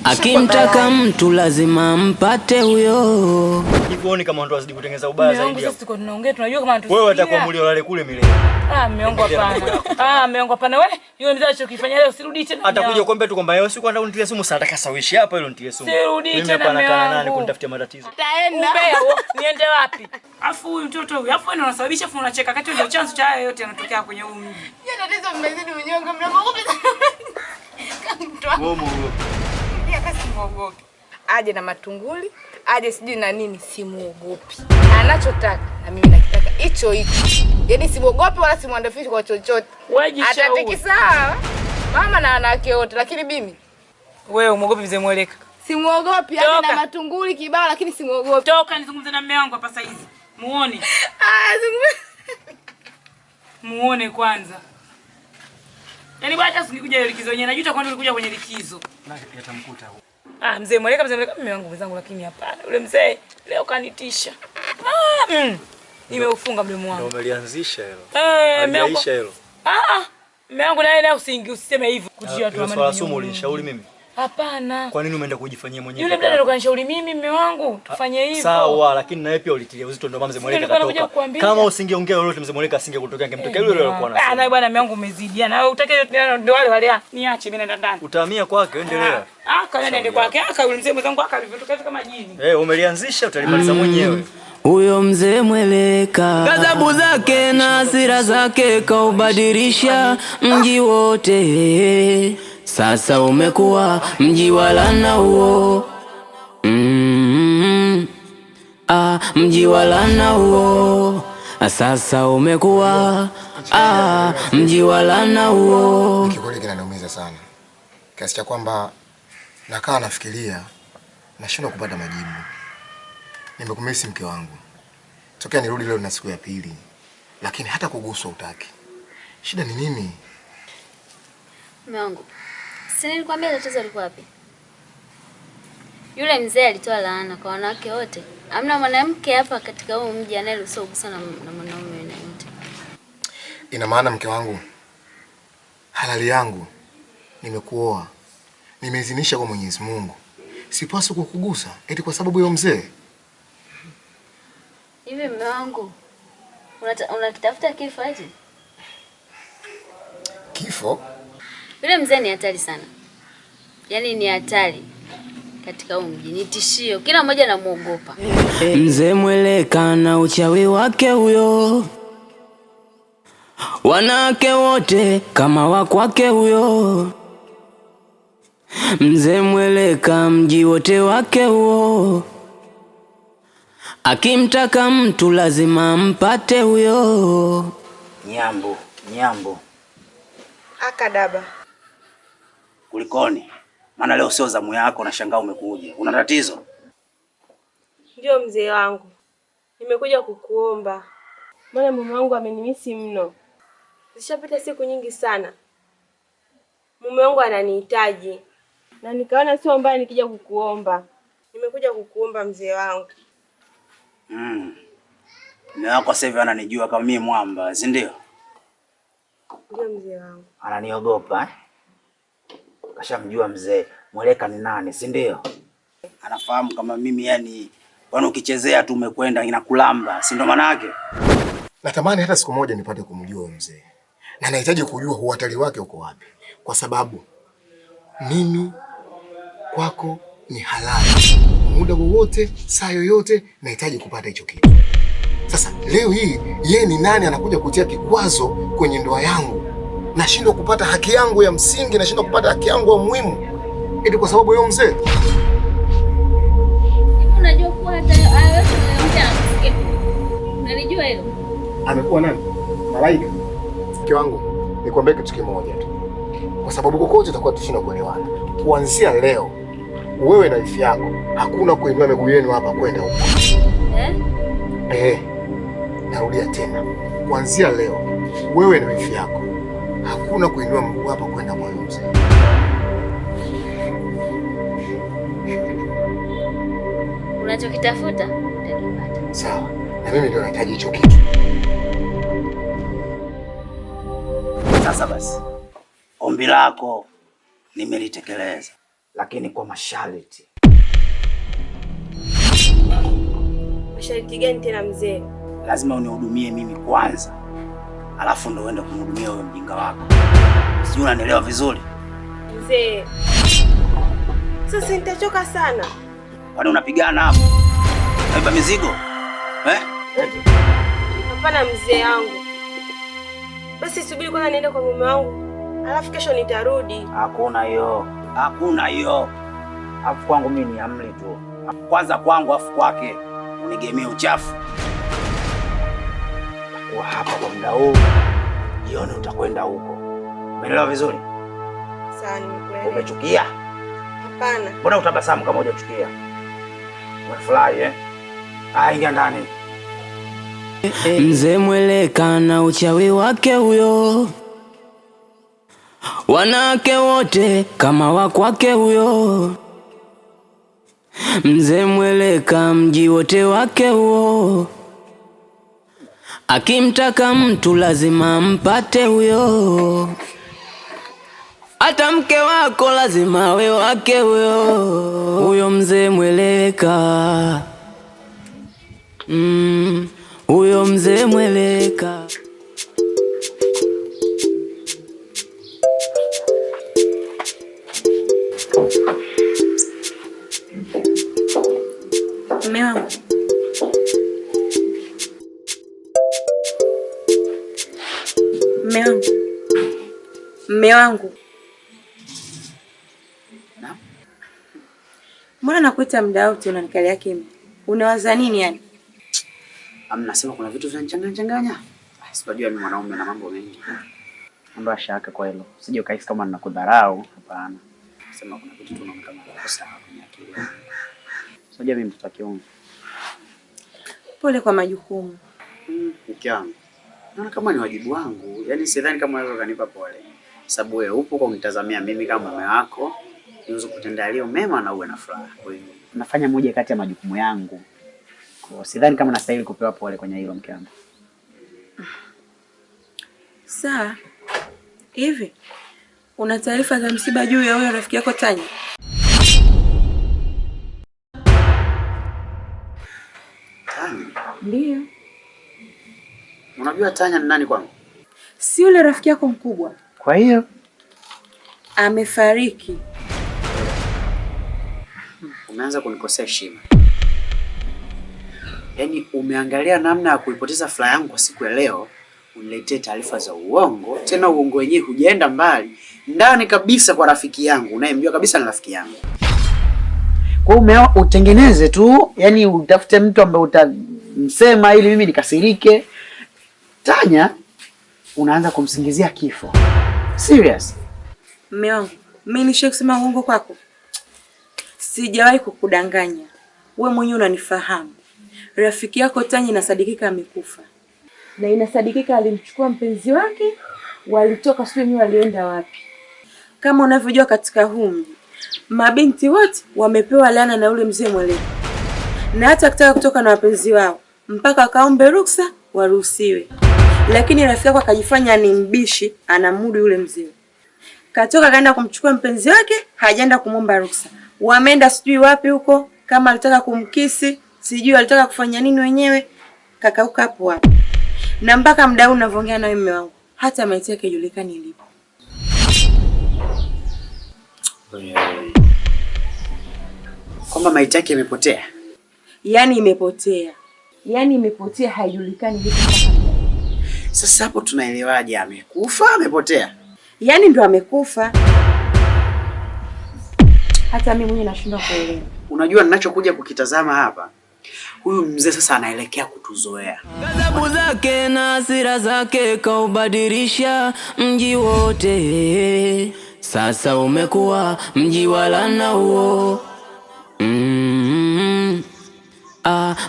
Akimtaka mtu lazima mpate huyo. Nikuoni kama ndo azidi kutengeneza ubaya zaidi hapo. Sisi tuko tunaongea tunajua kama tusikia. Wewe utakuamulia ulale kule milele. Mume wangu hapana. Mume wangu hapana wewe. Yule mzee alichokifanya leo sirudi tena. Atakuja kuambia tu kwamba wewe siku anda unitie sumu sana nataka sawishi hapa ile unitie sumu. Sirudi tena. Mimi hapa nakaa nani kunitafutia matatizo. Taenda. Niende wapi? Afu huyu mtoto huyu. Afu wewe unasababisha afu unacheka kati ndio chanzo cha haya yote yanatokea kwenye huu mji. Yeye tatizo mmezidi unyonga mnaogopa. Simuogopi. Aje na matunguli, aje sijui na nini, simuogopi. Anachotaka na mimi nakitaka hicho hicho. Yaani simuogopi wala simwandafishi kwa chochote. Atatikisa mama na wanawake wote, lakini mimi wewe umuogopi mzee Mweleka? Simuogopi, aje na matunguli kibao lakini simuogopi. Toka nizungumze na mume wangu hapa sasa hivi. Muone. Muone kwanza. Yaani bwana hata usikuja likizo yenyewe. Najuta kwani ulikuja kwenye likizo. Na yatamkuta huko. Mzee Mweleka mume wangu mwenzangu lakini hapana. Ule mzee leo kanitisha. Nimeufunga mdomo wangu. Ndio umelianzisha hilo. Aliisha hilo. Mume wangu naye usiseme hivyo. Kujia tu amani. Swala sumu ulinishauri mimi? Hapana. Kwa nini umeenda kujifanyia mwenyewe? Yule mdada ndo kanishauri mimi mume wangu tufanye hivyo. Sawa, lakini na wewe pia ulitilia uzito ndio mzee Mweleka katoka. Kama usingeongea lolote mzee Mweleka asingekutokea, angemtokea yule yule alikuwa anasema. Na bwana mume wangu umezidiana. Wewe utake ndio wale niache mimi naenda ndani. Utahamia kwake, endelea. Kana niende kwake. Yule mzee mwenzangu alivyotoka kama jini. Umelianzisha utalimaliza mwenyewe. Huyo mzee Mweleka ghadhabu zake na hasira zake kaubadilisha mji wote. Sasa umekuwa mji wa laana huo. Mji wa laana huo. Sasa umekuwa mji wa laana huo. Kikweli kinaniumiza sana, kiasi cha kwamba nakaa nafikiria, nashindwa kupata majibu. Nimekumisi mke wangu tokea nirudi leo na siku ya pili, lakini hata kuguswa utaki. Shida ni nini? Mume wangu, si nilikwambia tatizo liko wapi? Yule mzee alitoa laana kwa wanawake wote. Hamna mwanamke hapa katika huu mji anayeruhusiwa kugusa na mwanaume yote. Ina maana mke wangu, halali yangu, nimekuoa, nimeidhinisha kwa Mwenyezi Mungu, sipaswi kukugusa eti kwa sababu ya mzee? Hivi mume wangu, unakitafuta kifo eti? Kifo? Yule mzee ni hatari sana. Yaani ni hatari katika mji, ni tishio. Kila mmoja anamuogopa. Mzee Mweleka na uchawi wake huyo. Wanawake wote kama wa kwake huyo. Mzee Mweleka mji wote wake huo. Akimtaka mtu lazima mpate huyo. Nyambo. Akadaba. Kulikoni? Maana leo sio zamu yako, na shangaa umekuja. Una tatizo? Ndio mzee wangu. Nimekuja kukuomba. Maana mume wangu amenimisi mno. Zishapita siku nyingi sana. Mume wangu ananihitaji. Na nikaona sio mbaya nikija kukuomba. Nimekuja kukuomba mzee wangu. Na kwa sasa hivi ananijua kama mimi mwamba, si ndio? Ndio mzee wangu. Ananiogopa Kashamjua mzee Mweleka ni nani, si ndio? Anafahamu kama mimi yani kwani ukichezea tu umekwenda inakulamba, si ndio maana yake? Natamani hata siku moja nipate kumjua mzee. Na nahitaji kujua uhatari wake uko wapi. Kwa sababu mimi kwako ni halali. Muda wowote, saa yoyote nahitaji kupata hicho kitu. Sasa leo hii yeye ni nani anakuja kutia kikwazo kwenye ndoa yangu? Nashindwa kupata haki yangu ya msingi, nashindwa kupata haki yangu ya muhimu. Eti kwa sababu yeye mzee. Unajua kuwa hata hawezi kumsikia. Unanijua hilo? Amekuwa nani? Malaika. Mke wangu, nikwambie kitu kimoja tu. Kwa sababu kokote tutakuwa tushindwa kuelewana. Kuanzia leo wewe na wifi yako hakuna kuinua miguu yenu hapa kwenda huko. Narudia tena. Kuanzia leo wewe na wifi yako hakuna kuinua mguu hapa kwenda kwa mzee. Unachokitafuta utakipata. Sawa. Na mimi ndio nahitaji hicho kitu. Sasa basi, ombi lako nimelitekeleza, lakini kwa masharti. Masharti gani tena mzee? Lazima unihudumie mimi kwanza, alafu ndo uende kumhudumia wewe mjinga wako. Sijui unanielewa vizuri? Mzee, sasa nitachoka sana. Kwani unapigana hapo? Unaiba mizigo? Hapana mzee wangu. Basi subiri kwanza niende kwa mume wangu. Alafu kesho nitarudi. Hakuna hiyo. Afu kwangu mimi ni amri tu. Kwanza kwangu afu kwake unigemee uchafu. Kwa hapa kwa muda huu. Jioni utakwenda huko. Umeelewa vizuri? Sawa, nimekuelewa. Umechukia? Hapana. Mbona utabasamu kama hujachukia? Umefurahi ingia ndani. Mzee Mweleka na uchawi wake huyo. Wanawake wote kama wa kwake huyo. Mzee Mweleka mji wote wake huo. Akimtaka mtu lazima mpate huyo, hata mke wako lazima awe wake huyo mzee mweleka. Huyo mzee mweleka. Mume wangu. Mume wangu. Mbona nakuita muda wote unanikalia kimya? Unawaza nini yani? Nasema kuna vitu vinachanganya. Sijajua mimi mwanaume na mambo mengi. Ndio shaka kwa hilo. Usije ukahisi kama ninakudharau, hapana. Nasema kuna vitu tunaona kama kosa kwenye akili. Sijajua mimi mtoto wa kiume. Pole kwa majukumu. Mke wangu. Naona kama ni wajibu wangu. Yaani sidhani kama unaweza kanipa pole. Sababu wewe upo kwa kunitazamia mimi kama mume wako. Niweze kutenda leo mema na uwe na furaha. Kwa hiyo nafanya moja kati ya majukumu yangu. Kwa sidhani kama nastahili kupewa pole kwenye hilo mke wangu. Sawa. Hivi una taarifa za msiba juu ya huyo rafiki yako Tanya? Tanya? Ndio. Unajua Tanya ni nani kwangu? Si yule rafiki yako mkubwa. Kwa hiyo amefariki. Umeanza kunikosea heshima. Yaani umeangalia namna ya kuipoteza furaha yangu kwa siku ya leo, uniletee taarifa za uongo, tena uongo wenyewe hujaenda mbali, ndani kabisa kwa rafiki yangu, unayemjua kabisa ni rafiki yangu. Kwa hiyo utengeneze tu, yani utafute mtu ambaye utamsema ili mimi nikasirike. Tanya unaanza kumsingizia kifo. Serious? Mume wangu, mimi nishe kusema uongo kwako? Sijawahi kukudanganya. Wewe mwenyewe unanifahamu. Rafiki yako Tanya inasadikika amekufa. Na inasadikika alimchukua mpenzi wake, walitoka sio mimi walienda wapi. Kama unavyojua katika huu mji, mabinti wote wamepewa laana na ule mzee mweleka. Na hata kutaka kutoka na wapenzi wao, mpaka kaombe ruksa waruhusiwe. Lakini rafiki yako akajifanya ni mbishi, anamudu yule mzee. Katoka kaenda kumchukua mpenzi wake, hajaenda kumomba ruksa. Wameenda sijui wapi huko, kama alitaka kumkisi, sijui alitaka kufanya nini wenyewe, kakauka hapo hapo. Na mpaka muda huu unavyoongea na mume wangu, hata maiti yake haijulikani ilipo. Kwamba maiti yake imepotea? Yaani imepotea. Yaani imepotea, haijulikani ilipo mpaka muda. Sasa hapo tunaelewaje, amekufa amepotea? Yaani ndo amekufa. Hata mimi mwenyewe nashindwa kuelewa. Unajua ninachokuja kukitazama hapa, huyu mzee sasa anaelekea kutuzoea. Ghadhabu zake na hasira zake kaubadilisha mji wote. Sasa umekuwa mji wa laana huo.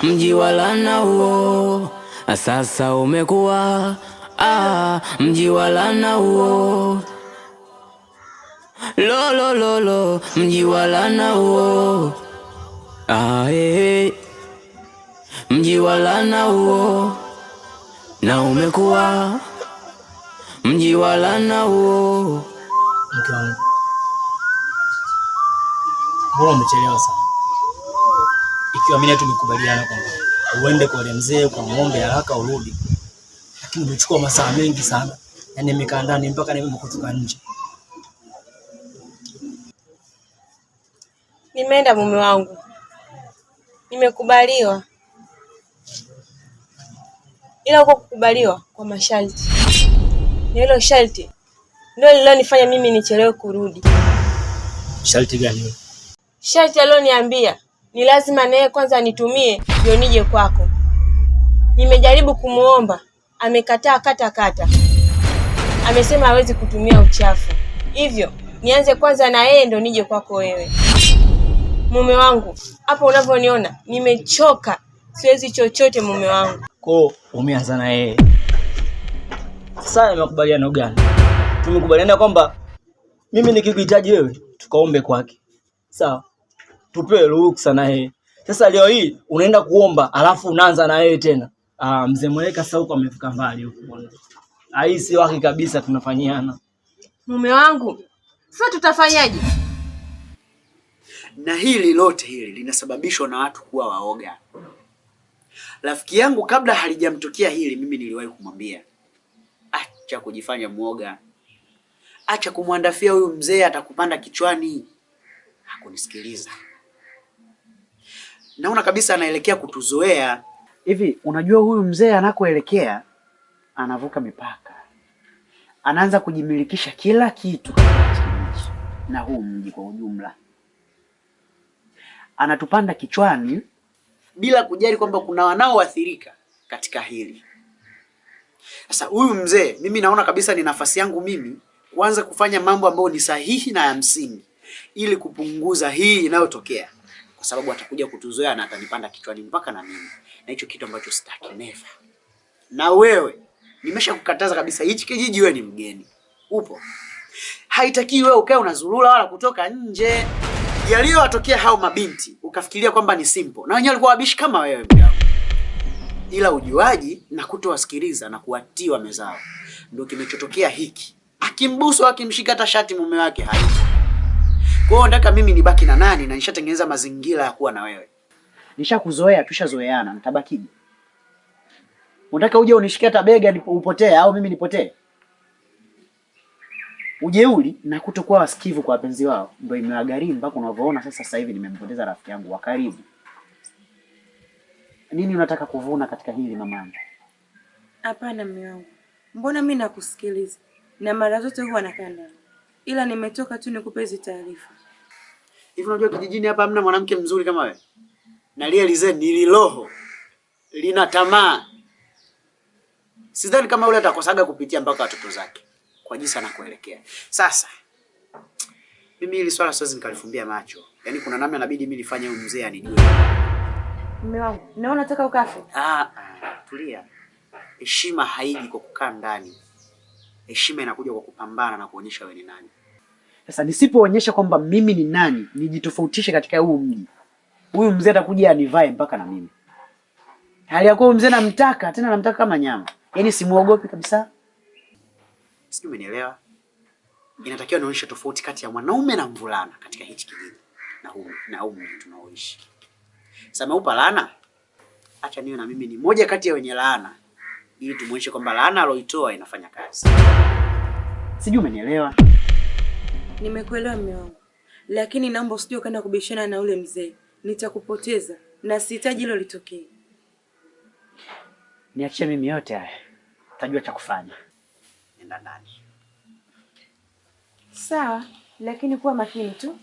Mji wa laana huo. Sasa umekuwa mji wa laana huo. Lo, mji wa laana huo. Mji wa laana huo. Na umekuwa mji wa laana huo. Mke wangu, mbona umechelewa sana? Ikiwa mimi tumekubaliana kwamba uende kwa mzee ukamwombe haraka urudi, lakini umechukua masaa mengi sana. Yaani nimekaa ndani mpaka nimekutoka nje. Nimeenda mume wangu. Nimekubaliwa. Ila huko kukubaliwa kwa masharti. Na hilo sharti ndio lilonifanya mimi nichelewe kurudi. Sharti gani? Sharti aloniambia ni lazima naye kwanza nitumie ndio nije kwako. Nimejaribu kumuomba, amekataa kata. Amesema hawezi kutumia uchafu. Hivyo nianze kwanza na yeye ndio nije kwako wewe. Mume wangu, hapo unavyoniona nimechoka. Siwezi chochote mume wangu. Kwa umeanza na yeye. Sasa nimekubaliana gani? Tumekubaliana kwamba mimi nikikuhitaji wewe tukaombe kwake. Sawa? Tupewe ruhusa na yeye. Sasa leo hii unaenda kuomba alafu unaanza na yeye tena. Mzee Mweleka sasa huko amefika mbali huko bwana. Hii si wake kabisa tunafanyiana. Mume wangu, sasa tutafanyaje? Na hili lote hili linasababishwa na watu kuwa waoga. Rafiki yangu kabla halijamtokea hili mimi niliwahi kumwambia, acha kujifanya muoga. Acha kumwandafia huyu mzee atakupanda kichwani. Hakunisikiliza. Naona kabisa anaelekea kutuzoea. Hivi unajua huyu mzee anakoelekea anavuka mipaka. Anaanza kujimilikisha kila kitu na huu mji kwa ujumla. Anatupanda kichwani bila kujali kwamba kuna wanaoathirika katika hili. Sasa huyu mzee mimi naona kabisa ni nafasi yangu mimi kuanza kufanya mambo ambayo ni sahihi na ya msingi ili kupunguza hii inayotokea, kwa sababu atakuja kutuzoea na atanipanda kichwani mpaka na mimi. Na hicho kitu ambacho sitaki, never. Na wewe nimeshakukataza kabisa, hichi kijiji wewe ni mgeni. Upo. Haitaki wewe ukae unazurura wala kutoka nje. Yaliyowatokea hao mabinti ukafikiria kwamba ni simple. Na wenyewe walikuwa wabishi kama wewe mjao. Ila ujuaji na kutowasikiliza na kuwatii mezao ndio kimechotokea hiki. Akimbusu akimshika hata shati mume wake haipo. Kwa hiyo nataka mimi nibaki na nani na nishatengeneza mazingira ya kuwa na wewe. Nishakuzoea, tushazoeana, nitabakije? Unataka uje unishikie hata bega upotee au mimi nipotee? Ujeuri na kutokuwa wasikivu kwa wapenzi wao ndio imewagharimu mpaka unavyoona sasa hivi nimempoteza rafiki yangu wa karibu. Nini unataka kuvuna katika hili mamangu? Hapana mume wangu. Mbona mimi nakusikiliza? Na mara zote huwa nakaa ndani. Ila nimetoka tu nikupe hizo taarifa. Hivi unajua kijijini hapa hamna mwanamke mzuri kama wewe? Na lia lizeni ili roho lina tamaa. Sidhani kama yule atakosaga kupitia mpaka watoto zake kwa jinsi anakoelekea. Sasa mimi hili swala siwezi nikalifumbia macho. Yaani kuna namna inabidi mimi nifanye huyu mzee anijue. Mume wangu, naona nataka ukafe. Tulia. Heshima haiji kwa kukaa ndani. Heshima inakuja kwa kupambana na kuonyesha wewe ni nani. Sasa nisipoonyesha kwamba mimi ni nani, nijitofautishe katika huu mji, huyu mzee atakuja anivae mpaka na mimi. Hali yako mzee namtaka, tena namtaka kama nyama. Yaani simuogopi kabisa. Sijui umenielewa? Inatakiwa nionyeshe tofauti kati ya mwanaume na mvulana katika hichi kijiji na huu mji tunaoishi. Sasa maupa laana? Acha niwe na mimi ni moja kati ya wenye laana ili tumuonyeshe kwamba laana aloitoa inafanya kazi. Sijui umenielewa? Nimekuelewa mume wangu. Lakini naomba usije ukaenda kubishana na ule mzee. Nitakupoteza na sihitaji hilo litokee. Niachie mimi yote haya. Tajua cha kufanya. Nenda ndani. Sawa, lakini kuwa makini tu.